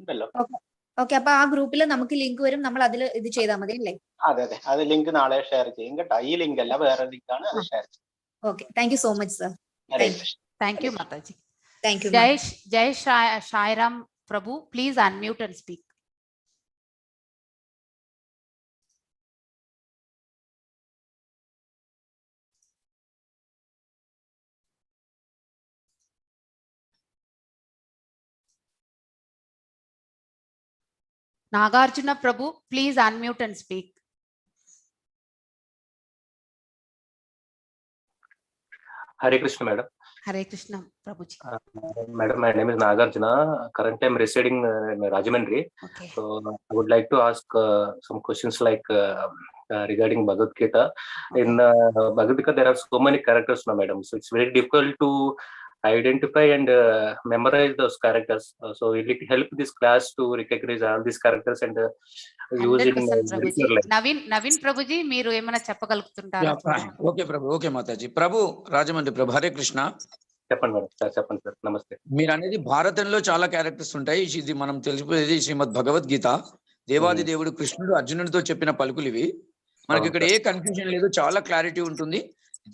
ഉണ്ടല്ലോ. ഓക്കെ, അപ്പൊ ആ ഗ്രൂപ്പിൽ നമുക്ക് ലിങ്ക് വരും, നമ്മൾ അതിൽ ഇത് ചെയ്താൽ മതി അല്ലേ? അതെ, അത് ലിങ്ക് നാളെ ഷെയർ ചെയ്യും കേട്ടോ. ഈ ലിങ്ക് അല്ല, വേറെ ലിങ്ക് ആണ്, അത് ഷെയർ ചെയ്യും. Okay, thank you so much sir. Thank you Mataji. Thank you. Jai Shairam Prabhu, please unmute and speak. Nagarjuna Prabhu, please unmute and speak. Hare Krishna, madam. Hare Krishna, Prabhuji. Madam, my name is Nagarjuna. Currently, I'm residing in Rajahmundry. Okay. So, I would like to ask some questions like regarding Bhagavad Gita. In Bhagavad Gita, there are so many characters now, madam. So, it's very difficult to identify and memorize those characters. So, will it help this class to recognize all these characters and use in Prabhuji. Naveen Prabhuji, మీరు ఏమైనా చెప్పగలుగుతుంటారా? Okay ప్రభు. Okay Mataji. ప్రభు రాజమండ్రి ప్రభు. హరే కృష్ణ. చెప్పండి madam. చెప్పండి sir. నమస్తే. మీరు అనేది భారతంలో చాలా characters ఉంటాయి. ఇది మనం తెలిసిపోయేది శ్రీమద్ భగవద్గీత. దేవాది దేవుడు కృష్ణుడు అర్జునుడితో చెప్పిన పలుకులు ఇవి. మనకి ఇక్కడ ఏ కన్ఫ్యూజన్ లేదు, చాలా క్లారిటీ ఉంటుంది.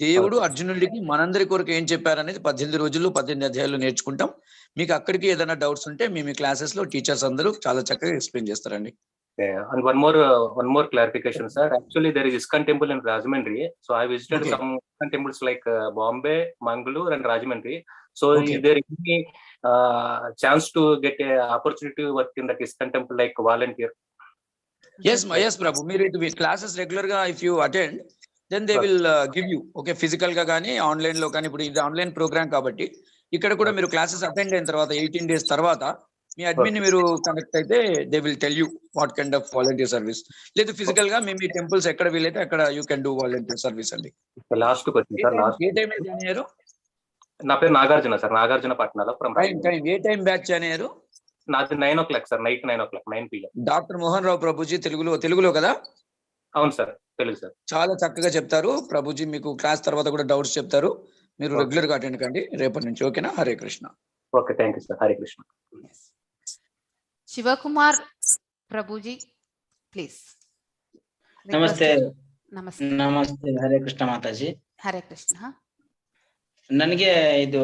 దేవుడు అర్జునుడికి మనందరి కొరకు ఏం చెప్పారనేది 18 రోజుల్లో 18 అధ్యాయాలు నేర్చుకుంటాం. మీకు అక్కడికి ఏదైనా డౌట్స్ ఉంటే మీ క్లాసెస్ లో టీచర్స్ అందరూ చాలా చక్కగా ఎక్స్ప్లెయిన్ చేస్తారండి. And one more clarification, sir. Actually, there is ISKCON temple in Rajahmundry. So I visited some ISKCON temples like Bombay, Mangalore, and Rajahmundry. So is there any chance to get an opportunity to work in the ISKCON temple like volunteer? Yes, Prabhu. మీరు classes regular గా if you attend then they will give you, okay, physical ga gaani online lo gaani. Ipudu idi online program kabatti ఇక్కడ కూడా మీరు classes attend అయిన తర్వాత 18 days తర్వాత మీ admin ని మీరు కనెక్ట్ అయితే they will tell you what kind of volunteer service. లేదు ఫిజికల్ గా మీ టెంపుల్స్ ఎక్కడ వీలైతే అక్కడ you can do volunteer service అండి. లాస్ట్ క్వశ్చన్ సార్, లాస్ట్ ఏ టైం జాయిన్ అయ్యారు? నా పేరు నాగార్జున సార్, నాగార్జున పట్నాలో ఫ్రమ్ ఏ టైం బ్యాచ్ జాయిన్ అయ్యారు? నాది 9 o'clock sir, night 9 o'clock 9 PM. Doctor Mohan Rao Prabhuji తెలుగులో కదా? అవును సార్, తెలుగు సార్. చాలా చక్కగా చెప్తారు ప్రభుజీ, మీకు క్లాస్ తర్వాత కూడా డౌట్స్ చెప్తారు. మీరు రెగ్యులర్ గా అటెండ్ కండి రేపటి నుంచి, ఓకేనా? Hare Krishna. Okay, thank you sir. Hare Krishna. Shivakumar Prabhuji please. ನಮಸ್ತೆ. ನಮಸ್ತೆ. ನಮಸ್ತೆ. ಹರೇ ಕೃಷ್ಣ ಮಾತಾಜಿ. ಹರೇ ಕೃಷ್ಣ. ನನಗೆ ಇದು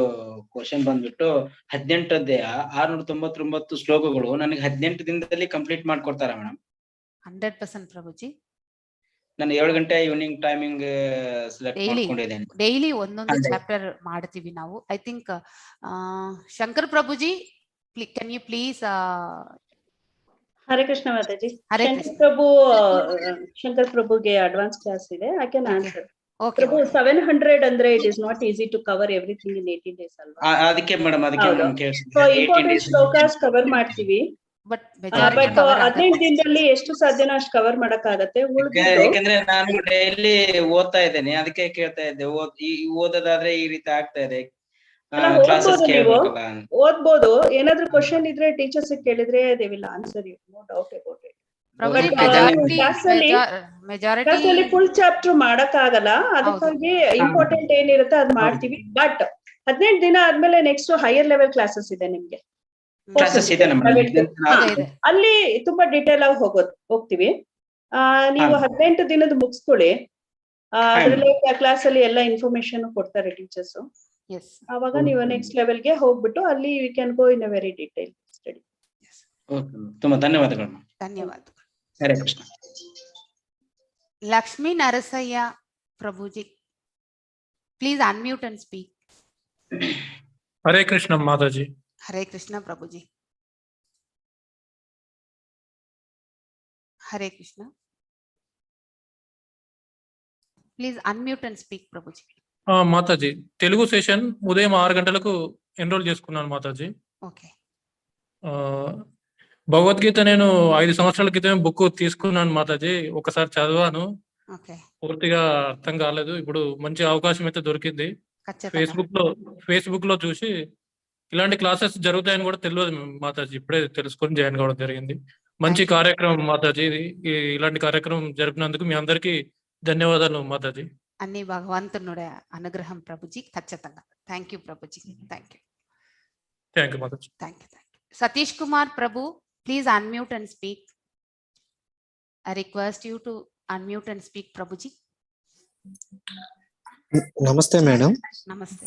ಕ್ವಶನ್ ಬಂದ್ಬಿಟ್ಟು 18 ಅಧ್ಯಾಯ 699 ಶ್ಲೋಕಗಳು ನನಗೆ 18 ದಿನದಲ್ಲಿ ಕಂಪ್ಲೀಟ್ ಮಾಡ್ಕೊಡ್ತಾರಾ ಮೇಡಮ್? 100% ಪ್ರಭುಜಿ. ನಾನು 7 ಗಂಟೆ ಈವ್ನಿಂಗ್ ಟೈಮಿಂಗ್ ಸೆಲೆಕ್ಟ್ ಮಾಡ್ಕೊಂಡಿದ್ದೇನೆ. ಡೈಲಿ ಒಂದೊಂದು ಚಾಪ್ಟರ್ ಮಾಡ್ತೀವಿ ನಾವು. I think Shankar Prabhuji, can you please Hare Krishna Mataji. Hare Shankar ಪ್ರಭುಗೆ ಅಡ್ವಾನ್ಸ್ ಕ್ಲಾಸ್ ಇದೆ. I can answer. ಪ್ರಭು 700 ಅಂದ್ರೆ it is not easy to cover everything in 18 days ಅಲ್ವಾ? ಅದಕ್ಕೆ ಮೇಡಮ್, ಅದಕ್ಕೆ ನಾನು ಕೇಳ್ತೀನಿ. ಸೊ ಇಂಪಾರ್ಟೆಂಟ್ ಶ್ಲೋಕಾಸ್ ಕವರ್ ಮಾಡ್ತೀವಿ, ಬಟ್ 15 ದಿನದಲ್ಲಿ ಎಷ್ಟು ಸಾಧ್ಯನೋ ಅಷ್ಟು ಕವರ್ ಮಾಡಕ್ಕಾಗತ್ತೆ. ಯಾಕಂದ್ರೆ ನಾನು ಡೈಲಿ ಓದ್ತಾ ಇದ್ದೇನೆ, ಅದಕ್ಕೆ ಕೇಳ್ತಾ ಇದ್ದೆ. ಓದೋದಾದ್ರೆ ಈ ರೀತಿ ಆಗ್ತಾ ಇದೆ. ಓದ್ಬೋದು. ಏನಾದ್ರೂ ಕ್ವಶನ್ ಇದ್ರೆ ಟೀಚರ್ಸ್ ಕೇಳಿದ್ರೆ they will answer you, no doubt about it. ಕ್ಲಾಸಲ್ಲಿ ಫುಲ್ ಚಾಪ್ಟರ್ ಮಾಡಕ್ ಆಗಲ್ಲ, ಅದಕ್ಕಾಗಿ ಇಂಪಾರ್ಟೆಂಟ್ ಏನಿರುತ್ತೆ ಅದ್ ಮಾಡ್ತೀವಿ. ಬಟ್ 18 ದಿನ ಆದ್ಮೇಲೆ ನೆಕ್ಸ್ಟ್ ಹೈಯರ್ ಲೆವೆಲ್ ಕ್ಲಾಸಸ್ ಇದೆ ನಿಮ್ಗೆ. ಅಲ್ಲಿ ತುಂಬಾ ಡೀಟೇಲ್ ಆಗಿ ಹೋಗ್ತೀವಿ. ನೀವು 18 ದಿನದ ಮುಗಿಸ್ಕೊಳ್ಳಿ. ಅದ್ರಲ್ಲಿ ಕ್ಲಾಸ್ ಅಲ್ಲಿ ಎಲ್ಲ ಇನ್ಫಾರ್ಮೇಶನ್ ಕೊಡ್ತಾರೆ ಟೀಚರ್ಸ್. ಅವಾಗ ನೀವು ನೆಕ್ಸ್ಟ್ ಲೆವೆಲ್ಗೆ ಹೋಗ್ಬಿಟ್ಟು ಅಲ್ಲಿ you can go in a very detail study. ತುಂಬಾ ಧನ್ಯವಾದಗಳು. ಧನ್ಯವಾದ. Hare Krishna. Lakshmi Narasayya Prabhuji, please unmute and speak. Hare Krishna Mataji. Hare Krishna Prabhuji. Hare Krishna. Please unmute and speak Prabhuji. Mataji, Telugu session ఉదయం 6 గంటలకు ఎన్రోల్ చేసుకున్నాను మాతాజీ. ఓకే. భగవద్గీత నేను 5 సంవత్సరాల క్రితం బుక్ తీసుకున్నాను మాతాజీ. ఒకసారి చదివాను, పూర్తిగా అర్థం కాలేదు. ఇప్పుడు మంచి అవకాశం అయితే దొరికింది. ఫేస్బుక్ లో చూసి ఇలాంటి క్లాసెస్ జరుగుతాయని కూడా తెలియదు మాతాజీ. ఇప్పుడే తెలుసుకొని జాయిన్ కావడం జరిగింది. మంచి కార్యక్రమం మాతాజీ. ఇలాంటి కార్యక్రమం జరిపినందుకు మీ అందరికీ ధన్యవాదాలు మాతాజీ. అన్ని భగవంతునుడి అనుగ్రహం ప్రభుజీ, ఖచ్చితంగా. Thank you Prabhuji. Thank you. Thank you Mataji. Thank you. Satish Kumar Prabhu, please unmute and speak. I request you to unmute and speak Prabhuji. నమస్తే మేడం. నమస్తే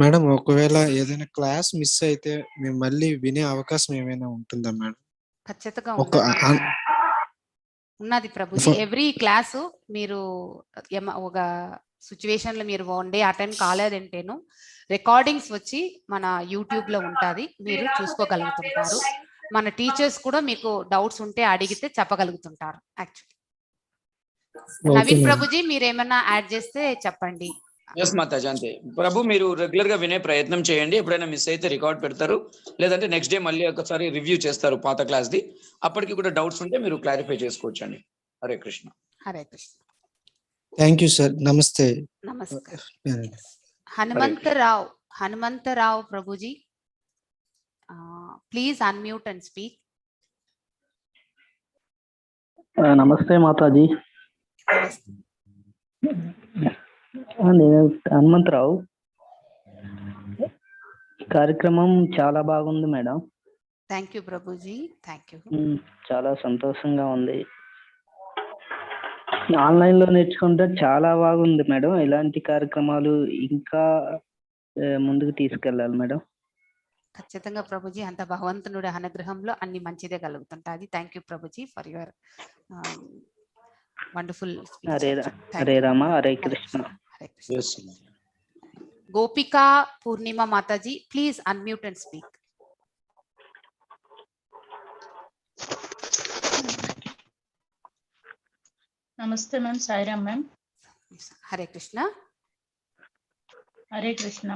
మేడం, ఒకవేళ ఏదైనా క్లాస్ మిస్ అయితే మేము మళ్ళీ వినే అవకాశం ఏమైనా ఉంటుందా మేడం? ఖచ్చితంగా ఉన్నది ప్రభుజీ. ఎవ్రీ క్లాసు మీరు ఒక సిచ్యువేషన్ లో మీరు 1 day అటెండ్ కాలేదంటేను రికార్డింగ్స్ వచ్చి మన యూట్యూబ్ లో ఉంటుంది, మీరు చూసుకోగలుగుతుంటారు. మన టీచర్స్ కూడా మీకు డౌట్స్ ఉంటే అడిగితే చెప్పగలుగుతుంటారు. యాక్చువల్లీ నవీన్ ప్రభుజీ, మీరు ఏమైనా యాడ్ చేస్తే చెప్పండి. ఎస్ మాతాజీ, అంతే ప్రభు. మీరు రెగ్యులర్ గా వినే ప్రయత్నం చేయండి. ఎప్పుడైనా మిస్ అయితే రికార్డ్ పెడతారు, లేదంటే నెక్స్ట్ డే మళ్ళీ ఒకసారి రివ్యూ చేస్తారు పాత క్లాస్ ది. అప్పటికి కూడా డౌట్స్ ఉంటే మీరు క్లారిఫై చేసుకోవచ్చండి. Hare Krishna. Hare Krishna. Thank you sir. నమస్తే. నమస్కారం. Hanumantharao Prabhuji, please unmute and speak. నమస్తే మాతాజీ. నేను హనుమంతరావు. కార్యక్రమం చాలా బాగుంది madam. Thank you Prabhuji. Thank you. చాలా సంతోషంగా ఉంది. ఆన్లైన్ లో నేర్చుకుంటే చాలా బాగుంది మేడం. ఇలాంటి కార్యక్రమాలు ఇంకా ముందుకు తీసుకెళ్ళాలి మేడం. ఖచ్చితంగా ప్రభుజీ, అంత భగవంతునుడి అనుగ్రహంలో అన్ని మంచిదే కలుగుతుంటుంది. Thank you Prabhuji for your wonderful speech. Hare Rama. Hare Krishna. Gopika Purnima Mataji, please unmute and speak. నమస్తే ma'am. Sairam ma'am. Hare Krishna. Hare Krishna.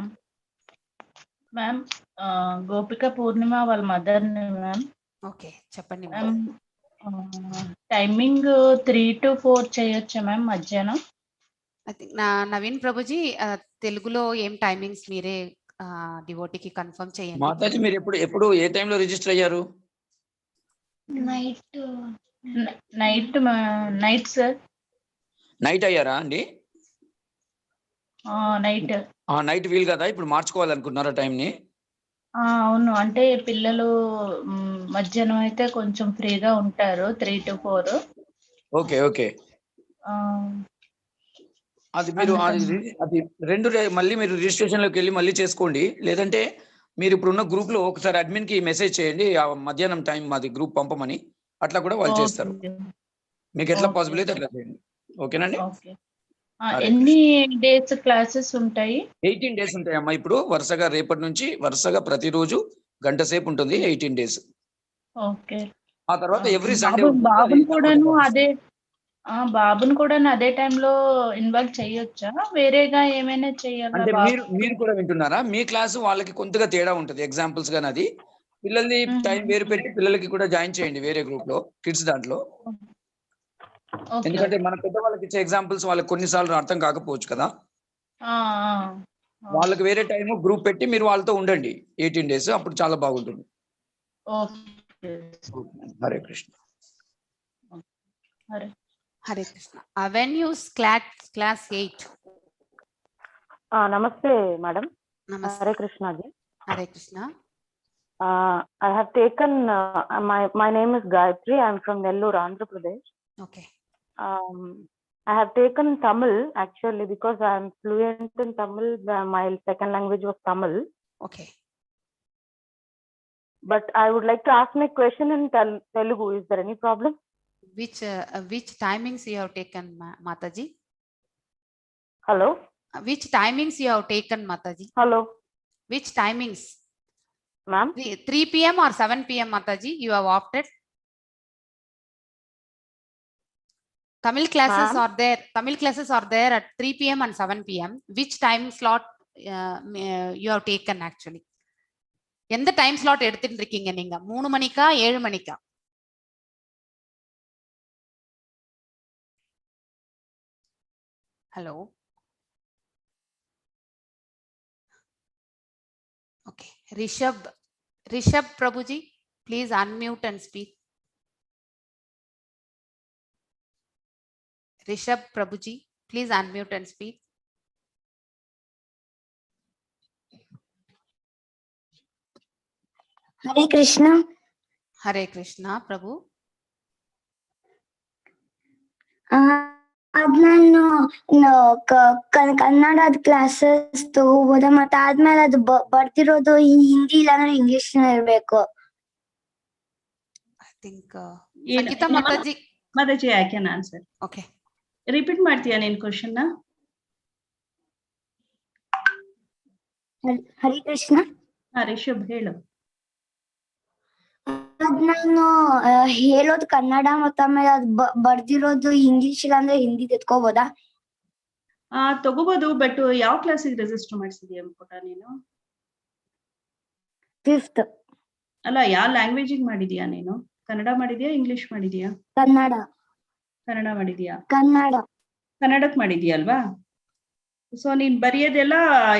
Ma'am Gopika Purnima వాళ్ళ మదర్ ని మ్యామ్. ఓకే చెప్పండి మ్యామ్ టైమింగ్ 3 to 4 చేయొచ్చా మ్యామ్ మధ్యాహ్నం? ఐ థింక్ నవీన్ ప్రభుజీ తెలుగులో ఏం టైమింగ్స్ మీరే డివోటీకి కన్ఫర్మ్ చేయండి. మాతాజీ మీరు ఎప్పుడు ఏ టైంలో రిజిస్టర్ అయ్యారు? Night sir. నైట్ అయ్యారా అండి? నైట్ వీలు కదా, ఇప్పుడు మార్చుకోవాలనుకుంటున్నారా టైం ని? అవును, అంటే పిల్లలు మధ్యాహ్నం అయితే కొంచెం ఫ్రీగా ఉంటారు 3 to 4. ఓకే ఓకే, అది మీరు అది మళ్ళీ మీరు రిజిస్ట్రేషన్ లోకి వెళ్ళి మళ్ళీ చేసుకోండి. లేదంటే మీరు ఇప్పుడున్న గ్రూప్ లో ఒకసారి అడ్మిన్ కి మెసేజ్ చేయండి, ఆ మధ్యాహ్నం టైం మాది గ్రూప్ పంపమని. అట్లా కూడా వాళ్ళు చేస్తారు. మీకు ఎట్లా పాసిబుల్ అయితే అట్లా చేయండి. ఓకేనండి? ఎన్ని డేస్ క్లాసెస్ ఉంటాయి? 18 days ఉంటాయమ్మా. ఇప్పుడు వరుసగా రేపటి నుంచి వరుసగా ప్రతిరోజు గంట సేపు ఉంటుంది, 18 days. ఓకే. ఆ తర్వాత ఎవ్రీ సండే బాబుని కూడా అదే టైంలో ఇన్వాల్వ్ చేయొచ్చా? వేరేగా ఏమైనా చేయాలా? అంటే మీరు కూడా వింటున్నారా? మీ క్లాసు వాళ్ళకి కొంతగా తేడా ఉంటుంది. ఎగ్జాంపుల్స్ గాని అది పిల్లల్ని టైం వేరు పెట్టి పిల్లలకి కూడా జాయిన్ చేయండి వేరే గ్రూప్ లో, కిడ్స్ దాంట్లో. ఎందుకంటే మన పెద్దవాళ్ళకి ఇచ్చే ఎగ్జాంపుల్స్ వాళ్ళకి కొన్నిసార్లు అర్థం కాకపోవచ్చు కదా. వాళ్ళకి వేరే టైం గ్రూప్ పెట్టి మీరు వాళ్ళతో ఉండండి 18 days, అప్పుడు చాలా బాగుంటుంది. హరే కృష్ణ. హరే కృష్ణ. Avenues class 8. నమస్తే madam. Hare Krishna ji. Hare Krishna. I have taken my name is Gayatri. I am from Nellore, Andhra Pradesh. Okay. I have taken Tamil actually because I am fluent in Tamil. My second language was Tamil. Okay. But I would like to ask my question in Telugu. Is there any problem? Which timings you have taken, Mataji? Hello. Which timings you have taken, Mataji? Hello. Which timings? Ma'am. 3 p.m. or 7 p.m. Mataji? You have opted. Tamil classes are there. Tamil classes are there at 3 p.m. and 7 p.m. Which time slot you have taken actually? எந்த time slot எடுத்துட்டு இருக்கீங்க நீங்க? 3 மணிக்கா 7 மணிக்கா? Hello. Okay. Rishabh Prabhuji, please unmute and speak. Rishabh Prabhuji, please unmute and speak. Hare Krishna. Hare Krishna, Prabhu. Kannada classes ತಗೋಬೋದ? ಮತ್ತೆ ಆದ್ಮೇಲೆ ಅದು ಬರ್ತಿರೋದು ಹಿಂದಿ ಇಲ್ಲಾಂದ್ರೆ ಇಂಗ್ಲಿಷ್ ಇರ್ಬೇಕು? I think Sangeeta Mataji, I can answer. Okay. Repeat ಮಾಡ್ತೀಯಾ ನಿನ್ ಕ್ವೆಶ್ಚನ್ ನ? ಹರಿ ಕೃಷ್ಣ. ರಿಷಬ್ ಹೇಳು. ಅದ್ ನಾನು ಹೇಳೋದು ಕನ್ನಡ ಮತ್ತೆ ಆಮೇಲೆ ಅದು ಬರ್ದಿರೋದು ಇಂಗ್ಲಿಷ್ ಇಲ್ಲಾಂದ್ರೆ ಹಿಂದಿ ಎತ್ಕೋಬೋದಾ? ತಗೋಬಹುದು. ಬಟ್ ಯಾವ ಕ್ಲಾಸಿಗೆ ರಿಜಿಸ್ಟರ್ ಮಾಡಿಸಿದ್ಯಾ ಪುಟ ನೀನು? 5th. ಅಲ್ಲ, ಯಾವ ಲ್ಯಾಂಗ್ವೇಜಿಗೆ ಮಾಡಿದ್ಯಾ ನೀನು? ಕನ್ನಡ ಮಾಡಿದ್ಯಾ ಇಂಗ್ಲಿಷ್ ಮಾಡಿದ್ಯಾ? ಕನ್ನಡ ಮಾಡಿದ್ಯಾ? ಕನ್ನಡಕ್ಕೆ ಮಾಡಿದ್ಯಾ ಅಲ್ವಾ? ಸೊ ನೀನ್ ಬರೆಯೋದೆಲ್ಲ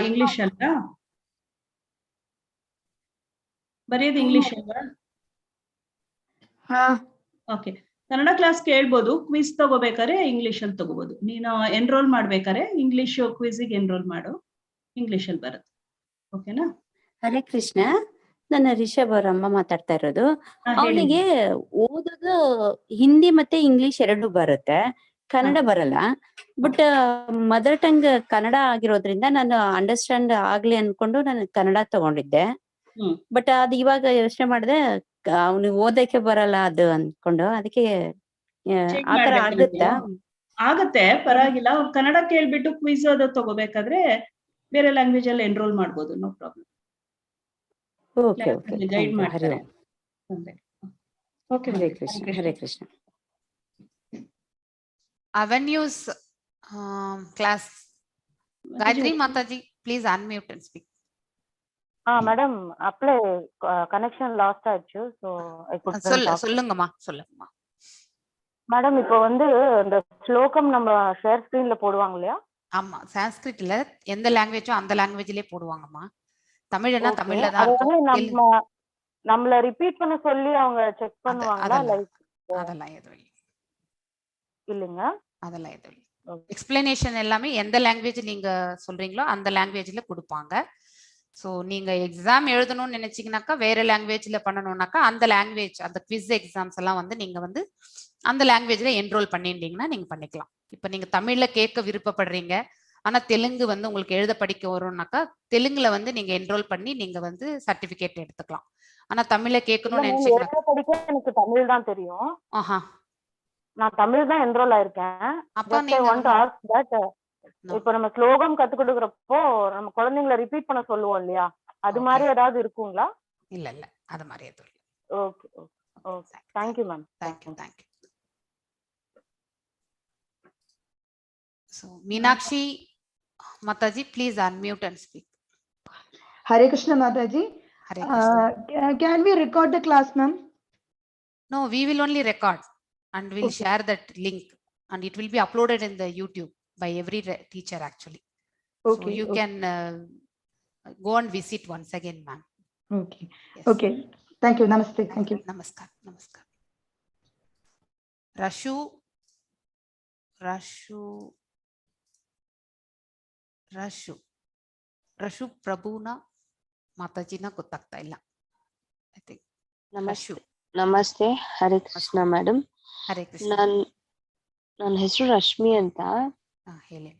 ಇಂಗ್ಲಿಷ್ ಅಲ್ವಾ? ಬರೆಯೋದು ಇಂಗ್ಲಿಷ್ ಅಲ್ವಾ? ಓಕೆ. ಕನ್ನಡ ಕ್ಲಾಸ್ ಕೇಳ್ಬೋದು. ಕ್ವಿಜ್ ತಗೋಬೇಕಾದ್ರೆ ಇಂಗ್ಲಿಷ್ ಅಲ್ಲಿ ತಗೋಬಹುದು. ನೀನು ಎನ್ರೋಲ್ ಮಾಡ್ಬೇಕಾದ್ರೆ ಇಂಗ್ಲಿಷ್ ಕ್ವಿಜಿಗೆ ಎನ್ರೋಲ್ ಮಾಡು, ಇಂಗ್ಲಿಷ್ ಅಲ್ಲಿ ಬರುತ್ತೆ. ಓಕೆನಾ? ಹರೇ ಕೃಷ್ಣ. ನನ್ನ ರಿಷಬ್ ಅವ್ರ ಅಮ್ಮ ಮಾತಾಡ್ತಾ ಇರೋದು. ಅವಳಿಗೆ ಓದೋದು ಹಿಂದಿ ಮತ್ತೆ ಇಂಗ್ಲಿಷ್ ಎರಡು ಬರುತ್ತೆ, ಕನ್ನಡ ಬರಲ್ಲ. ಬಟ್ ಮದರ್ ಟಂಗ್ ಕನ್ನಡ ಆಗಿರೋದ್ರಿಂದ ನಾನು ಅಂಡರ್ಸ್ಟ್ಯಾಂಡ್ ಆಗ್ಲಿ ಅನ್ಕೊಂಡು ನಾನು ಕನ್ನಡ ತಗೊಂಡಿದ್ದೆ. ಬಟ್ ಅದು ಇವಾಗ ಯೋಚನೆ ಮಾಡಿದೆ ಅವ್ನಿಗೆ ಓದಕ್ಕೆ ಬರಲ್ಲ ಅದು ಅನ್ಕೊಂಡು, ಅದಕ್ಕೆ ಆತರ ಆಗುತ್ತಾ? ಆಗತ್ತೆ, ಪರವಾಗಿಲ್ಲ. ಕನ್ನಡ ಕೇಳ್ಬಿಟ್ಟು ಕ್ವಿಜ್ ಅದು ತಗೋಬೇಕಾದ್ರೆ ಬೇರೆ ಲ್ಯಾಂಗ್ವೇಜ್ ಅಲ್ಲಿ ಎನ್ರೋಲ್ ಮಾಡ್ಬೋದು, no problem. Okay okay, guide ಮಾಡ್ತಾರೆ. Okay, Hare Krishna. Hare Krishna. Avenues class. Gayatri Mataji, please unmute and speak. Madam அப்ளை கனெக்ஷன் லாஸ்ட் ஆச்சு. ஸோ ஐ குட் சொல்லுங்கம்மா. மேடம் இப்போ வந்து இந்த ஸ்லோகம் நம்ம ஷேர் ஸ்கிரீன்ல போடுவாங்க இல்லையா? ஆமா, சான்ஸ்கிரிட்ல எந்த லாங்குவேஜோ அந்த லாங்குவேஜ்லயே போடுவாங்கம்மா. தமிழ்னா தமிழ்ல தான் இருக்கும். நம்மள ரிப்பீட் பண்ண சொல்லி அவங்க செக் பண்ணுவாங்களா? லைக் அதெல்லாம் எதுவும் இல்லைங்க. அதெல்லாம் எதுவும் இல்லை. எக்ஸ்பிளனேஷன் எல்லாமே எந்த லாங்குவேஜ் நீங்க சொல்றீங்களோ அந்த லாங்குவேஜ்ல கொடுப்பாங்க. ஸோ நீங்க எக்ஸாம் எழுதணும்னு நினைச்சீங்கன்னாக்கா வேற லாங்குவேஜ்ல பண்ணணும்னாக்கா அந்த லாங்குவேஜ் அந்த குவிஸ் எக்ஸாம்ஸ் எல்லாம் வந்து நீங்க வந்து அந்த லாங்குவேஜ்ல என்ரோல் பண்ணிட்டீங்கன்னா நீங்க பண்ணிக்கலாம். இப்ப நீங்க தமிழ்ல கேட்க விருப்பப்படுறீங்க, ஆனா தெலுங்கு வந்து உங்களுக்கு எழுத படிக்க வரும்னாக்கா தெலுங்குல வந்து நீங்க என்ரோல் பண்ணி நீங்க வந்து சர்டிபிகேட் எடுத்துக்கலாம். ஆனா தமிழ்ல கேட்கணும்னு நினைச்சீங்கன்னா படிக்க எனக்கு தமிழ் தான் தெரியும். ஆஹா, நான் தமிழ் தான் என்ரோல் ஆயிருக்கேன். அப்ப நீங்க இப்போ நம்ம ஸ்லோகம் கத்து கொடுக்கறப்போ நம்ம குழந்தைங்களை ரிப்பீட் பண்ண சொல்லுவோம் இல்லையா? அது மாதிரி ஏதாவது இருக்குங்களா? இல்ல அது மாதிரி எதுவும் இல்லை. Okay okay, thank you ma'am. Thank you. So Meenakshi Mataji, please unmute and speak. Hare Krishna Mataji. Hare Krishna. Can we record the class, ma'am? No, we will only record and we'll share that link and it will be uploaded in the YouTube by every teacher actually. Okay. So you can go and visit once again, ma'am. Okay. Yes. Okay. Thank you. Namaste. Thank you. Namaskar. Rashu Prabhuna Mataji na ಗೊತ್ತಾಗ್ತಾ ಇಲ್ಲ. I think. ನಮಸ್ತೆ. Hare Krishna madam. Hare Krishna. ನನ್ನ ಹೆಸರು ರಶ್ಮಿ ಅಂತ. ಹೇಳಿ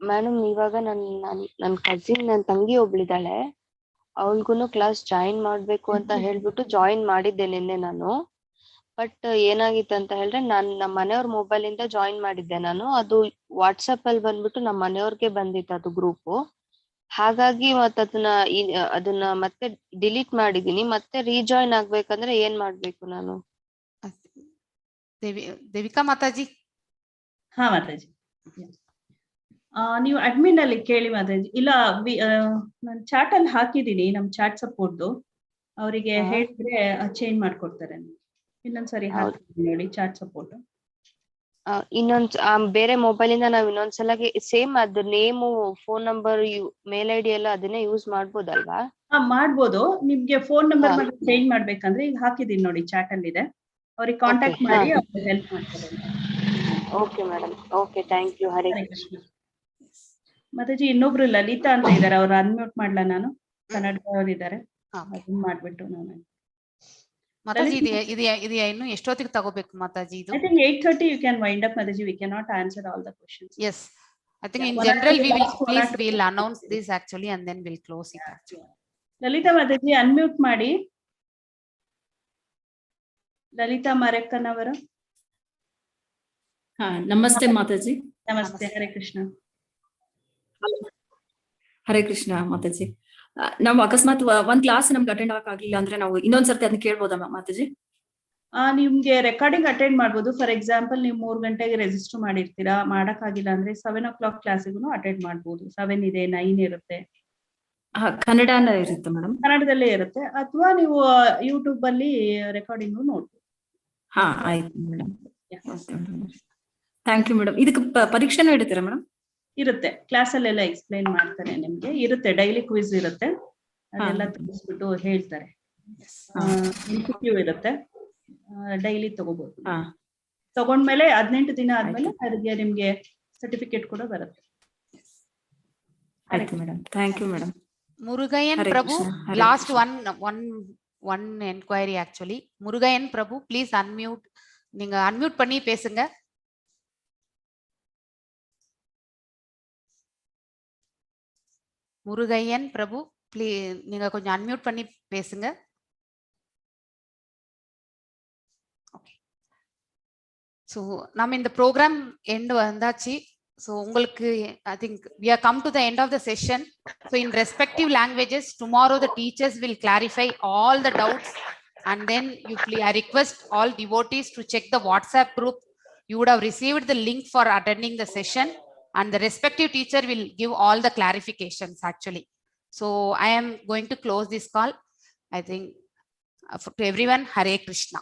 madam. ಇವಾಗ ನನ್ನ cousin, ನನ್ನ ತಂಗಿ ಒಬ್ಳಿದಾಳೆ, ಅವಳಿಗೂ ಕ್ಲಾಸ್ ಜಾಯಿನ್ ಮಾಡ್ಬೇಕು ಅಂತ ಹೇಳ್ಬಿಟ್ಟು ಜಾಯಿನ್ ಮಾಡಿದ್ದೆ ನಿನ್ನೆ ನಾನು. ಬಟ್ ಏನಾಗಿತ್ತು ಅಂತ ಹೇಳಿದ್ರೆ ನಮ್ಮ ಮನೆಯವ್ರ ಮೊಬೈಲ್ ಇಂದ ಜಾಯಿನ್ ಮಾಡಿದ್ದೆ ನಾನು. ಅದು ವಾಟ್ಸಪ್ ಅಲ್ಲಿ ಬಂದ್ಬಿಟ್ಟು ನಮ್ಮ ಮನೆಯವ್ರಿಗೆ ಬಂದಿತ್ತು ಅದು ಗ್ರೂಪ್. ಹಾಗಾಗಿ ಮತ್ತೆ ಅದನ್ನ ಮತ್ತೆ ಡಿಲೀಟ್ ಮಾಡಿದೀನಿ. ಮತ್ತೆ ರೀಜಾಯಿನ್ ಆಗ್ಬೇಕಂದ್ರೆ ಏನ್ ಮಾಡ್ಬೇಕು ನಾನು? ದೇವಿಕಾ ಮಾತಾಜಿ. ಹಾ ಮಾತಾಜಿ, ನೀವು ಅಡ್ಮಿನ್ ಅಲ್ಲಿ ಕೇಳಿ ಮಾತಾಜಿ. ಇಲ್ಲ, ನಾನು ಚಾಟ್ ಅಲ್ಲಿ ಹಾಕಿದೀನಿ, ನಮ್ ಚಾಟ್ ಸಪೋರ್ಟ್ ಅವರಿಗೆ ಹೇಳಿದ್ರೆ ಚೇಂಜ್ ಮಾಡ್ಕೊಡ್ತಾರೆ. ಇನ್ನೊಂದ್ಸರಿ ಹಾಕ್ತೀನಿ ನೋಡಿ ಚಾಟ್ ಸಪೋರ್ಟ್. ಬೇರೆ ಮೊಬೈಲ್ ಇಂದ ನಾವ್ ಇನ್ನೊಂದ್ಸಲ ಸೇಮ್ ಅದ್ರ name, phone number, mail ID ಎಲ್ಲ ಅದನ್ನೇ ಯೂಸ್ ಮಾಡ್ಬೋದಲ್ವಾ? ಮಾಡ್ಬೋದು. ನಿಮ್ಗೆ ಫೋನ್ ನಂಬರ್ ಚೇಂಜ್ ಮಾಡ್ಬೇಕಂದ್ರೆ ಈಗ ಹಾಕಿದೀನಿ ನೋಡಿ, ಚಾಟ್ ಅಲ್ಲಿ ಇದೆ, ಅವ್ರಿಗೆ ಕಾಂಟ್ಯಾಕ್ಟ್ ಮಾಡಿ ಅವ್ರಿಗೆ ಹೆಲ್ಪ್ ಮಾಡ್ತಾರೆ. Okay madam. Okay, thank you. Hare Krishna. Mataji, ಇನ್ನೊಬ್ರು ಲಲಿತಾ ಅಂತ ಇದಾರೆ, ಅವ್ರು ಅನ್ಮ್ಯೂಟ್ ಮಾಡ್ಲಾ? ನಾನು ಕನ್ನಡದವ್ರು ಇದಾರೆ, ಅದನ್ನ ಮಾಡ್ಬಿಟ್ಟು ನಾನು ಮಾತಾಜಿ ಇದು ಇನ್ನು ಎಷ್ಟೊತ್ತಿಗೆ ತಗೋಬೇಕು ಮಾತಾಜಿ? ಇದು I think 8:30 you can wind up, Mataji. We cannot answer all the questions. Yes, I think in general we'll announce this actually and then we'll close it actually. Lalita Mataji, unmute ಮಾಡಿ. ಲಲಿತಾ ಮರೆಕ್ಕನ್ ಅವರು. ನಮಸ್ತೆ ಮಾತಾಜಿ. ನಮಸ್ತೆ. ಹರೇ ಕೃಷ್ಣ. ಹರೇ ಕೃಷ್ಣ ಮಾತಾಜಿ. ನಾವು ಅಕಸ್ಮಾತ್ ಒಂದ್ class ನಮ್ಗೆ attend ಆಗಕ್ಕಾಗ್ಲಿಲ್ಲ ಅಂದ್ರೆ ನಾವು ಇನ್ನೊಂದ್ಸರ್ತಿ ಅದನ್ನ ಕೇಳ್ಬೋದಾ ಮಾತಾಜಿ? ನಿಮ್ಗೆ ರೆಕಾರ್ಡಿಂಗ್ ಅಟೆಂಡ್ ಮಾಡ್ಬೋದು. ಫಾರ್ ಎಕ್ಸಾಂಪಲ್, ನೀವು 3 ಗಂಟೆಗೆ ರಿಜಿಸ್ಟರ್ ಮಾಡಿರ್ತೀರಾ, ಮಾಡಕ್ಕಾಗಿಲ್ಲ ಅಂದ್ರೆ 7 o'clock ಕ್ಲಾಸಿಗೂ ಅಟೆಂಡ್ ಮಾಡ್ಬೋದು. 7 ಇದೆ, 9 ಇರುತ್ತೆ. ಕನ್ನಡ ಇರುತ್ತೆ ಮೇಡಮ್? ಕನ್ನಡದಲ್ಲೇ ಇರುತ್ತೆ. ಅಥವಾ ನೀವು ಯೂಟ್ಯೂಬ್ ಅಲ್ಲಿ ರೆಕಾರ್ಡಿಂಗ್ ನೋಡ್ಬೋದು. ಆಯ್ತು ಮೇಡಮ್. Thank you madam. ಇದಕ್ಕೆ ಪರೀಕ್ಷೆನೂ ಇಡ್ತೀರಾ ಮೇಡಮ್? ಇರುತ್ತೆ, ಕ್ಲಾಸ್ ಅಲ್ಲೆಲ್ಲ ಎಕ್ಸ್ಪ್ಲೈನ್ ಮಾಡ್ತಾರೆ ನಿಮ್ಗೆ. ಇರುತ್ತೆ, ಡೈಲಿ ಕ್ವಿಜ್ ಇರುತ್ತೆ, ಅದೆಲ್ಲ ತಿಳಿಸ್ಬಿಟ್ಟು ಹೇಳ್ತಾರೆ. MCQ ಇರುತ್ತೆ, ಡೈಲಿ ತಗೋಬಹುದು. ತಗೊಂಡ್ಮೇಲೆ 18 ದಿನ ಆದ್ಮೇಲೆ ಅದಕ್ಕೆ ನಿಮ್ಗೆ ಸರ್ಟಿಫಿಕೇಟ್ ಕೂಡ ಬರುತ್ತೆ. ಆಯ್ತು madam. Thank you madam. Murugaiyan Prabhu, last one enquiry actually. Murugaiyan Prabhu, please unmute. நீங்க unmute பண்ணி பேசுங்க. முருகையன் பிரபு, ப்ளீஸ் நீங்க கொஞ்சம் அன்மியூட் பண்ணி பேசுங்க. ஓகே, ஸோ நம்ம இந்த ப்ரோக்ராம் எண்ட் வந்தாச்சு. ஸோ உங்களுக்கு I think we are come to the end of the session. So in respective languages, tomorrow the teachers will clarify all the doubts and then I request all devotees to check the WhatsApp group. You would have received the link for attending the session and the respective teacher will give all the clarifications actually. So I am going to close this call. I think to everyone, Hare Krishna.